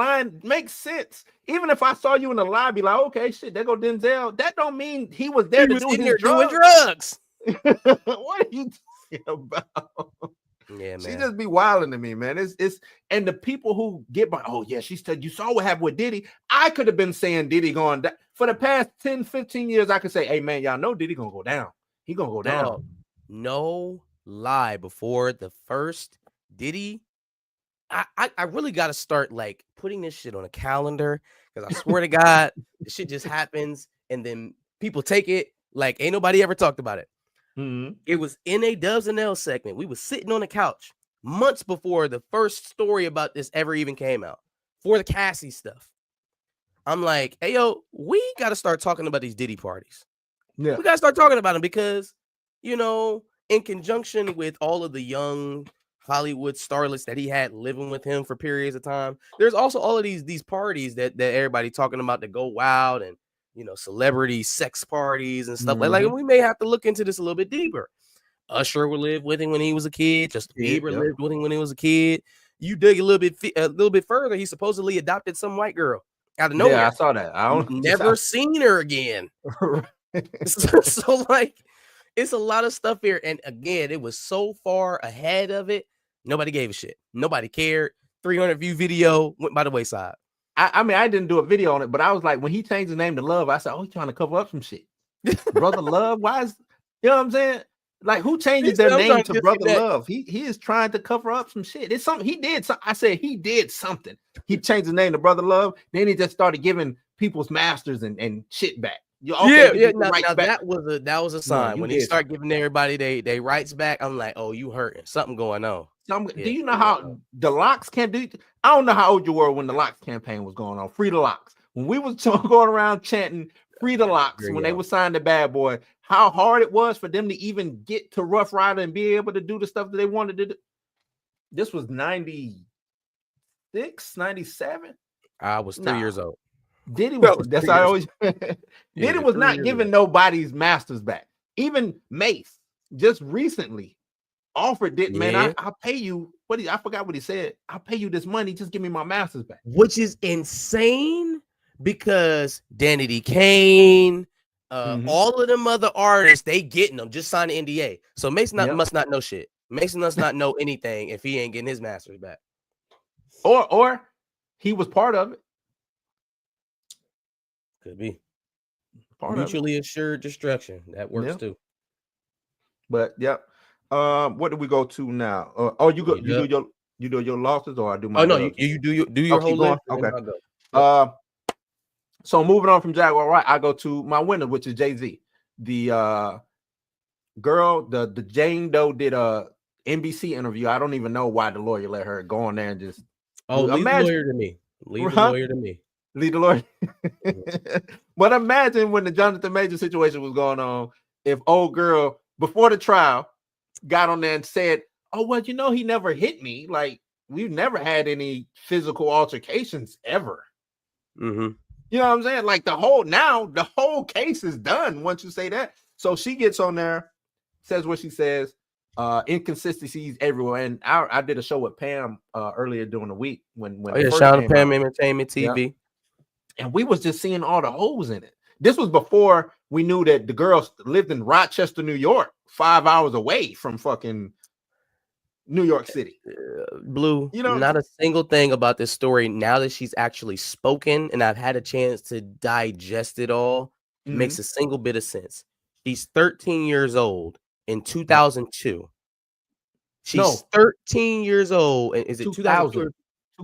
make sense. Even if I saw you in the lobby, like, okay, shit, there go Denzel. That don't mean he was there doing drugs. What are you talking about? Yeah, man. She just be wilding to me, man. It's and the people who get by, oh yeah, she said, you saw what happened with Diddy. I could have been saying Diddy going down. For the past 10, 15 years, I could say, hey man, y'all know Diddy gonna go down. He gonna go down. No lie. Before the first Diddy, I really got to start like putting this shit on a calendar, because I swear to God, the shit just happens and then people take it like ain't nobody ever talked about it. It was in a Dubs and L segment. We was sitting on the couch months before the first story about this ever even came out, for the Cassie stuff. I'm like, hey, yo, we got to start talking about these Diddy parties. Yeah. We got to start talking about them because, you know, in conjunction with all of the young Hollywood starlets that he had living with him for periods of time, there's also all of these parties that everybody talking about that go wild, and celebrity sex parties and stuff like we may have to look into this a little bit deeper. Usher would live with him when he was a kid. Justin Bieber lived with him when he was a kid. You dig a little bit further, he supposedly adopted some white girl out of nowhere. Yeah, I saw that. I don't never seen her again. so like, it's a lot of stuff here. And again, it was so far ahead of it. Nobody gave a shit. Nobody cared. 300 view video went by the wayside. I mean, I didn't do a video on it, but I was like, when he changed his name to Love, I said, oh, he's trying to cover up some shit. Brother Love, why is, you know what I'm saying? Like, who changes their name to Brother Love? He is trying to cover up some shit. It's something he did. I said he did something. He changed his name to Brother Love. Then he just started giving people's masters and shit back. Now, that was a sign. When he started giving everybody they rights back, I'm like, oh, you hurting. Something going on. Do you know how the Locks can do? I don't know how old you were when the Locks campaign was going on. Free the Locks. When we was going around chanting Free the Locks, when they were signed to Bad Boy, how hard it was for them to even get to Rough Rider and be able to do the stuff that they wanted to do. This was 96, 97. I was 3 years old. Diddy was, that's how I always Diddy was not giving nobody's masters back. Even Mace just recently offered it, man. I'll pay you. I forgot what he said. I'll pay you this money. Just give me my masters back. Which is insane because Danny D. Kane, all of them other artists, they getting them, just sign an NDA. So Mason must not know shit. Mason must not know anything if he ain't getting his masters back. Or he was part of it. Could be. Mutually assured destruction. That works too. But what do we go to now? You do your losses, or I do my? Oh no, you do your whole list. Okay. So moving on from Jaguar, right? I go to my winner, which is Jay-Z. The girl, the Jane Doe did a NBC interview. I don't even know why the lawyer let her go on there and just. Leave the lawyer to me. Leave the lawyer to me. Leave the lawyer. But imagine when the Jonathan Major situation was going on, if old girl before the trial got on there and said, oh, well, he never hit me. Like, we've never had any physical altercations ever. You know what I'm saying? Like, the whole case is done once you say that. So she gets on there, says what she says, inconsistencies everywhere. And I did a show with Pam earlier during the week when shout out to Pam Entertainment TV. Yeah. And we was just seeing all the holes in it. This was before we knew that the girl lived in Rochester, New York, 5 hours away from fucking New York City. Blue, not a single thing about this story now that she's actually spoken and I've had a chance to digest it all makes a single bit of sense. She's 13 years old in 2002. She's 13 years old. And is it 2000?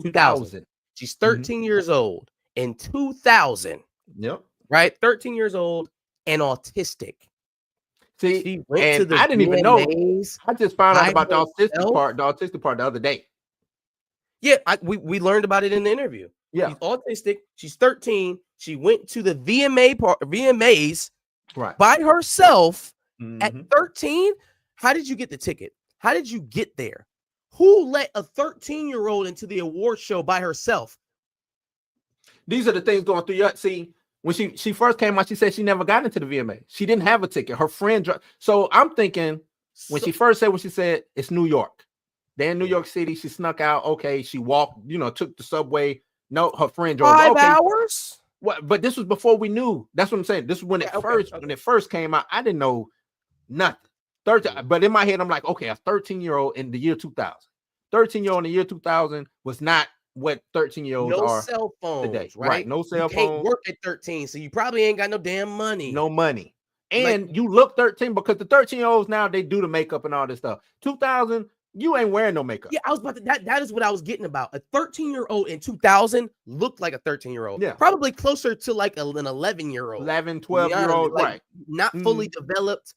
2000. She's 13 years old in 2000. Yep. Right? 13 years old and autistic. See, she went to the I didn't even know. I just found out about the autistic part the other day. Yeah, we learned about it in the interview. Yeah. She's autistic. She's 13. She went to the VMAs by herself at 13. How did you get the ticket? How did you get there? Who let a 13-year-old into the award show by herself? These are the things going through your when she first came out, she said she never got into the VMA. She didn't have a ticket. Her friend so I'm thinking when she first said what she said, it's New York. Then New York City, she snuck out. Okay, she walked, took the subway. No, her friend drove 5 hours. What? But this was before we knew. That's what I'm saying. This is when when it first came out. I didn't know nothing. 13, but in my head, I'm like, okay, a 13-year-old in the year 2000. 13-year-old in the year 2000 was not what 13-year-olds are. No cell phones today, right? No cell phones. You can't work at 13, so you probably ain't got no damn money. No money. And you look 13 because the 13-year-olds now, they do the makeup and all this stuff. 2000, you ain't wearing no makeup. Yeah, I was about to, that is what I was getting about. A 13-year-old in 2000 looked like a 13-year-old. Yeah. Probably closer to like an 11-year-old. 11, 12-year-old, right. Not fully developed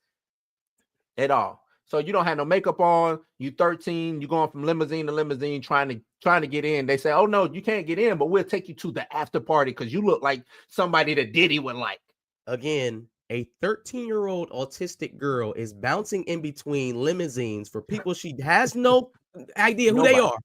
at all. So you don't have no makeup on. You 13. You're going from limousine to limousine trying to get in. They say, "Oh no, you can't get in, but we'll take you to the after party because you look like somebody that Diddy would like." Again, A 13-year-old autistic girl is bouncing in between limousines for people she has no idea who they Nobody. are,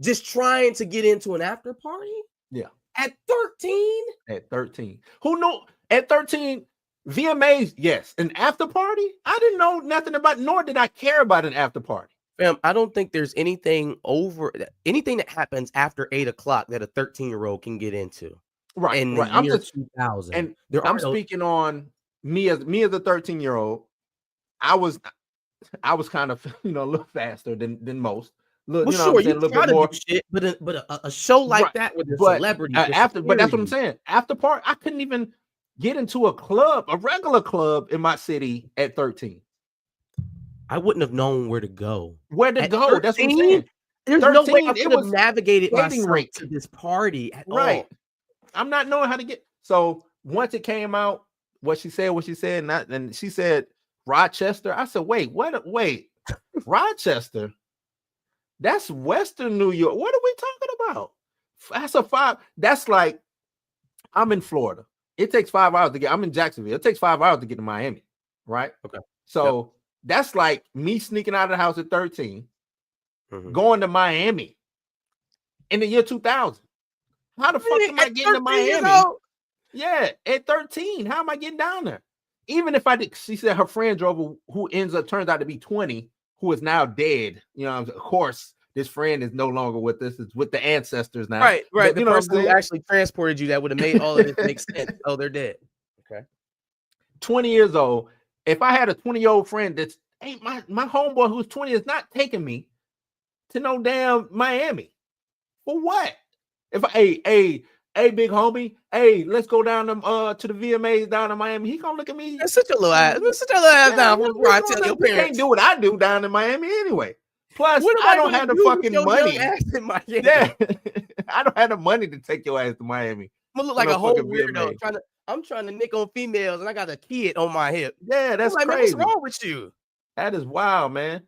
just trying to get into an after party? Yeah. At 13? At 13. Who knew at 13? VMAs, yes. An after party? I didn't know nothing about, nor did I care about an after party. Fam, I don't think there's anything that happens after 8 o'clock that a 13-year-old can get into. Right. In the Right. year 2000. And there I'm are no, speaking on me as a 13-year-old. I was kind of, a little faster than most. well, You know sure, what I'm saying? you A little try bit to more. do shit, but a show like Right. that with a But celebrity but that's what I'm superior. saying. After party, I couldn't even get into a club, a regular club in my city at 13. I wouldn't have known where to go. Where to At go? That's what I'm 13? saying. There's no way 13, I it could have was navigated skating myself rink. to this party at Right. all. I'm not knowing how to get. So once it came out, what she said, and she said Rochester. I said, wait, Rochester? That's Western New York. What are we talking about? That's a 5. That's like I'm in Florida. It takes 5 hours to get. I'm in Jacksonville. It takes 5 hours to get to Miami, right? Okay. So that's like me sneaking out of the house at 13, Mhm. going to Miami in the year 2000. How the fuck am I At getting to 13 years Miami? old? Yeah, at 13. How am I getting down there? Even if I did, she said her friend drove who turns out to be 20, who is now dead. Of course, this friend is no longer with us. It's with the ancestors now. Right. But The you know what I'm person who saying? actually transported you that would have made all of this make sense. Oh, they're dead. Okay. 20 years old. If I had a 20-year-old friend that's ain't my homeboy who's 20 is not taking me to no damn Miami. For what? If hey, big homie, hey, let's go down to the VMAs down in Miami. He gonna look at me. That's such a little ass. That's such a little ass down before I tell your You can't parents. do what I do down in Miami anyway. Plus, What am I don't gonna have the do with fucking your money. young ass in Miami? Yeah, I don't have the money to take your ass to Miami. I'm gonna look For like no a whole fucking weirdo. VMA. I'm trying to nick on females, and I got a kid on my hip. Yeah, that's I'm like, man, crazy. what's wrong with you? That is wild, man.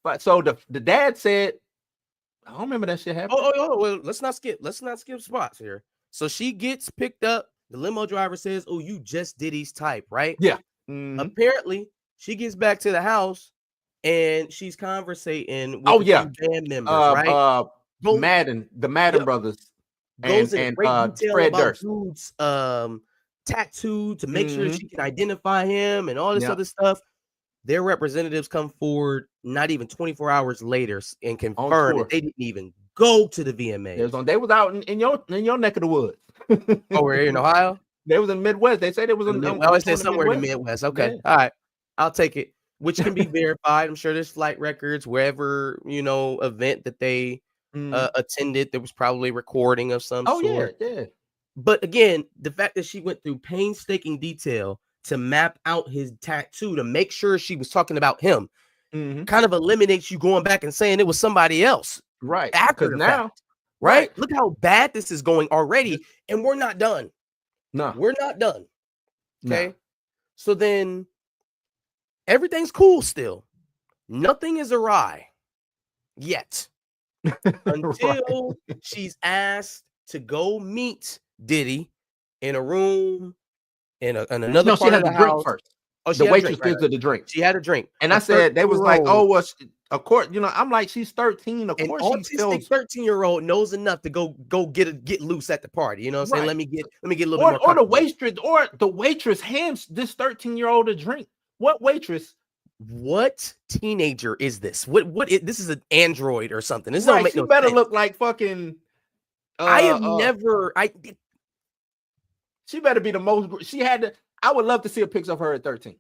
But so the dad said, I don't remember that shit happening. Oh, well, let's not skip spots here. So she gets picked up. The limo driver says, "Oh, you just Diddy's type, right?" Yeah. Mhm. Apparently, she gets back to the house and she's conversating with Oh, a yeah. few band members, right? Goes- the Madden Yep. brothers, Goes and into great detail Fred about Durst. dude's tattoo to make sure Mhm. she can identify him and all this Yeah. other stuff. Their representatives come forward not even 24 hours later and confirm tour. that they didn't even go to the VMA. They was out in your neck of the woods. Oh, we're here in Ohio? They was in the Midwest. They said it was in I always say somewhere in the Midwest. Okay. Yeah. All right. I'll take it. Which can be verified. I'm sure there's flight records wherever, event that they attended. There was probably recording of some Oh, sort. yeah. But again, the fact that she went through painstaking detail to map out his tattoo to make sure she was talking about him Mhm. kind of eliminates you going back and saying it was somebody else. Right. After Because the now, fact, right? Look how bad this is going already, and we're not done. no. We're not done. Okay. No. So then everything's cool still. Nothing is awry yet until she's asked to go meet Diddy in a room in another No, she part had of a the drink house. first. Oh, she The had a waitress drink, right, gives her the drink. She had a drink. And I A said, they was like, 13-year-old. oh, well, of course, I'm like, she's 13. Of An course, she autistic feels 13-year-old knows enough to go get loose at the party. You know what I'm saying? Right. Let me get a little bit more or comfortable. the waitress hands this 13-year-old a drink. What waitress? What teenager is this? This is an android or something. This don't Right, make she no better sense. look like fucking. I have never. She better be the most. She had to. I would love to see a picture of her at 13.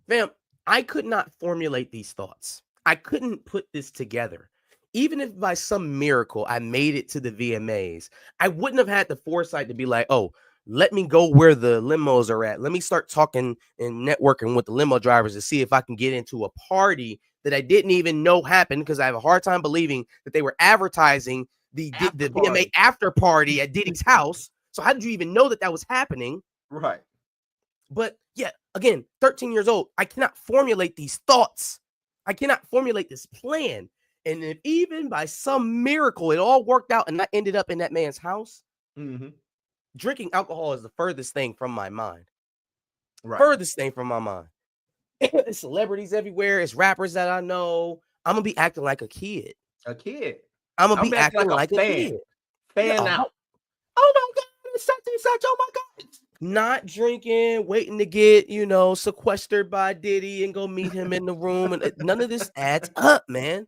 Fam, I could not formulate these thoughts. I couldn't put this together. Even if by some miracle I made it to the VMAs, I wouldn't have had the foresight to be like, oh, let me go where the limos are at. Let me start talking and networking with the limo drivers to see if I can get into a party that I didn't even know happened, because I have a hard time believing that they were advertising the VMA after party at Diddy's house. So how did you even know that was happening? Right. But yeah, again, 13 years old, I cannot formulate these thoughts. I cannot formulate this plan. And if even by some miracle it all worked out and I ended up in that man's house, Mm-hmm. drinking alcohol is the furthest thing from my mind. Right. Furthest thing from my mind. It's celebrities everywhere. It's rappers that I know. I'm gonna be acting like a kid. A kid. I'm gonna I'm be acting acting like like a a fan. kid. Fan Yeah, out. Oh my God, it's such and such. Oh my God. not drinking, waiting to get, sequestered by Diddy and go meet him in the room. And none of this adds up, man.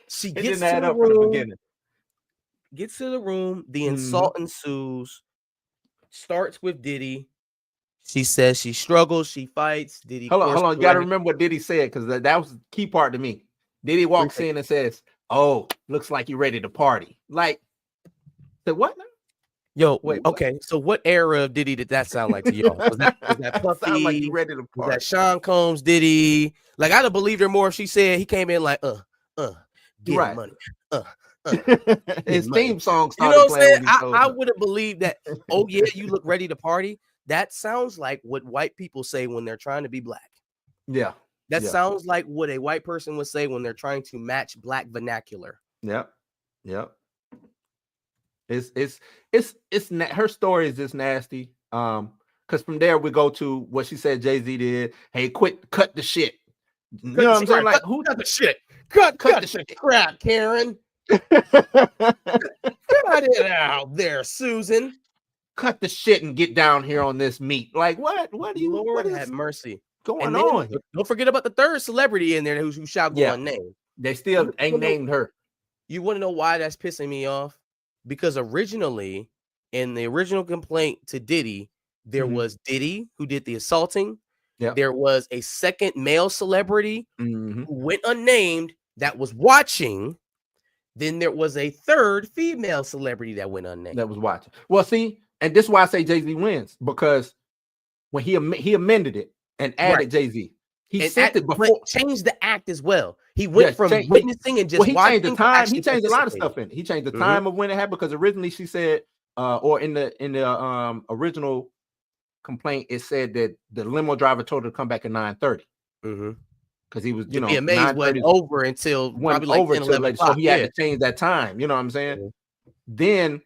She It gets didn't to add the up from the room, beginning. the Mhm. insult ensues, starts with Diddy. She says she struggles, she fights. Diddy Hold course on. You got to correct. remember what Diddy said, because that was the key part to me. Diddy walks in and says, "Oh, looks like you're ready to party." Like, said what now? Yo, Wait, what? okay. So what era of Diddy did that sound like to y'all? Was that Puffy? Sound like you ready to Was party? that Sean Combs Diddy? Like, I'd have believed her more if she said he came in like, get Right. money. His money. theme song You know started what I'm playing saying? when he told I her. would have believed that, oh yeah, you look ready to party. That sounds like what white people say when they're trying to be black. Yeah. That Yeah. sounds like what a white person would say when they're trying to match black vernacular. Yep. Her story is just nasty. Because from there we go to what she said Jay-Z did. Hey, cut the shit. You know what I'm saying? Like, who cut the shit? Cut the shit. Crap, Karen. Cut it out there, Susan. Cut the shit and get down here on this meat. Like, what? What do you? Lord what is have mercy. going And then, on here? don't forget about the third celebrity in there who shall go unnamed. They still ain't named her. You want to know why that's pissing me off? Because originally, in the original complaint to Diddy, there was Diddy who did the assaulting. Yep. There was a second male celebrity Mhm. who went unnamed that was watching. Then there was a third female celebrity that went unnamed. That was watching. Well, see, and this is why I say Jay-Z wins, because when he amended it and added Jay-Z, he sent it before, changed the act as well. He went from witnessing and just watching. He changed the time. He changed a lot of participating. stuff in it. He changed the time of when it happened, because originally she said, or in the original complaint, it said that the limo driver told her to come back at 9:30. Because he was, You'd be amazed wasn't over until probably like 10, 11 o'clock. So he had to change that time. You know what I'm saying? Then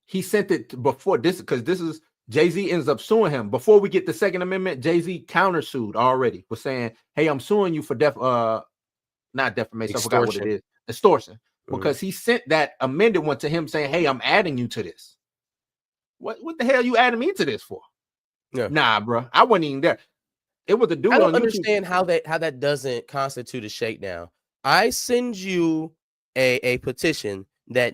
he sent it before this, because this is Jay-Z ends up suing him. Before we get the Second Amendment, Jay-Z countersued already, was saying, hey, I'm suing you for not defamation, I forgot what it is. Extortion. Because he sent that amended one to him saying, hey, I'm adding you to this. What the hell you adding me to this for? Yeah. Nah, bro. I wasn't even there. It was a dude I don't on understand how that doesn't constitute a shakedown. I send you a petition that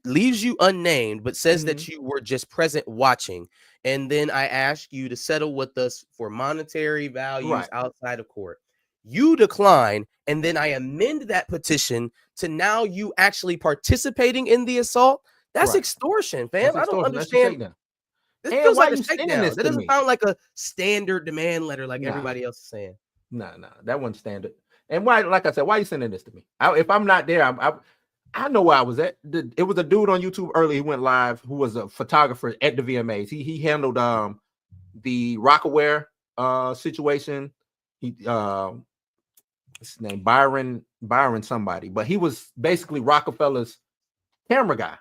leaves you unnamed, but says that you were just present watching, and then I ask you to settle with us for monetary values outside of court. You decline, and then I amend that petition to now you actually participating in the assault. That's extortion, fam. I don't understand. This feels like a shakedown. That doesn't sound like a standard demand letter like everybody else is saying. No, that wasn't standard. And why, like I said, why are you sending this to me? If I'm not there, I know where I was at. It was a dude on YouTube early. He went live who was a photographer at the VMAs. He handled the Rockaware situation. His name Byron somebody, but he was basically Rockefeller's camera guy.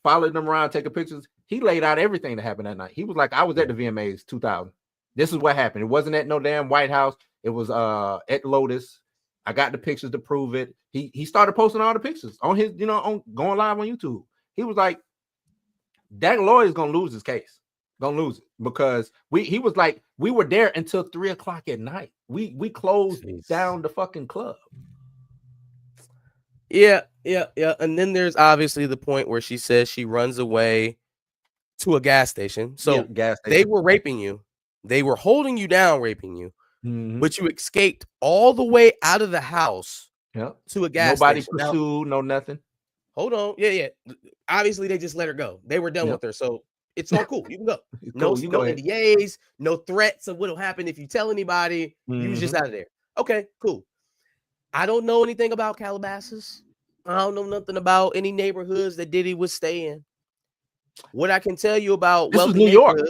Followed them around, taking pictures. He laid out everything that happened that night. He was like, I was at the VMAs 2000. This is what happened. It wasn't at no damn White House. It was at Lotus. I got the pictures to prove it. He started posting all the pictures on his, on going live on YouTube. He was like, that lawyer's gonna lose his case. Gonna lose it, because he was like, we were there until 3:00 at night. We closed down the fucking club. Yeah. And then there's obviously the point where she says she runs away to a gas station. So they were raping you. They were holding you down, raping you. But you escaped all the way out of the house to a gas Nobody station. pursued, no nothing. Hold on. Yeah. Obviously, they just let her go. They were done with her. So it's all cool. You can go. No NDAs, no threats of what'll happen if you tell anybody. You was just out of there. Okay, cool. I don't know anything about Calabasas. I don't know nothing about any neighborhoods that Diddy would stay in. What I can tell you about this was New York.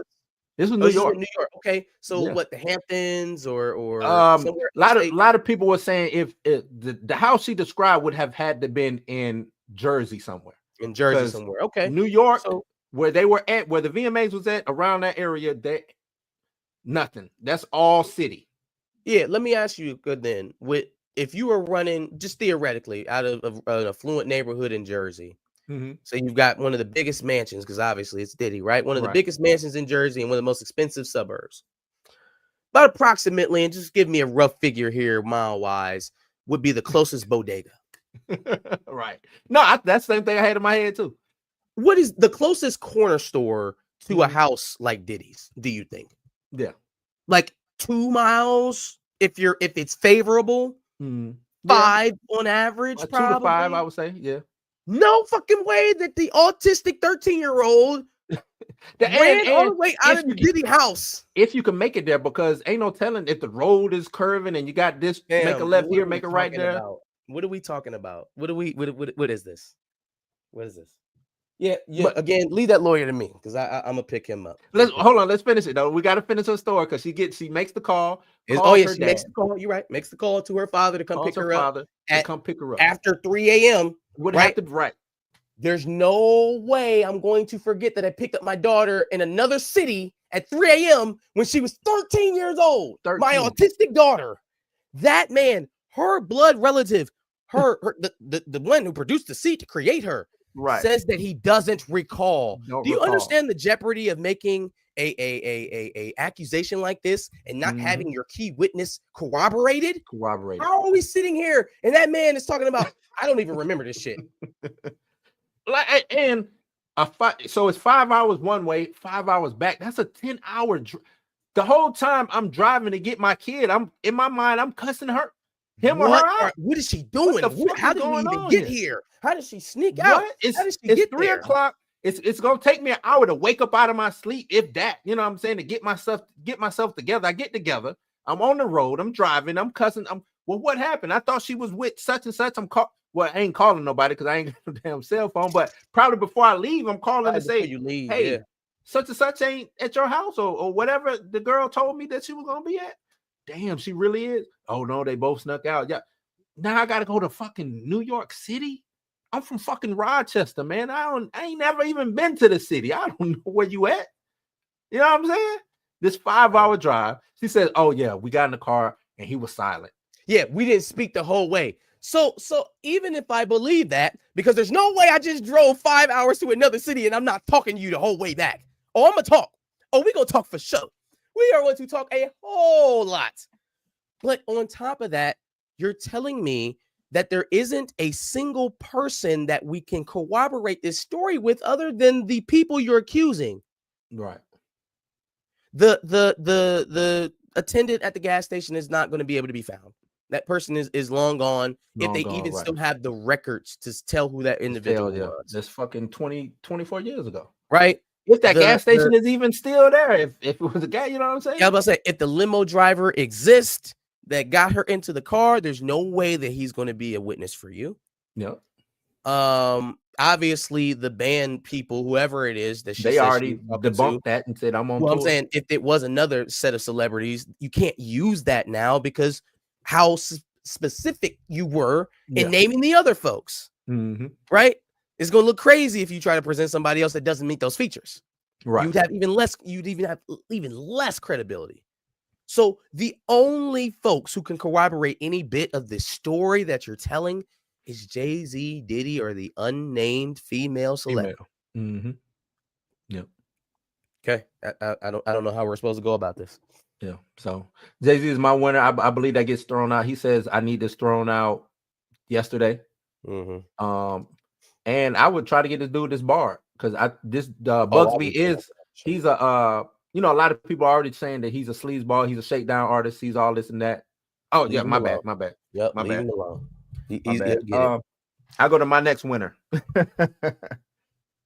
This was New York. New York. Okay, so what, the Hamptons or a lot of people were saying if the house she described would have had to been in Jersey somewhere. In Jersey somewhere. Okay, New York. So where they were at, where the VMAs was at, around that area, nothing. That's all city. Yeah, let me ask you good then. If you were running just theoretically out of an affluent neighborhood in Jersey, so you've got one of the biggest mansions, because obviously it's Diddy, right? One of the biggest mansions in Jersey and one of the most expensive suburbs. About approximately, and just give me a rough figure here, mile-wise, would be the closest bodega. Right. No, that's the same thing I had in my head too. What is the closest corner store to a house like Diddy's, do you think? Yeah. Like 2 miles if it's favorable? 5 on average, 2 probably. to 5, I would say. Yeah. No fucking way that the autistic 13-year-old ran all the way out of the Diddy house. If you can make it there, because ain't no telling if the road is curving and you got this, make a left here, make a right there. What are we talking about? What is this? What is this? Yeah. But again, leave that lawyer to me, because I'm gonna pick him up. Hold on, let's finish it though. We got to finish her story, because she makes the call. She makes the call. You're right. Makes the call to her father to come pick her up. After 3 a.m. Right. There's no way I'm going to forget that I picked up my daughter in another city at 3 a.m. when she was 13 years old. 13. My autistic daughter. That man, her blood relative, the one who produced the seed to create her, says that he doesn't recall. Do you understand the jeopardy of making a accusation like this and not having your key witness corroborated? How are we sitting here and that man is talking about, I don't even remember this shit. So it's 5 hours one way, 5 hours back. That's a 10-hour. The whole time I'm driving to get my kid, I'm in my mind, I'm cussing her. Him or her out. What is she doing? How did we even get here? How did she sneak out? How did she get 3 there? o'clock. It's gonna take me an hour to wake up out of my sleep, if that. You know what I'm saying? To get myself together. I get together. I'm on the road. I'm driving. I'm cussing. What happened? I thought she was with such and such. I ain't calling nobody because I ain't got a damn cell phone. But probably before I leave, I'm calling to say, hey, such and such ain't at your house, or whatever the girl told me that she was gonna be at. Damn, she really is. Oh no, they both snuck out. Yeah. Now I gotta go to fucking New York City. I'm from fucking Rochester, man. I ain't never even been to the city. I don't know where you at. You know what I'm saying? This 5-hour drive. She said, oh yeah, we got in the car and he was silent. Yeah, we didn't speak the whole way. So even if I believe that, because there's no way I just drove 5 hours to another city and I'm not talking to you the whole way back. Oh, I'm gonna talk. Oh, we gonna talk for sure. We are going to talk a whole lot. But on top of that, you're telling me that there isn't a single person that we can corroborate this story with other than the people you're accusing. Right. The attendant at the gas station is not going to be able to be found. That person is long gone. If they even still have the records to tell who that individual was. That's fucking 24 years ago. Right. If that gas station is even still there, if it was a guy, you know what I'm saying? Yeah, I was about to say, if the limo driver exists that got her into the car, there's no way that he's going to be a witness for you. Yeah. Obviously the band people, whoever it is that they already debunked that and said I'm on. Well, I'm saying if it was another set of celebrities, you can't use that now because how specific you were in naming the other folks, right? It's going to look crazy if you try to present somebody else that doesn't meet those features. Right. You'd have even less credibility. So the only folks who can corroborate any bit of this story that you're telling is Jay-Z, Diddy, or the unnamed female celebrity. Yep. Okay. I don't know how we're supposed to go about this. Yeah. So Jay-Z is my winner. I believe that gets thrown out. He says I need this thrown out yesterday. And I would try to get this dude this bar because Bugsby he's a a lot of people are already saying that he's a sleazeball, he's a shakedown artist, he's all this and that. Oh yeah, my bad. Yep, my bad. Alone. I go to my next winner.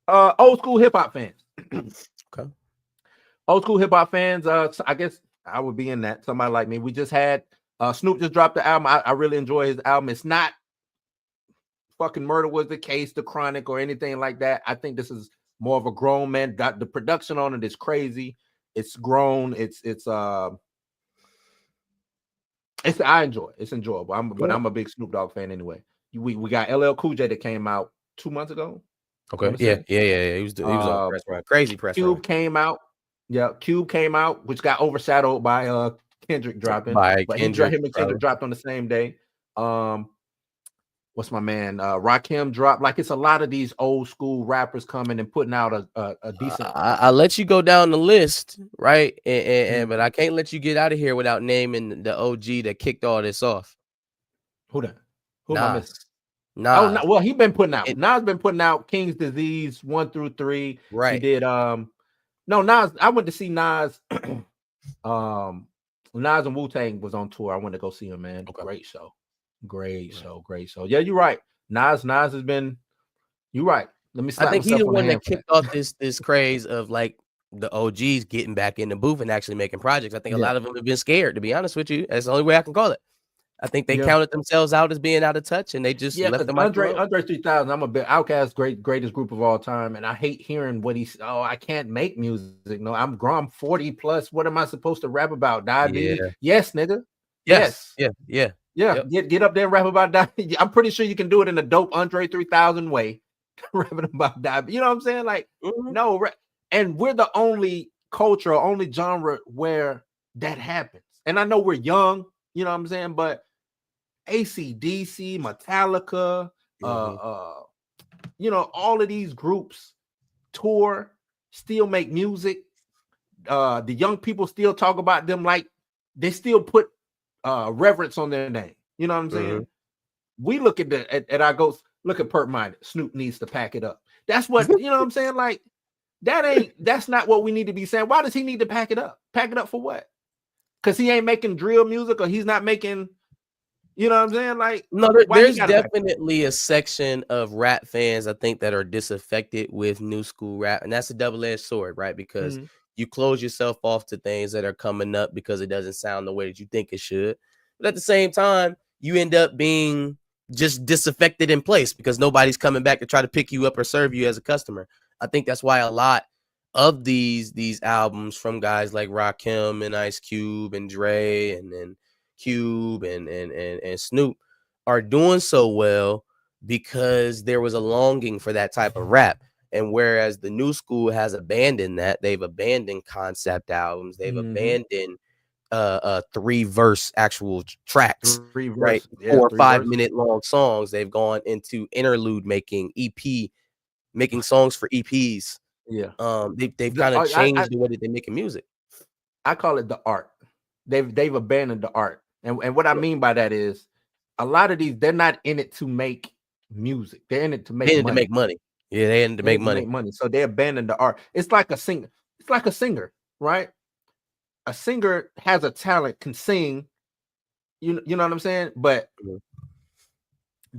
Old school hip hop fans. Okay. Old school hip hop fans. I guess I would be in that. Somebody like me. We just had Snoop just dropped the album. I really enjoy his album. It's not fucking Murder Was the Case, The Chronic, or anything like that. I think this is more of a grown man. Got the production on it is crazy. It's grown. I enjoy it. It's enjoyable. But I'm a big Snoop Dogg fan anyway. We got LL Cool J that came out 2 months ago. Okay. wanna Yeah. say. Yeah. He was on the Uh, press run. Crazy press run. Cube came out. Yeah, Cube came out, which got overshadowed by Kendrick dropping, By but Kendrick. him and Kendrick dropped on the same day. What's my man? Rakim dropped. Like, it's a lot of these old school rappers coming and putting out a decent. I let you go down the list, right? But I can't let you get out of here without naming the OG that kicked all this off. Who that? Who am I missing? Nas. Oh, no, well, he been putting out. It- Nas been putting out King's Disease 1 through 3. Right. He did. No, Nas. I went to see Nas. Nas and Wu-Tang was on tour. I went to go see him, man. Okay. Great show. Great show. Yeah, you're right. Nas has been. You're right. Let me. I think he's the one that kicked kicked off this craze of like the OGs getting back in the booth and actually making projects. I think a lot of them have been scared, to be honest with you. That's the only way I can call it. I think they counted themselves out as being out of touch, and they just left them. Andre 3000. I'm a bit Outkast, greatest group of all time, and I hate hearing what he's. Oh, I can't make music. No, I'm 40 plus. What am I supposed to rap about? Diabetes? Yeah. Yes, nigga. Yes. Yeah. Yep. Get up there and rap about diabetes. I'm pretty sure you can do it in a dope Andre 3000 way. Rapping about diabetes. You know what I'm saying? Like, no, and we're the only culture, only genre where that happens. And I know we're young, you know what I'm saying, but AC/DC, Metallica, you know, all of these groups tour, still make music. The young people still talk about them like they still put reverence on their name. You know what I'm saying? We look at our ghosts, look at Perk Minded. Snoop needs to pack it up. That's what, you know what I'm saying? Like, that's not what we need to be saying. Why does he need to pack it up? Pack it up for what? Because he ain't making drill music, or he's not making, you know what I'm saying? Like, no, there's definitely a section of rap fans, I think, that are disaffected with new school rap. And that's a double-edged sword, right? Because you close yourself off to things that are coming up because it doesn't sound the way that you think it should. But at the same time, you end up being just disaffected in place because nobody's coming back to try to pick you up or serve you as a customer. I think that's why a lot of these albums from guys like Rakim and Ice Cube and Dre and Cube and Snoop are doing so well because there was a longing for that type of rap. And whereas the new school has abandoned that, they've abandoned concept albums, they've abandoned 3-verse actual tracks, right? 4 or 5 minute long songs. They've gone into interlude making, EP making songs for EPs. Yeah. They've kind of changed the way that they're making music. I call it the art. They've abandoned the art. And what I mean by that is a lot of these, they're not in it to make music. They're in it to make money. Yeah, they're in it to make money. So they abandoned the art. It's like a singer. It's like a singer, right? A singer has a talent, can sing, you know what I'm saying? But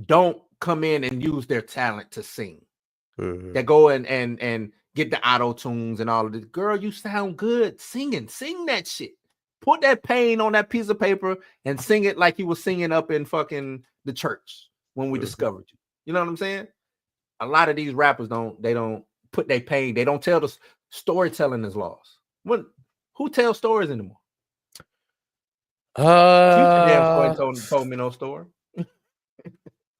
don't come in and use their talent to sing. They go and get the auto tunes and all of this. Girl, you sound good singing. Sing that shit. Put that pain on that piece of paper and sing it like you were singing up in fucking the church when we discovered you. You know what I'm saying? A lot of these rappers don't put their pain. They don't tell the storytelling is lost. Who tells stories anymore? Told me no story.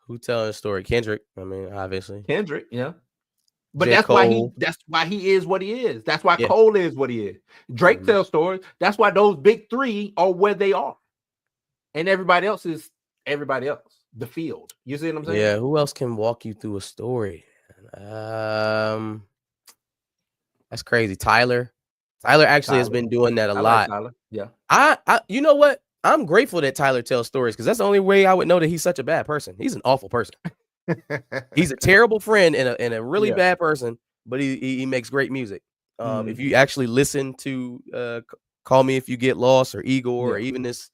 Who telling a story? Kendrick. I mean, obviously. Kendrick, yeah. But J. that's Cole. why he is what he is. That's why Cole is what he is. Drake tells stories. That's why those big three are where they are. And everybody else is everybody else. The field. You see what I'm saying? Yeah, who else can walk you through a story? That's crazy. Tyler actually has been doing that a lot. Like Tyler. Yeah. I you know what? I'm grateful that Tyler tells stories because that's the only way I would know that he's such a bad person. He's an awful person. He's a terrible friend and a really bad person, but he makes great music. If you actually listen to Call Me If You Get Lost or Igor or even this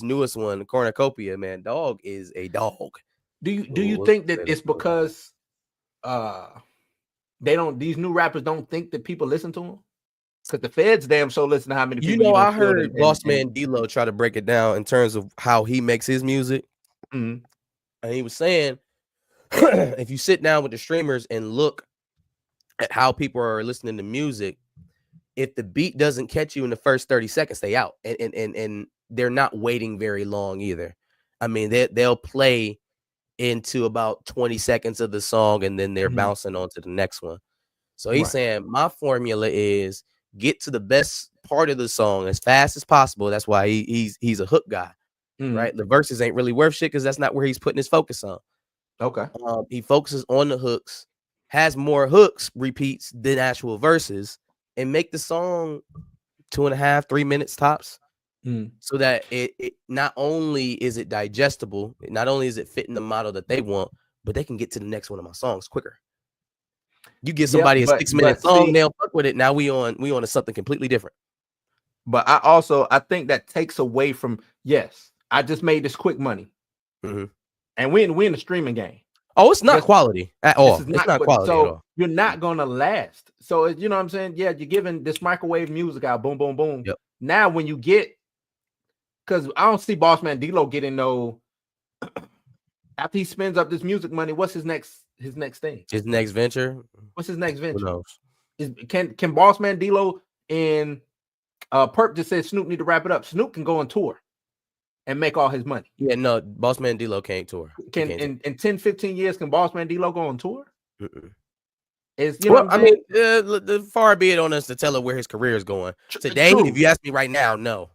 newest one, Cornucopia, man, dog is a dog. Do you think that it's because these new rappers don't think that people listen to them? Because the feds damn so listen to how many people. I heard Boss Man D-Lo try to break it down in terms of how he makes his music. And he was saying, if you sit down with the streamers and look at how people are listening to music, if the beat doesn't catch you in the first 30 seconds, they out. And they're not waiting very long either. I mean, they'll play into about 20 seconds of the song, and then they're Mhm. bouncing on to the next one. So he's Right. saying my formula is get to the best part of the song as fast as possible. That's why he's a hook guy, Mhm. right? The verses ain't really worth shit because that's not where he's putting his focus on. Okay. He focuses on the hooks, has more hooks repeats than actual verses, and make the song 2.5, 3 minutes tops. Mhm. So that it not only is it digestible, not only is it fitting the model that they want, but they can get to the next one of my songs quicker. You give Yeah, somebody a but 6-minute see, song, they'll fuck with it. Now we on to something completely different. but I think that takes away from, yes, I just made this quick money, Mhm. and we in the streaming game. Oh, it's not Guess- quality at This all. is It's not but- quality at so all. you're not gonna last. So you know what I'm saying? Yeah, you're giving this microwave music out, boom, boom, boom. Yep. Now when you get, because I don't see Bossman D-Lo getting no after he spends up this music money, what's his next thing? His next venture, What's his next who venture? knows? Can Bossman D-Lo and Perp just said Snoop need to wrap it up. Snoop can go on tour and make all his money. Yeah, no, Bossman D-Lo can't tour. He Can can't in 10, 15 years, can Bossman D-Lo go on tour? tour. Mm-mm. Is you know Well, what I'm I saying? mean, far be it on us to tell her where his career is going. Today, True. if you ask me right now, no.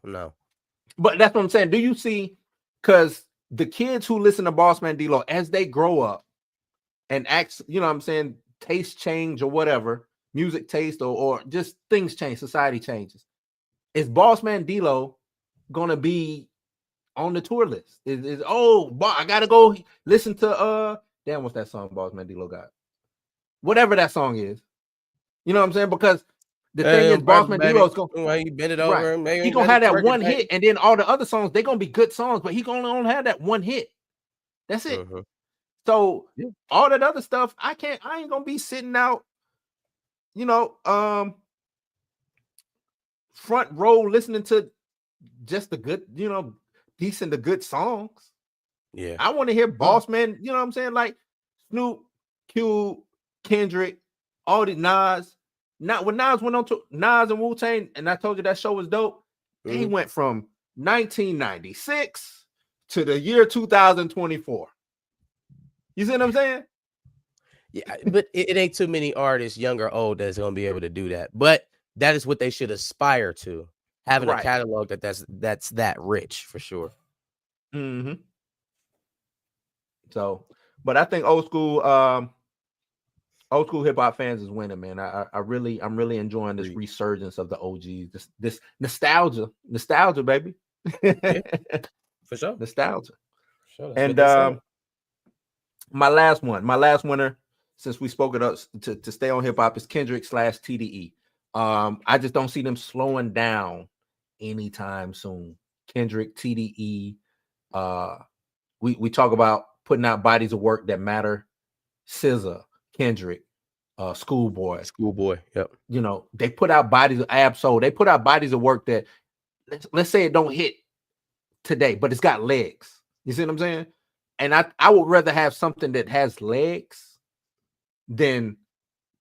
But that's what I'm saying. Do you see? Because the kids who listen to Bossman D-Lo, as they grow up and act, you know what I'm saying, taste change or whatever, music taste or just things change, society changes. Is Bossman D-Lo gonna be on the tour list? I gotta go listen to damn, what's that song Bossman D-Lo got? Whatever that song is. You know what I'm saying? Because the thing is, Bossman D-Lo is going Why you bend it right. over? And He gonna have that one hit, and then all the other songs they gonna be good songs, but he gonna only have that one hit. That's it. Mhm. So Yeah. all that other stuff, I ain't gonna be sitting out, front row listening to just the good, decent the good songs. Yeah. I want to hear Bossman, you know what I'm saying? Like Snoop, Q, Kendrick, all the Nas. Not when Nas went on to Nas and Wu-Tang, and I told you that show was dope. They Mhm. went from 1996 to the year 2024. You see what I'm saying? Yeah, but it ain't too many artists, young or old, that's gonna be able to do that. But that is what they should aspire to, having a Right. catalog that's that rich for sure. Mm-hmm. So, but I think old school hip hop fans is winning, man. I'm really enjoying this Agreed. resurgence of the OGs. This nostalgia, baby. For sure. Nostalgia. Sure. And my last winner, since we spoke it up to stay on hip hop, is Kendrick / TDE. I just don't see them slowing down anytime soon. Kendrick, TDE. We talk about putting out bodies of work that matter. SZA, Kendrick, Schoolboy. Yep. They put out bodies of Absol. They put out bodies of work that let's say it don't hit today, but it's got legs. You see what I'm saying? And I would rather have something that has legs than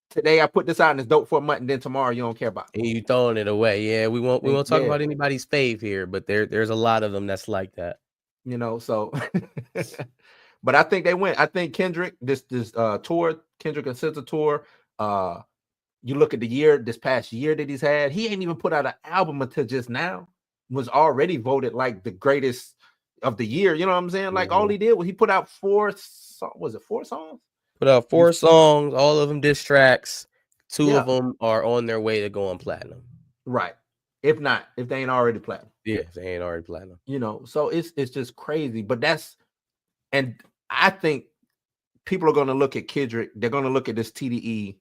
today I put this out and it's dope for a month, and then tomorrow you don't care about it. And you throwing it away. Yeah, we won't talk Yeah. about anybody's fave here, but there's a lot of them that's like that. So but I think they went. I think Kendrick, this tour, Kendrick and SZA tour, you look at this past year that he's had, he ain't even put out an album until just now, was already voted like the greatest of the year. You know what I'm saying? Like all he did was he put out 4 songs? Put out 4 songs, all of them diss tracks. 2 Yeah. of them are on their way to going platinum. Right. If they ain't already platinum. Yeah, if they ain't already platinum. So it's just crazy. But and I think people are gonna look at Kendrick, they're gonna look at this TDE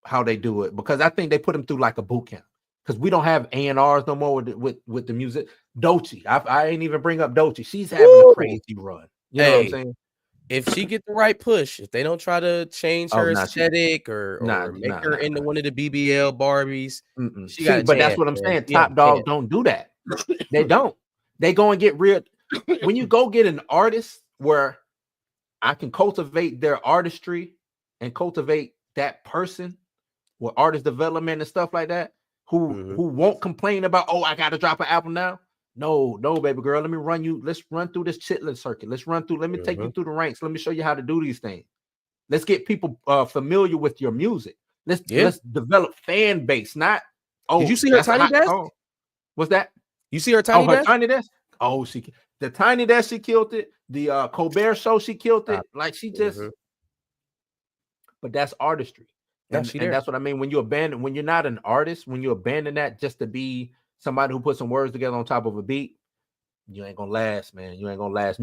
how they do it, because I think they put him through like a boot camp, because we don't have A&Rs no more with the music. Doechii, I ain't even bring up Doechii. She's having a crazy run. You know what I'm saying? If she get the right push, if they don't try to change her aesthetic or make her into one of the BBL Barbies, she got a but chance, that's what I'm man. saying. She got Top a Dog chance. don't do that. They don't. They go and get real. When you go get an artist where I can cultivate their artistry and cultivate that person with artist development and stuff like that, who won't complain about, I got to drop an album now. No, baby girl. Let me run you. Let's run through this chitlin circuit. Let me take you through the ranks. Let me show you how to do these things. Let's get people familiar with your music. Let's develop fan base. Not Did you see her tiny desk? What's that? You see her tiny desk? Tiny desk? Oh, the tiny desk, she killed it. The Colbert Show, she killed it. Like she just but that's artistry. And that's what I mean. When you're not an artist, when you abandon that just to be somebody who puts some words together on top of a beat, you ain't gonna last, man. You ain't gonna last.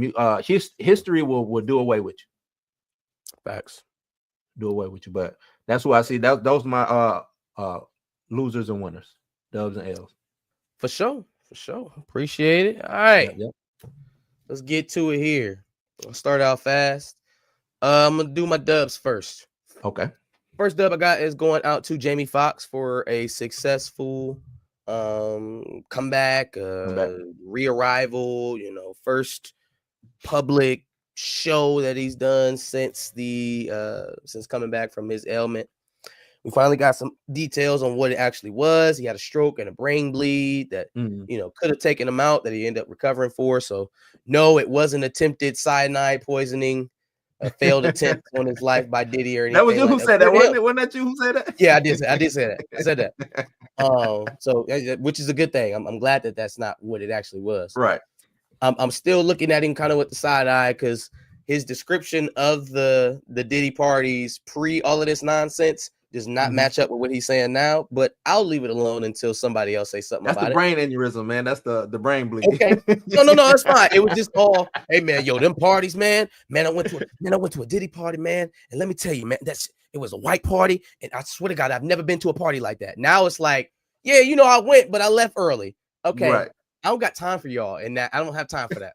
History will do away with you. Facts. Do away with you. But that's what I see. Those are my losers and winners, dubs and L's. For sure. Appreciate it. All right. Yep. Let's get to it here. I'll start out fast. I'm gonna do my dubs first. Okay. First dub I got is going out to Jamie Foxx for a successful comeback, re-arrival, first public show that he's done since coming back from his ailment. We finally got some details on what it actually was. He had a stroke and a brain bleed that could have taken him out, that he ended up recovering for. So no, it wasn't attempted cyanide poisoning, a failed attempt on his life by Diddy or anything. That was you who said that, wasn't it? Wasn't that you who said that? Yeah, I did say that. I said that. So which is a good thing. I'm glad that that's not what it actually was. Right. I'm still looking at him kind of with the side eye because his description of the Diddy parties pre all of this nonsense does not match up with what he's saying now, but I'll leave it alone until somebody else says something about it. That's the brain aneurysm, man. That's the brain bleed. Okay. No, that's fine. It was just all, hey man, them parties, man. I went to a Diddy party, man. And let me tell you, man, it was a white party. And I swear to God, I've never been to a party like that. Now it's like, yeah, I went, but I left early. Okay. Right. I don't got time for y'all. And that I don't have time for that.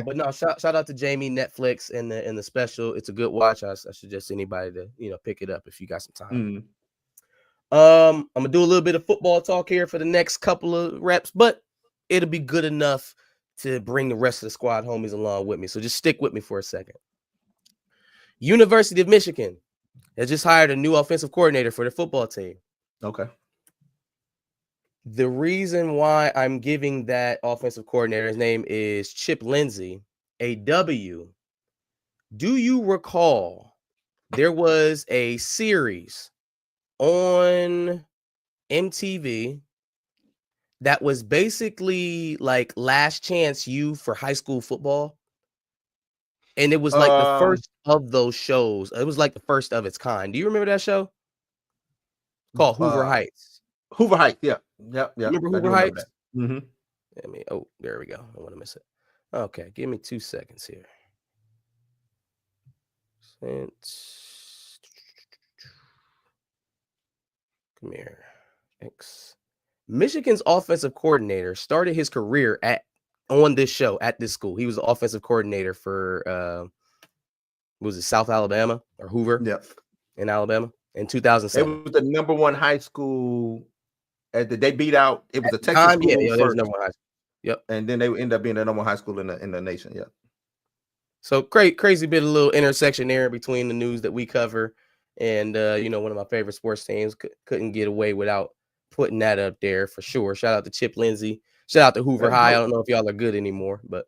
But no, shout out to Jamie, Netflix, and the special. It's a good watch. I suggest anybody to pick it up if you got some time. I'm gonna do a little bit of football talk here for the next couple of reps, but it'll be good enough to bring the rest of the squad homies along with me. So just stick with me for a second. University of Michigan has just hired a new offensive coordinator for the football team. Okay. The reason why I'm giving that offensive coordinator, his name is Chip Lindsey, a W. Do you recall there was a series on MTV that was basically like Last Chance U for high school football? And it was like the first of those shows. It was like the first of its kind. Do you remember that show? Called Hoover Heights. Hoover Heights, yeah. Yep. Remember Hoover Heights? There we go. I don't want to miss it. Okay, give me 2 seconds here. Come here. Michigan's offensive coordinator started his career on this show at this school. He was the offensive coordinator for was it South Alabama or Hoover? Yep. In Alabama in 2007. It was the number one high school. They beat out. It was a Texas school. Yeah, it was number one high school. Yep. And then they end up being the number one high school in the nation. Yeah. So crazy bit of little intersection there between the news that we cover and one of my favorite sports teams. Couldn't get away without putting that up there for sure. Shout out to Chip Lindsey. Shout out to Hoover High. I don't know if y'all are good anymore, but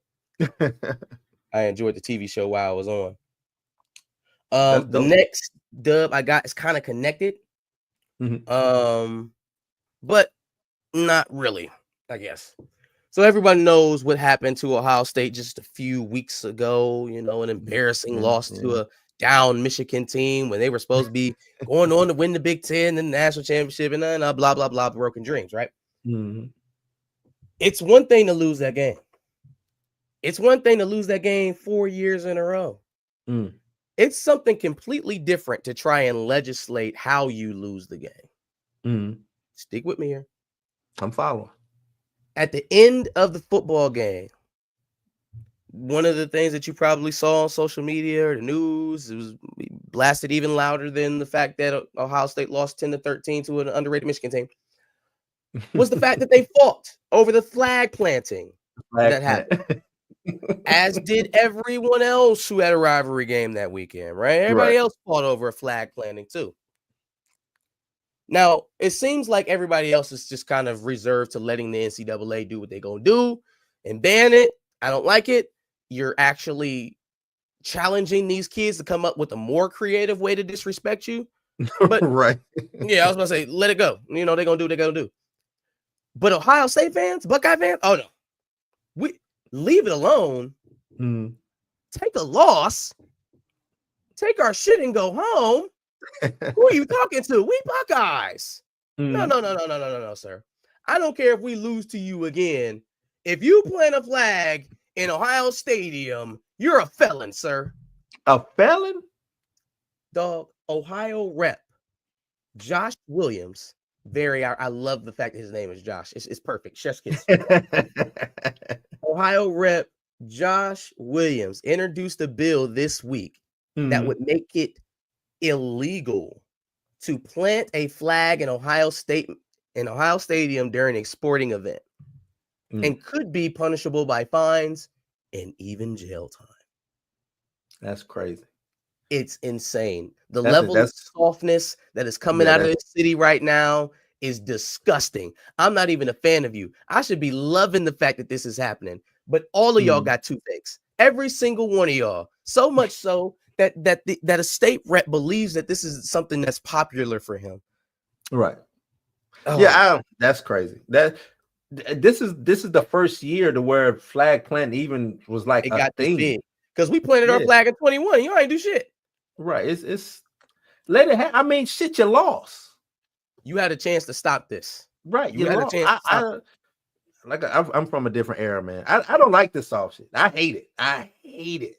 I enjoyed the TV show while I was on. The next dub I got is kind of connected. But not really, I guess. So everybody knows what happened to Ohio State just a few weeks ago, an embarrassing loss to a down Michigan team when they were supposed to be going on to win the Big Ten and the national championship and blah, blah, blah, broken dreams, right? It's one thing to lose that game. It's one thing to lose that game 4 years in a row. It's something completely different to try and legislate how you lose the game. Stick with me here. I'm following. At the end of the football game, one of the things that you probably saw on social media or the news, it was blasted even louder than the fact that Ohio State lost 10-13 to an underrated Michigan team, was the fact that they fought over the flag planting that happened. As did everyone else who had a rivalry game that weekend, right? Everybody else fought over a flag planting too. Now, it seems like everybody else is just kind of reserved to letting the NCAA do what they're going to do and ban it. I don't like it. You're actually challenging these kids to come up with a more creative way to disrespect you. But right. yeah, I was going to say, let it go. You know, they're going to do what they're going to do. But Ohio State fans, Buckeye fans, oh no. We leave it alone. Mm. Take a loss. Take our shit and go home. Who are you talking to? We Buckeyes. No, sir. I don't care if we lose to you again. If you plant a flag in Ohio Stadium, you're a felon, sir. A felon? The Ohio rep, Josh Williams. I love the fact that his name is Josh. It's perfect. Chef's kiss. Ohio rep Josh Williams introduced a bill this week that would make it illegal to plant a flag in Ohio Stadium during a sporting event and could be punishable by fines and even jail time. That's crazy. It's insane. The level of softness that is coming out of this city right now is disgusting. I'm not even a fan of you. I should be loving the fact that this is happening, but all of y'all got toothaches. Every single one of y'all. So much so that a state rep believes that this is something that's popular for him. Right. Oh. Yeah, that's crazy. This is the first year to where flag planting even was like it a got thing. Because we planted our flag in 21. You ain't do shit. Right. It's let it happen. I mean, shit, you lost. You had a chance to stop this. Right. You had a chance to stop I'm from a different era, man. I don't like this soft shit. I hate it.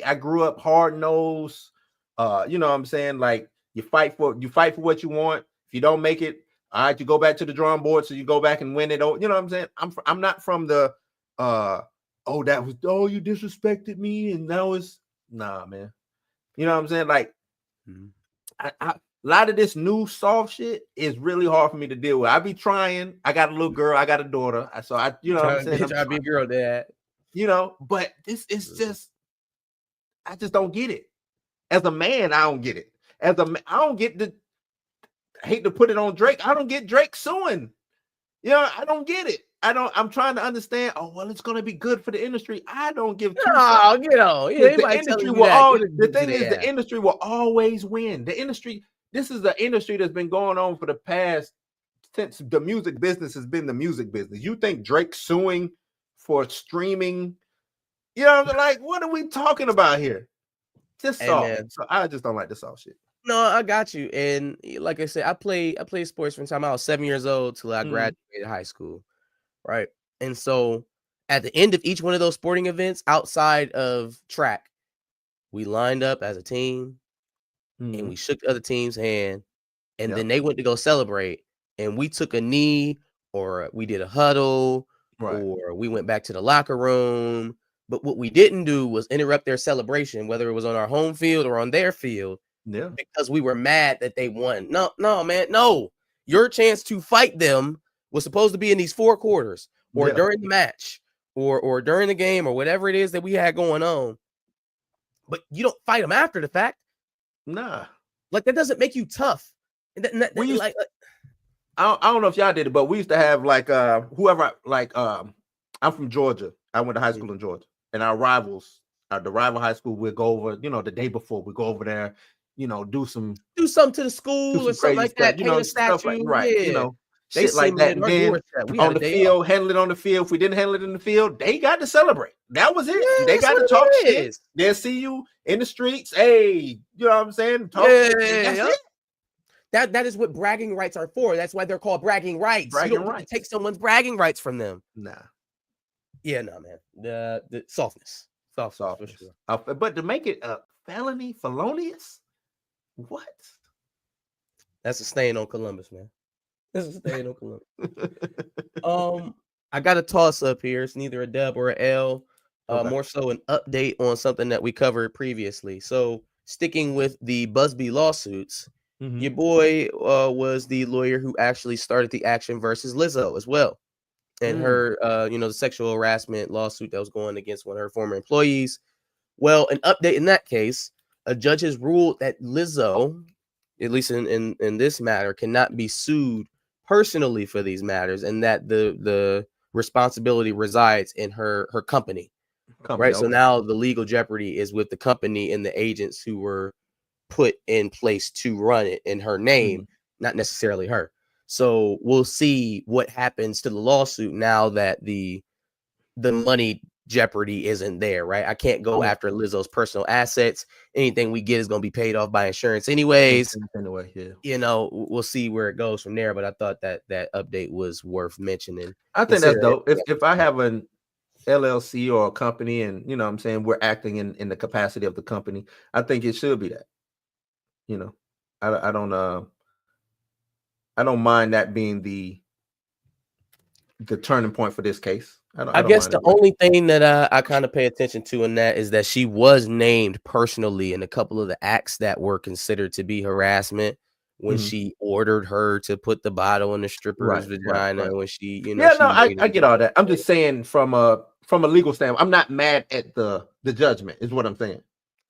I grew up hard nosed. You know what I'm saying? Like you fight for what you want. If you don't make it, all right, you go back to the drawing board, so you go back and win it. Oh, you know what I'm saying? I'm not from the you disrespected me, and now it's nah, man. You know what I'm saying? Like a lot of this new soft shit is really hard for me to deal with. I be trying. I got a little girl, I got a daughter. So you know what I'm saying? I'm trying to be a girl, dad. You know, but this is just I just don't get it. As a man, I don't get it. I don't get I hate to put it on Drake. I don't get Drake suing. You know, I don't get it. I'm trying to understand. Oh, well, it's going to be good for the industry. I don't give two fucks. Get on. Yeah, the industry the industry will always win. This is the industry that's been going on for the past, since the music business has been the music business. You think Drake suing for streaming? You know, like, what are we talking about here? Just soft. So I just don't like the soft shit. No, I got you. And like I said, I played sports from the time I was 7 years old till I graduated high school. Right. And so at the end of each one of those sporting events outside of track, we lined up as a team and we shook the other team's hand. And then they went to go celebrate. And we took a knee, or we did a huddle, or we went back to the locker room. But what we didn't do was interrupt their celebration, whether it was on our home field or on their field, because we were mad that they won. No, man, no. Your chance to fight them was supposed to be in these 4 quarters, or during the match, or during the game, or whatever it is that we had going on. But you don't fight them after the fact. Nah. Like, that doesn't make you tough. I don't know if y'all did it, but we used to have like whoever, like I'm from Georgia. I went to high school in Georgia, and our rivals, the rival high school, we'd go over, you know, the day before, we go over there, you know, do something to the school or something like that, you know, stuff like, you know, they shit like that. And then on the field, handle it on the field. If we didn't handle it in the field, they got to celebrate. That was it. They got to talk shit. They'll see you in the streets. Hey, you know what I'm saying? Talk shit. That is what bragging rights are for. That's why they're called bragging rights. You don't take someone's bragging rights from them. Nah. Yeah, no, man. The softness. Soft for sure. But to make it a felony, felonious, what? That's a stain on Columbus, man. That's a stain on Columbus. I got a toss up here. It's neither a dub or an L. More so an update on something that we covered previously. So sticking with the Busby lawsuits, your boy was the lawyer who actually started the action versus Lizzo as well. And her, the sexual harassment lawsuit that was going against one of her former employees. Well, an update in that case, a judge has ruled that Lizzo at least in this matter, cannot be sued personally for these matters, and that the responsibility resides in her company. Right. So Okay. now the legal jeopardy is with the company and the agents who were put in place to run it in her name, not necessarily her. So we'll see what happens to the lawsuit now that the money jeopardy isn't there, right? I can't go after Lizzo's personal assets. Anything we get is going to be paid off by insurance anyways. Anyway, yeah. You know, we'll see where it goes from there. But I thought that update was worth mentioning. I think that's dope. If I have an LLC or a company, and you know what I'm saying, we're acting in the capacity of the company, I think it should be that. You know, I don't mind that being the turning point for this case. I guess the only thing that I kind of pay attention to in that is that she was named personally in a couple of the acts that were considered to be harassment when she ordered her to put the bottle in the stripper's vagina. When she, you know, I get all that. I'm just saying from a legal standpoint, I'm not mad at the judgment, is what I'm saying.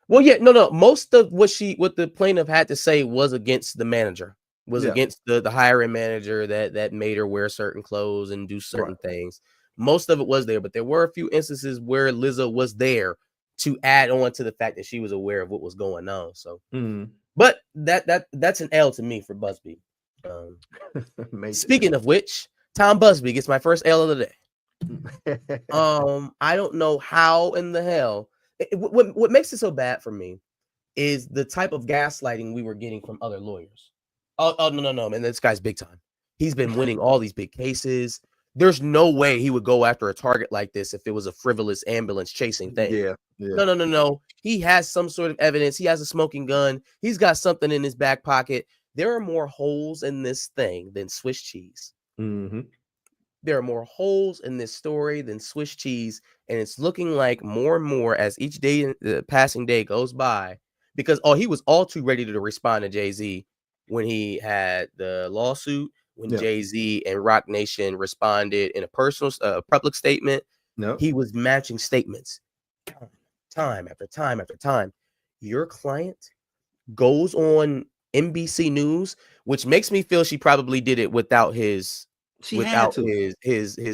Well, yeah, no. Most of what the plaintiff had to say was against the manager, against the hiring manager that made her wear certain clothes and do certain things. Most of it was there, but there were a few instances where Lizzo was there to add on to the fact that she was aware of what was going on. So, but that's an L to me for Busby. Speaking of which, Tom Busby gets my first L of the day. I don't know how in the hell. What makes it so bad for me is the type of gaslighting we were getting from other lawyers. Oh no, man, this guy's big time. He's been winning all these big cases. There's no way he would go after a target like this if it was a frivolous ambulance chasing thing. Yeah. No. He has some sort of evidence. He has a smoking gun. He's got something in his back pocket. There are more holes in this thing than Swiss cheese. There are more holes in this story than Swiss cheese, and it's looking like more and more as each day, the passing day goes by, because he was all too ready to respond to Jay-Z when he had the lawsuit. When Jay-Z and Roc Nation responded in a personal, public statement, he was matching statements time after time after time. Your client goes on NBC News, which makes me feel she probably did it without his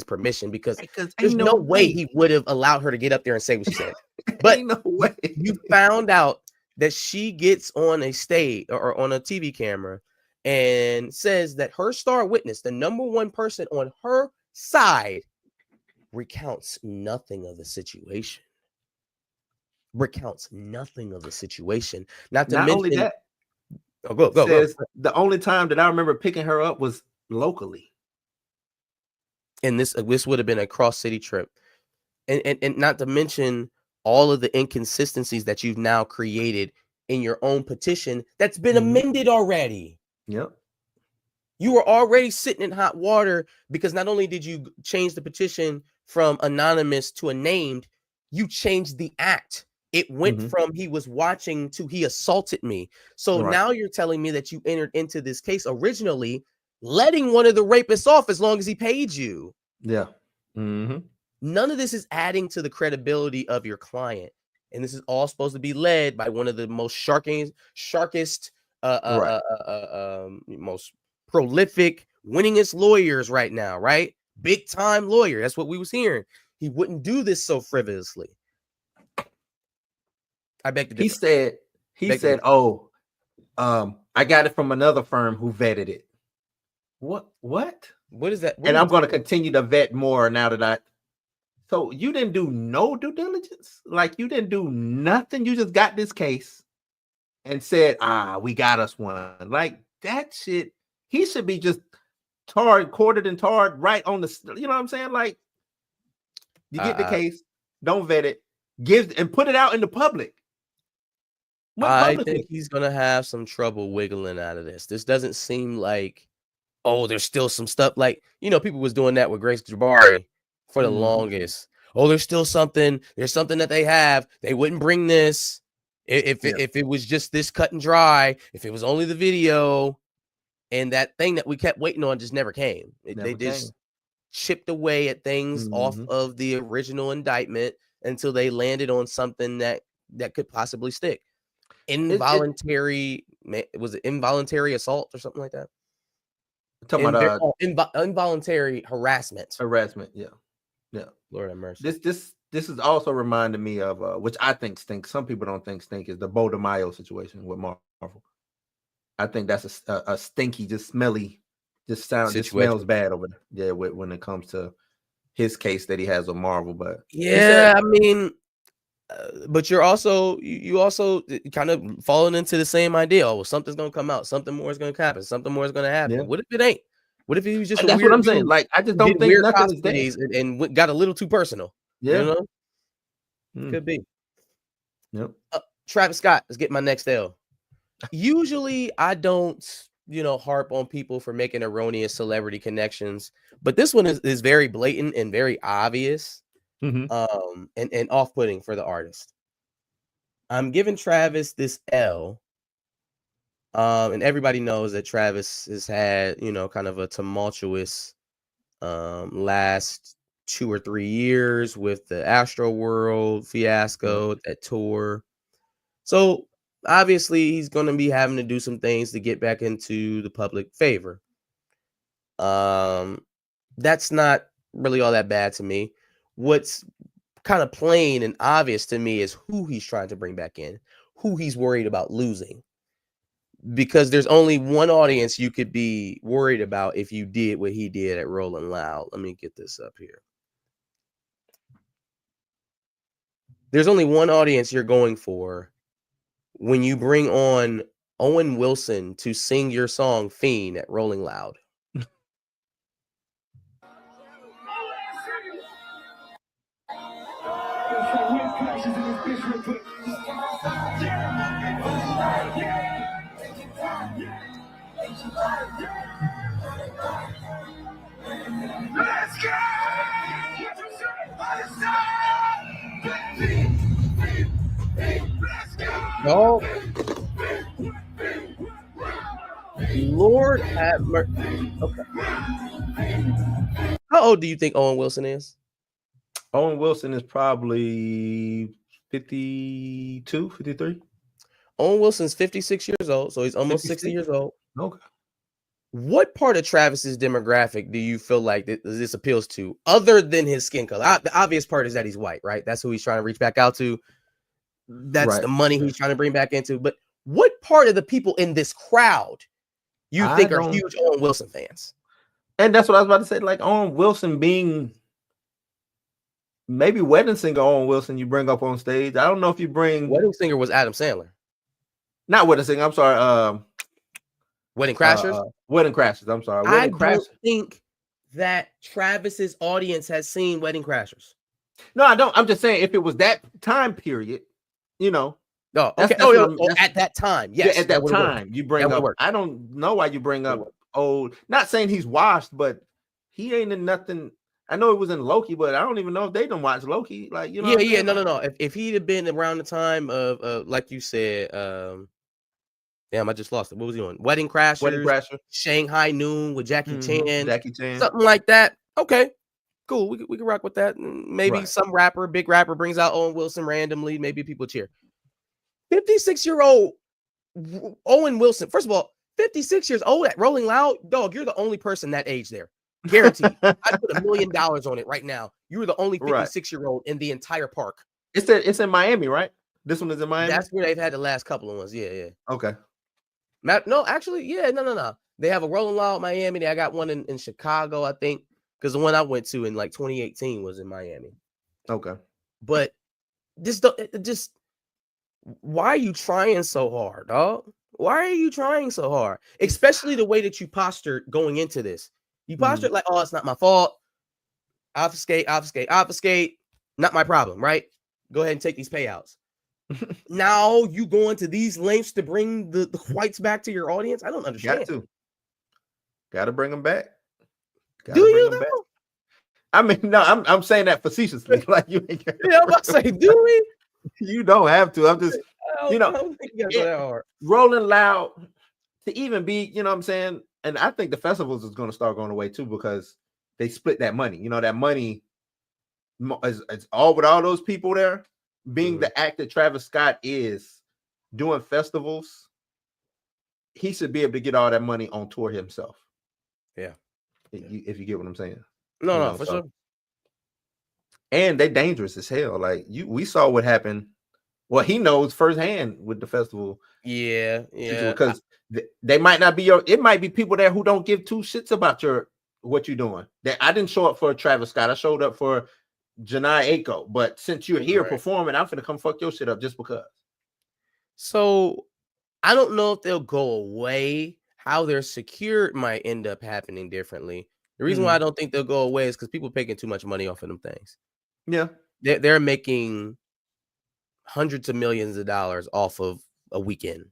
permission, because there's no way he would have allowed her to get up there and say what she said. But no way. You found out that she gets on a stage or on a TV camera and says that her star witness, the number one person on her side, recounts nothing of the situation. Not to mention, only that. Go. The only time that I remember picking her up was locally. And this would have been a cross-city trip. And not to mention all of the inconsistencies that you've now created in your own petition that's been amended already. Yep. You were already sitting in hot water because not only did you change the petition from anonymous to a named, you changed the act. It went from he was watching to he assaulted me. So now you're telling me that you entered into this case originally letting one of the rapists off as long as he paid you. Yeah. None of this is adding to the credibility of your client. And this is all supposed to be led by one of the most sharkest, most prolific, winningest lawyers right now, right? Big time lawyer. That's what we was hearing. He wouldn't do this so frivolously. I beg to differ. He said, I got it from another firm who vetted it. What is that? And I'm going to continue to vet more now that so you didn't do no due diligence? Like you didn't do nothing? You just got this case and said, we got us one. Like that shit, he should be just quartered and tarred right on the, you know what I'm saying? Like you get the case, don't vet it, put it out in the public. I think he's going to have some trouble wiggling out of this. This doesn't seem like, there's still some stuff like, people was doing that with Grace Jabari for the longest. There's still something. There's something that they have. They wouldn't bring this if it was just this cut and dry, if it was only the video, and that thing that we kept waiting on just never came. They just chipped away at things off of the original indictment until they landed on something that could possibly stick. Involuntary was it involuntary assault or something like that? Talking about Involuntary harassment. harassment. Yeah. Lord have mercy. This is also reminding me of which I think stinks. Some people don't think stink is the Bo DeMaio situation with Marvel. I think that's a stinky, just smelly, just smells bad over there. Yeah, when it comes to his case that he has with Marvel. But yeah, I mean, but you're also you also kind of falling into the same idea. Oh, well, something's gonna come out, something more is gonna happen, something more is gonna happen. Yeah. What if it ain't? What if he was just that's a weird what I'm saying? dude, Like, I just don't think weird nothing is there. cosplays and got a little too personal. Yeah. You know? Could be. Yep. Travis Scott, let's get my next L. Usually I don't, harp on people for making erroneous celebrity connections, but this one is very blatant and very obvious, and off-putting for the artist. I'm giving Travis this L. And everybody knows that Travis has had, kind of a tumultuous last 2 or 3 years with the Astroworld fiasco, that tour. So obviously he's going to be having to do some things to get back into the public favor. That's not really all that bad to me. What's kind of plain and obvious to me is who he's trying to bring back in, who he's worried about losing. Because there's only one audience you could be worried about if you did what he did at Rolling Loud. Let me get this up here. There's only one audience you're going for when you bring on Owen Wilson to sing your song Fiend at Rolling Loud. Let's go! No. Lord have mercy. Okay. How old do you think Owen Wilson is? Owen Wilson is probably 52, 53. Owen Wilson's 56 years old, so he's almost 60 years old. Okay. What part of Travis's demographic do you feel like this appeals to, other than his skin color? The obvious part is that he's white, right? That's who he's trying to reach back out to. That's right. The money he's trying to bring back into. But what part of the people in this crowd you think are huge Owen Wilson fans? And that's what I was about to say. Like, Owen Wilson being maybe Wedding Singer Owen Wilson you bring up on stage. I don't know if you bring... Wedding Singer was Adam Sandler. Not Wedding Singer. I'm sorry. Wedding Crashers? Wedding Crashers. I'm sorry. I don't think that Travis's audience has seen Wedding Crashers. No, I don't. I'm just saying, if it was that time period, Oh, okay. At that time, yes. Yeah, at that time, you bring up. I don't know why you bring up old. Not saying he's washed, but he ain't in nothing. I know it was in Loki, but I don't even know if they don't watch Loki. Like, you know. Yeah. No. If he'd have been around the time of, like you said, damn, I just lost it. What was he on? Wedding Crashers, Shanghai Noon with Jackie Chan, something like that. Okay, cool. We can rock with that. Maybe some big rapper brings out Owen Wilson randomly. Maybe people cheer. 56-year-old Owen Wilson. First of all, 56 years old at Rolling Loud, dog. You're the only person that age there. Guaranteed. I'd put $1 million on it right now. You were the only 56-year-old in the entire park. It's in Miami, right? This one is in Miami. That's where they've had the last couple of ones. Yeah. Okay. No, actually, yeah, no. They have a Rolling Loud Miami. I got one in Chicago, I think, because the one I went to in like 2018 was in Miami. Okay. But why are you trying so hard, dog? Why are you trying so hard? Especially the way that you postured going into this. You postured like, oh, it's not my fault. Obfuscate. Not my problem, right? Go ahead and take these payouts. Now you go into these lengths to bring the whites back to your audience. I don't understand. Got to bring them back. Do you know? I mean, no, I'm saying that facetiously. Like, you ain't. Yeah, I'm about to say, do we? You don't have to. I'm just, I don't think you gotta go that hard. Rolling Loud to even be, you know what I'm saying? And I think the festivals is going to start going away too, because they split that money. You know, that money is all with all those people there. Being the act that Travis Scott is doing festivals, he should be able to get all that money on tour himself. Yeah. If you get what I'm saying. No, for sure. And they dangerous as hell. Like we saw what happened. Well, he knows firsthand with the festival. Yeah. Because they might not be it might be people there who don't give two shits about what you're doing. That I didn't show up for Travis Scott. I showed up for Jhené Aiko. But since you're here performing, I'm finna come fuck your shit up just because. So I don't know if they'll go away. How they're secured might end up happening differently. The reason why I don't think they'll go away is because people are making too much money off of them things. Yeah. They're making hundreds of millions of dollars off of a weekend.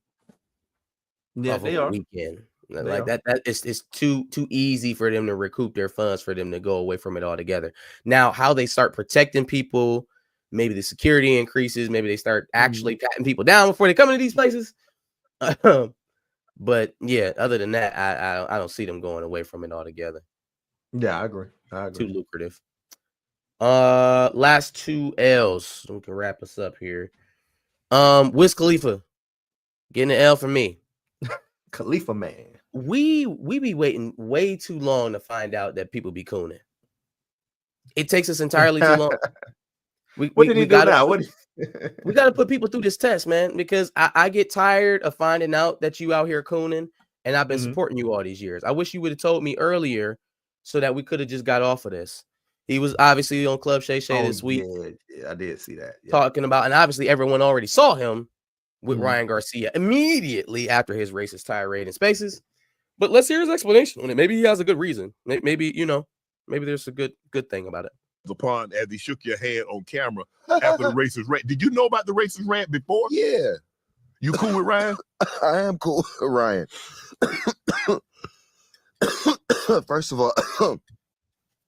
Yeah, they are. Weekend. Like that it's too easy for them to recoup their funds for them to go away from it altogether. Now, how they start protecting people, maybe the security increases, maybe they start actually patting people down before they come into these places. But yeah, other than that, I don't see them going away from it altogether. Yeah, I agree. Too lucrative. Last two L's. We can wrap us up here. Wiz Khalifa getting an L from me. Khalifa man. We be waiting way too long to find out that people be cooning. It takes us entirely too long. What did he do now? We got to put people through this test, man, because I get tired of finding out that you out here cooning, and I've been supporting you all these years. I wish you would have told me earlier so that we could have just got off of this. He was obviously on Club Shay Shay this week. Yeah, I did see that. Yeah. Talking about, and obviously everyone already saw him with Ryan Garcia immediately after his racist tirade in Spaces. But let's hear his explanation on it. Maybe he has a good reason. Maybe there's a good thing about it. Upon as he shook your hand on camera after the racist rant. Did you know about the racist rant before? Yeah. You cool with Ryan? I am cool with Ryan. First of all,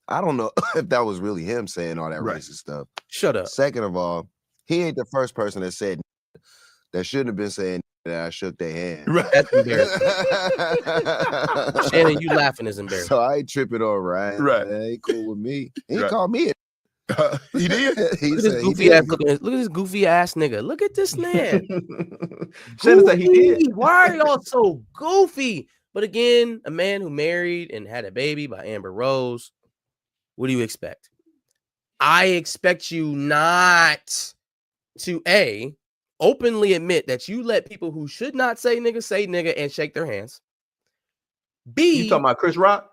I don't know if that was really him saying all that racist stuff. Shut up. Second of all, he ain't the first person that said that shouldn't have been saying that I shook their hand. Right. That's embarrassing. Shannon, you laughing is embarrassing. So I ain't tripping on Ryan. Right. He cool with me. He called me. He did? Look at this goofy ass nigga. Look at this man. Shannon said he did. Why are y'all so goofy? But again, a man who married and had a baby by Amber Rose. What do you expect? I expect you not to openly admit that you let people who should not say nigga and shake their hands. You talking about Chris Rock?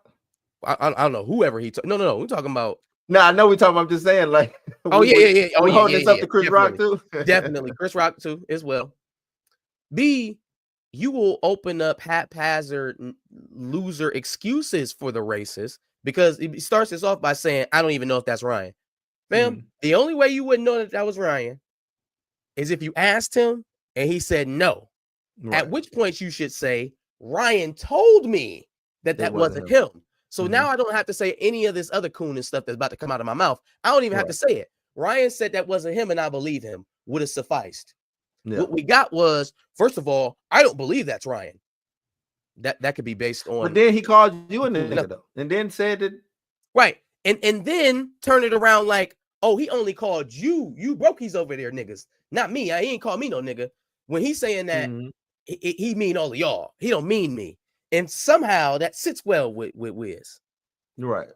I don't know, whoever he no, we're talking about. No, I know we're talking about. I'm just saying, like, yeah. We holding this up to Chris Rock too. Definitely, Chris Rock too as well. B, you will open up haphazard loser excuses for the racist because it starts this off by saying, "I don't even know if that's Ryan." Fam, the only way you wouldn't know that was Ryan is if you asked him and he said no. Right. At which point you should say, Ryan told me that wasn't him. So now I don't have to say any of this other coon and stuff that's about to come out of my mouth. I don't even have to say it. Ryan said that wasn't him and I believe him. Would have sufficed. Yeah. What we got was, first of all, I don't believe that's Ryan. That could be based on. But then he called you a nigga though, and then said that. Right. And then turn it around like, oh, he only called you. You broke. He's over there, niggas. Not me. He ain't called me no nigga. When he's saying that, he mean all of y'all. He don't mean me. And somehow that sits well with Wiz. Right.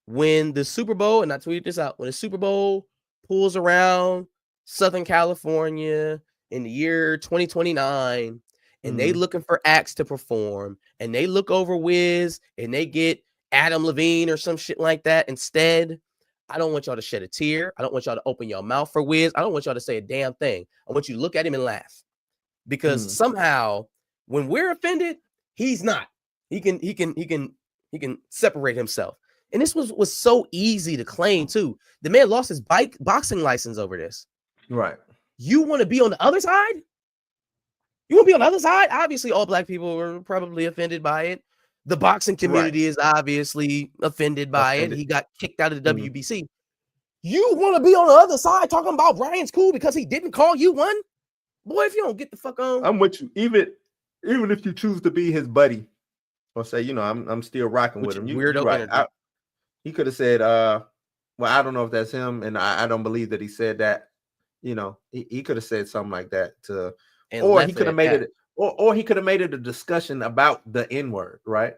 When the Super Bowl, and I tweeted this out, when the Super Bowl pulls around Southern California in the year 2029, and they looking for acts to perform, and they look over Wiz, and they get Adam Levine or some shit like that instead, I don't want y'all to shed a tear. I don't want y'all to open your mouth for Wiz. I don't want y'all to say a damn thing. I want you to look at him and laugh. Because somehow, when we're offended, he's not. He can separate himself. And this was so easy to claim too. The man lost his boxing license over this. Right. You want to be on the other side? You want to be on the other side? Obviously, all black people were probably offended by it. The boxing community is obviously offended by it. He got kicked out of the WBC. You want to be on the other side talking about Ryan's cool because he didn't call you one? Boy, if you don't get the fuck on. I'm with you. Even if you choose to be his buddy or say, I'm still rocking with him. Weirdo right. He could have said, well, I don't know if that's him, and I don't believe that he said that. He could have said something like that to, or he could have made it, or he could have made it a discussion about the N-word, right?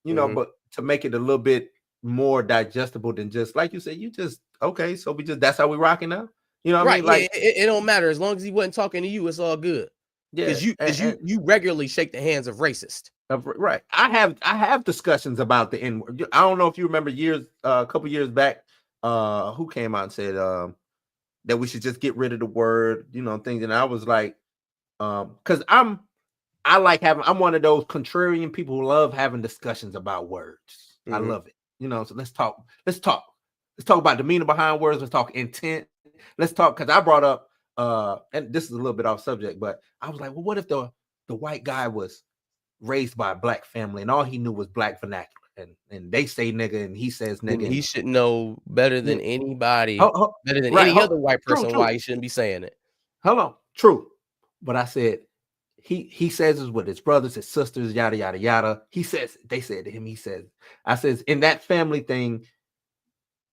You know, but to make it a little bit more digestible than just like you said, you just okay, so that's how we rocking now. You know what I mean? Like it don't matter as long as he wasn't talking to you, it's all good. yeah, Because you regularly shake the hands of racist. Right. I have discussions about the N-word. I don't know if you remember a couple years back, who came out and said that we should just get rid of the word, you know, things. And I was like, because I'm one of those contrarian people who love having discussions about words. I love it. You know, so let's talk about demeanor behind words. Let's talk intent. Let's talk, because I brought up and this is a little bit off subject, but I was like, well, what if the white guy was raised by a black family and all he knew was black vernacular, and they say nigga and he says nigga. He should know better than anybody, better than any other white person, why he shouldn't be saying it. Hold on, true. But I said he says it's with his brothers, his sisters, yada yada yada. He says, they said to him, I says, in that family thing,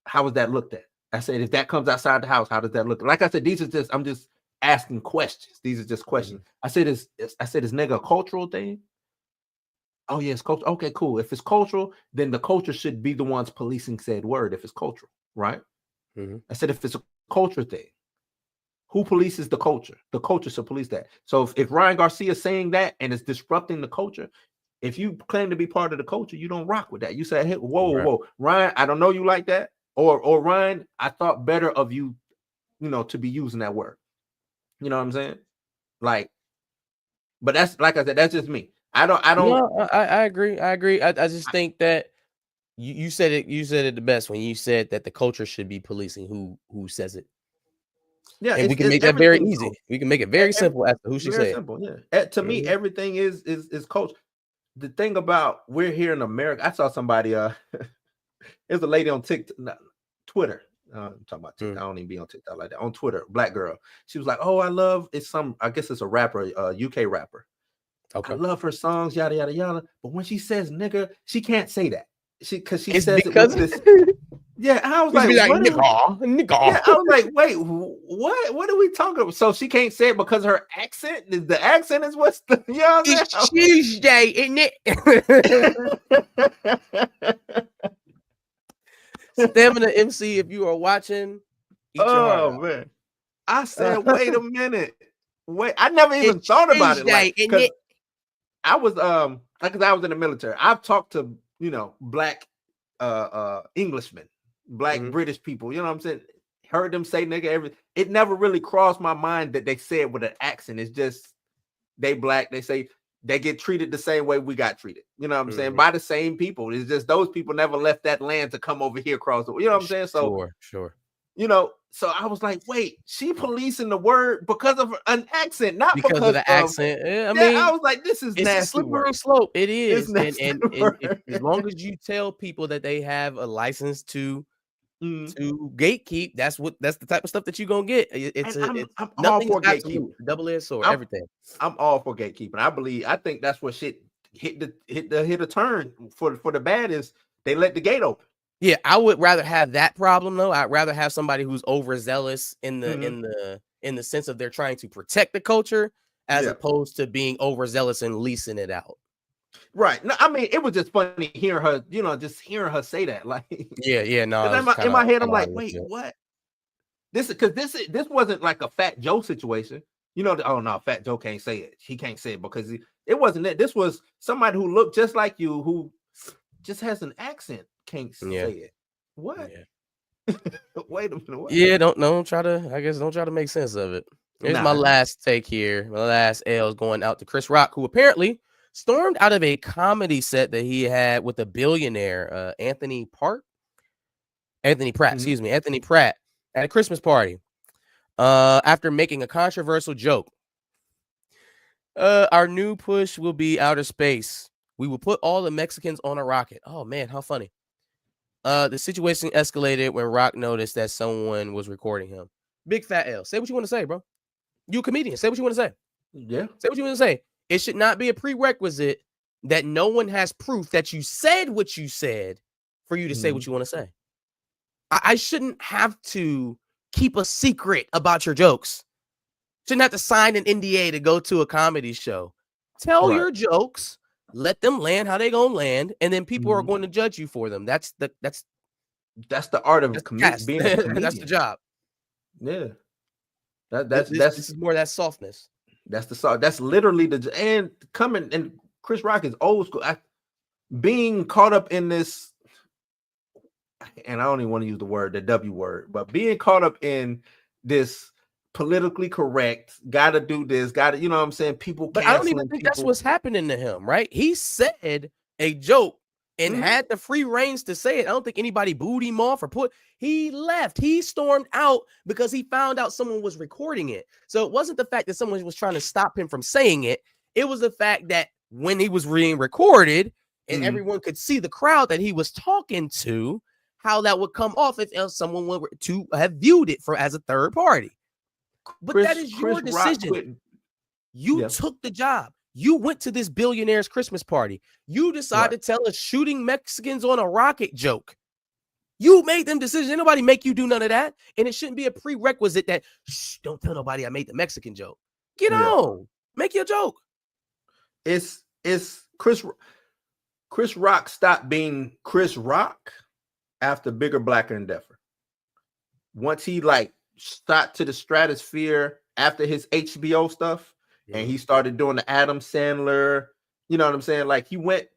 how was that looked at? I said, if that comes outside the house, how does that look? Like I said, I'm just asking questions. These are just questions. I said, is nigga a cultural thing? Oh, yeah, it's cultural. Okay, cool. If it's cultural, then the culture should be the ones policing said word if it's cultural, right? I said, if it's a culture thing, who polices the culture? The culture should police that. So if Ryan Garcia is saying that and it's disrupting the culture, if you claim to be part of the culture, you don't rock with that. You say, hey, whoa, Ryan, I don't know you like that. Or Ryan, I thought better of you, you know, to be using that word. You know what I'm saying? Like, but that's, like I said, that's just me. I don't. No, I agree. I just think that you said it the best when you said that the culture should be policing who says it. Yeah, and we can make that very easy. We can make it very simple as to who should say simple, it. Yeah, to me, everything is culture. The thing about we're here in America, I saw somebody. There's a lady on Twitter. I'm talking about TikTok. I don't even be on TikTok like that. On Twitter, black girl. She was like, "Oh, I guess it's a rapper, UK rapper. Okay. I love her songs, yada yada yada. But when she says nigga, she can't say that. Because she says it with this. Yeah, I was like, nigga. Yeah, I was like, wait, what? What are we talking about? So she can't say it because her accent. The accent is what's the it's Tuesday, isn't it? Stamina MC, if you are watching, man. I said, wait a minute. Wait, I never even thought about it. Like, I was because I was in the military. I've talked to, you know, black Englishmen, black British people, you know what I'm saying? Heard them say nigga it never really crossed my mind that they say it with an accent. It's just they black, they say they get treated the same way we got treated. You know what I'm saying? By the same people. It's just those people never left that land to come over here across the, you know what I'm saying? So sure. You know, so I was like, wait, she policing the word because of an accent, not because of the accent. I mean, I was like, this is nasty. It's a slippery slope. It is. And as long as you tell people that they have a license to gatekeep, that's the type of stuff that you're gonna get. I'm all for gatekeeping. Double-edged sword, everything. I'm all for gatekeeping. I think that's what shit hit a turn for the bad is they let the gate open. Yeah, I would rather have that problem though. I'd rather have somebody who's overzealous in the sense of they're trying to protect the culture as opposed to being overzealous and leasing it out. Right. No, I mean, it was just funny hearing her, you know, just hearing her say that. Like, no. In my head, I'm like, wait, what? This wasn't like a Fat Joe situation. You know, oh no, Fat Joe can't say it. He can't say it because it wasn't it. This was somebody who looked just like you, who just has an accent. Can't say it. What? Yeah. Wait a minute. What? Yeah, don't try to make sense of it. Here's my last take here. My last L is going out to Chris Rock, who apparently stormed out of a comedy set that he had with a billionaire, Anthony Pratt, at a Christmas party. After making a controversial joke. Our new push will be outer space. We will put all the Mexicans on a rocket. Oh man, how funny. The situation escalated when Rock noticed that someone was recording him. Big fat L. Say what you want to say, bro. You a comedian. Say what you want to say. Yeah. Say what you want to say. It should not be a prerequisite that no one has proof that you said what you said for you to say what you want to say. I shouldn't have to keep a secret about your jokes. Shouldn't have to sign an NDA to go to a comedy show Tell Right. your jokes, let them land how they gonna land, and then people are Mhm. going to judge you for them. That's the That's the art of cast. being a comedian. That's the job. Yeah. This is more that softness. That's the song. That's literally and coming, and Chris Rock is old school. Being caught up in this, and I don't even want to use the W word, but being caught up in this politically correct, gotta do this, gotta, you know what I'm saying? People But I don't even canceling think people. that's what's happening to him, right? He said a joke and Mhm. had the free reins to say it. I don't think anybody booed him off or he left. He stormed out because he found out someone was recording it. So it wasn't the fact that someone was trying to stop him from saying it. It was the fact that when he was being recorded and Mhm. everyone could see the crowd that he was talking to, how that would come off if someone were to have viewed it as a third party. But that is your Chris Rock decision. quit. You Yeah. took the job. You went to this billionaire's Christmas party. You decided to tell us shooting Mexicans on a rocket joke. You made them decisions. Ain't nobody make you do none of that. And it shouldn't be a prerequisite that, don't tell nobody I made the Mexican joke. Get Yeah. on. Make your joke. It's Chris Rock stopped being Chris Rock after Bigger, Blacker, and Deffer. Once he shot to the stratosphere after his HBO stuff, and he started doing the Adam Sandler, you know what I'm saying? Like he went,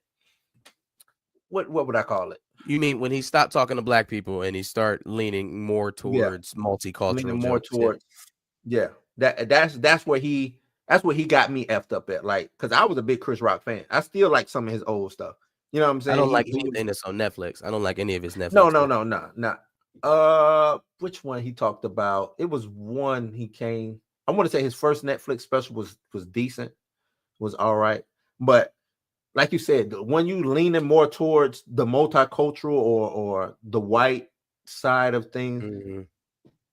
what would I call it? You mean when he stopped talking to black people and he started leaning more towards multicultural Leaning more jokes, towards, that's where he got me effed up at, like, because I was a big Chris Rock fan. I still like some of his old stuff. You know what I'm saying? I don't like anything that's on Netflix. I don't like any of his Netflix. No. Which one he talked about? It was one he came. I want to say his first Netflix special was decent, was all right. But like you said, when you leaning more towards the multicultural or the white side of things,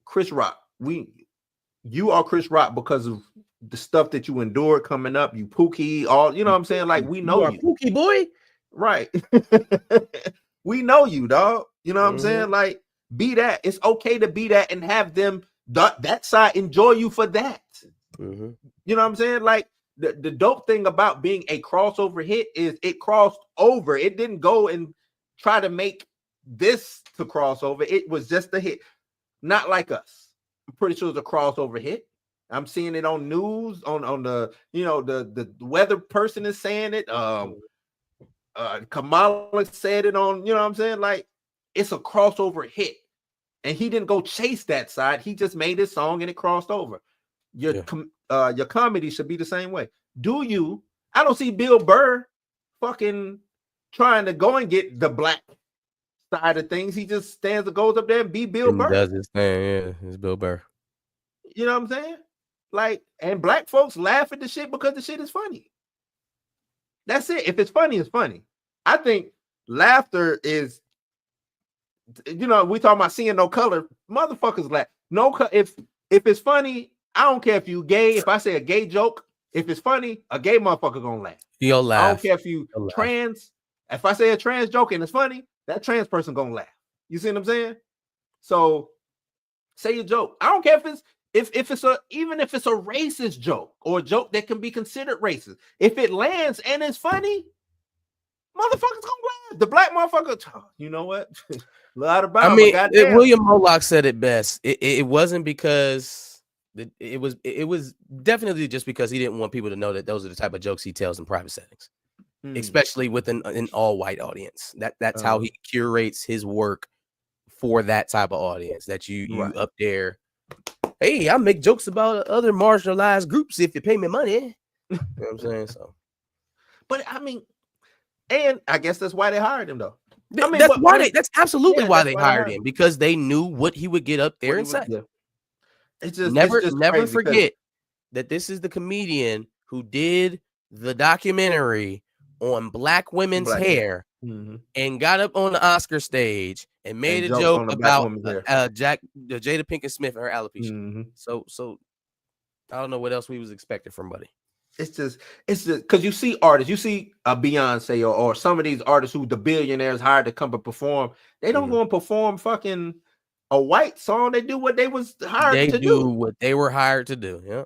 Chris Rock, you are Chris Rock because of the stuff that you endured coming up. You Pookie, all, you know what I'm saying? Like, we know you. Pookie boy. Right. We know you, dog. You know what I'm saying? Like, be that. It's okay to be that and have them that side enjoy you for that. You know what I'm saying? Like, the dope thing about being a crossover hit is it crossed over. It didn't go and try to make this to crossover. It was just a hit. Not like us. I'm pretty sure it's a crossover hit. I'm seeing it on news, on the, you know, the weather person is saying it. Kamala said it on, you know what I'm saying? Like, it's a crossover hit. And he didn't go chase that side. He just made his song and it crossed over. Your comedy should be the same way. I don't see Bill Burr fucking trying to go and get the black side of things. He just stands and goes up there and be Bill Burr. Does his thing, yeah. It's Bill Burr. You know what I'm saying? Like, and black folks laugh at the shit because the shit is funny. That's it. If it's funny, it's funny. I think laughter is, you know, we talking about seeing no color. Motherfuckers laugh. If it's funny, I don't care if you gay. If I say a gay joke, if it's funny, a gay motherfucker gonna laugh. He'll laugh. I don't care if you trans. If I say a trans joke and it's funny, that trans person gonna laugh. You see what I'm saying? So say your joke. I don't care if it's even if it's a racist joke or a joke that can be considered racist. If it lands and it's funny, motherfuckers gonna laugh. The black motherfucker, you know what? I mean, William Moloch said it best. It wasn't because it was definitely just because he didn't want people to know that those are the type of jokes he tells in private settings, especially with an all-white audience. That's how he curates his work for that type of audience. That you up there. Hey, I make jokes about other marginalized groups if you pay me money. You know what I'm saying? So, but I mean, and I guess that's why they hired him, though. I mean, that's absolutely why they hired him, because they knew what he would get up there and say. It's just never forget that this is the comedian who did the documentary on black women's hair and got up on the Oscar stage and made a joke about Jada Pinkett Smith and her alopecia. So I don't know what else we was expecting from Buddy. It's just because you see artists, you see a Beyonce or some of these artists who the billionaires hired to come and perform. They don't go and perform fucking a white song. They do what they was hired to do. What they were hired to do. Yeah.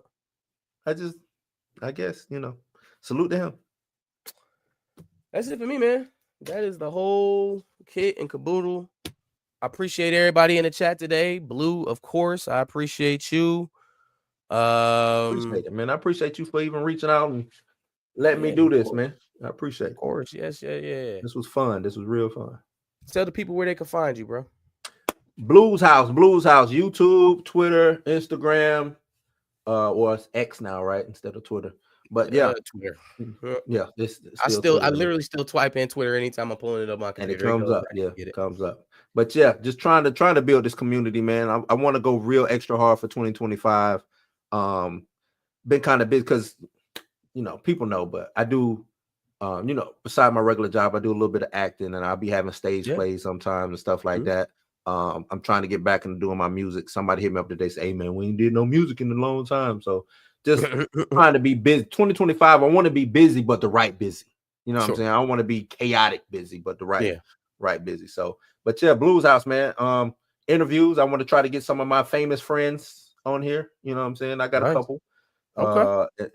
I guess, you know. salute to him. That's it for me, man. That is the whole kit and caboodle. I appreciate everybody in the chat today. Blue, of course. I appreciate you. Appreciate it, man. I appreciate you for even reaching out and letting me do this, man. I appreciate it. Of course. Yes, yeah. This was fun. This was real fun. Tell the people where they can find you, bro. Blues House, YouTube, Twitter, Instagram, or it's X now, right? Instead of Twitter. But yeah, Twitter. Yeah. This I literally still swipe in Twitter anytime I'm pulling it up on my computer. And it comes up. Yeah, it comes up. But yeah, just trying to build this community, man. I want to go real extra hard for 2025. Been kind of busy because people know, but I do beside my regular job, I do a little bit of acting and I'll be having stage plays sometimes and stuff like that. I'm trying to get back into doing my music. Somebody hit me up today, say, hey man, we ain't did no music in a long time. So just trying to be busy. 2025, I want to be busy, but the right busy. You know what I'm saying? I don't want to be chaotic busy, but the right busy. So, but yeah, Blues House, man. Interviews. I want to try to get some of my famous friends on here. You know what I'm saying? I got a couple.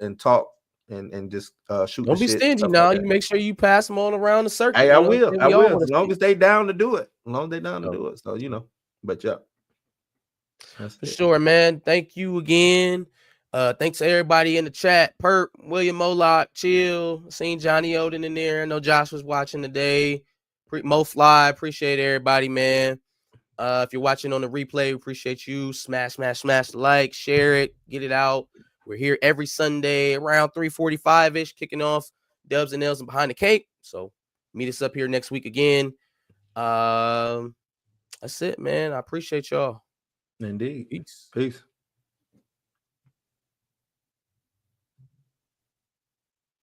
And talk and just shoot. Don't be stingy now. Like you make sure you pass them all around the circuit. Hey, I will. As long as they down to do it. So but yeah. For sure, man. Thank you again. Thanks to everybody in the chat. Perp, William Moloch, Chill. Seen Johnny Oden in there. I know Josh was watching today. Mo Fly, appreciate everybody, man. If you're watching on the replay, we appreciate you. Smash the like, share it, get it out. We're here every Sunday around 3:45-ish, kicking off Dubs and Nails and Behind the Cape. So meet us up here next week again. That's it, man. I appreciate y'all. Indeed. Peace. Peace.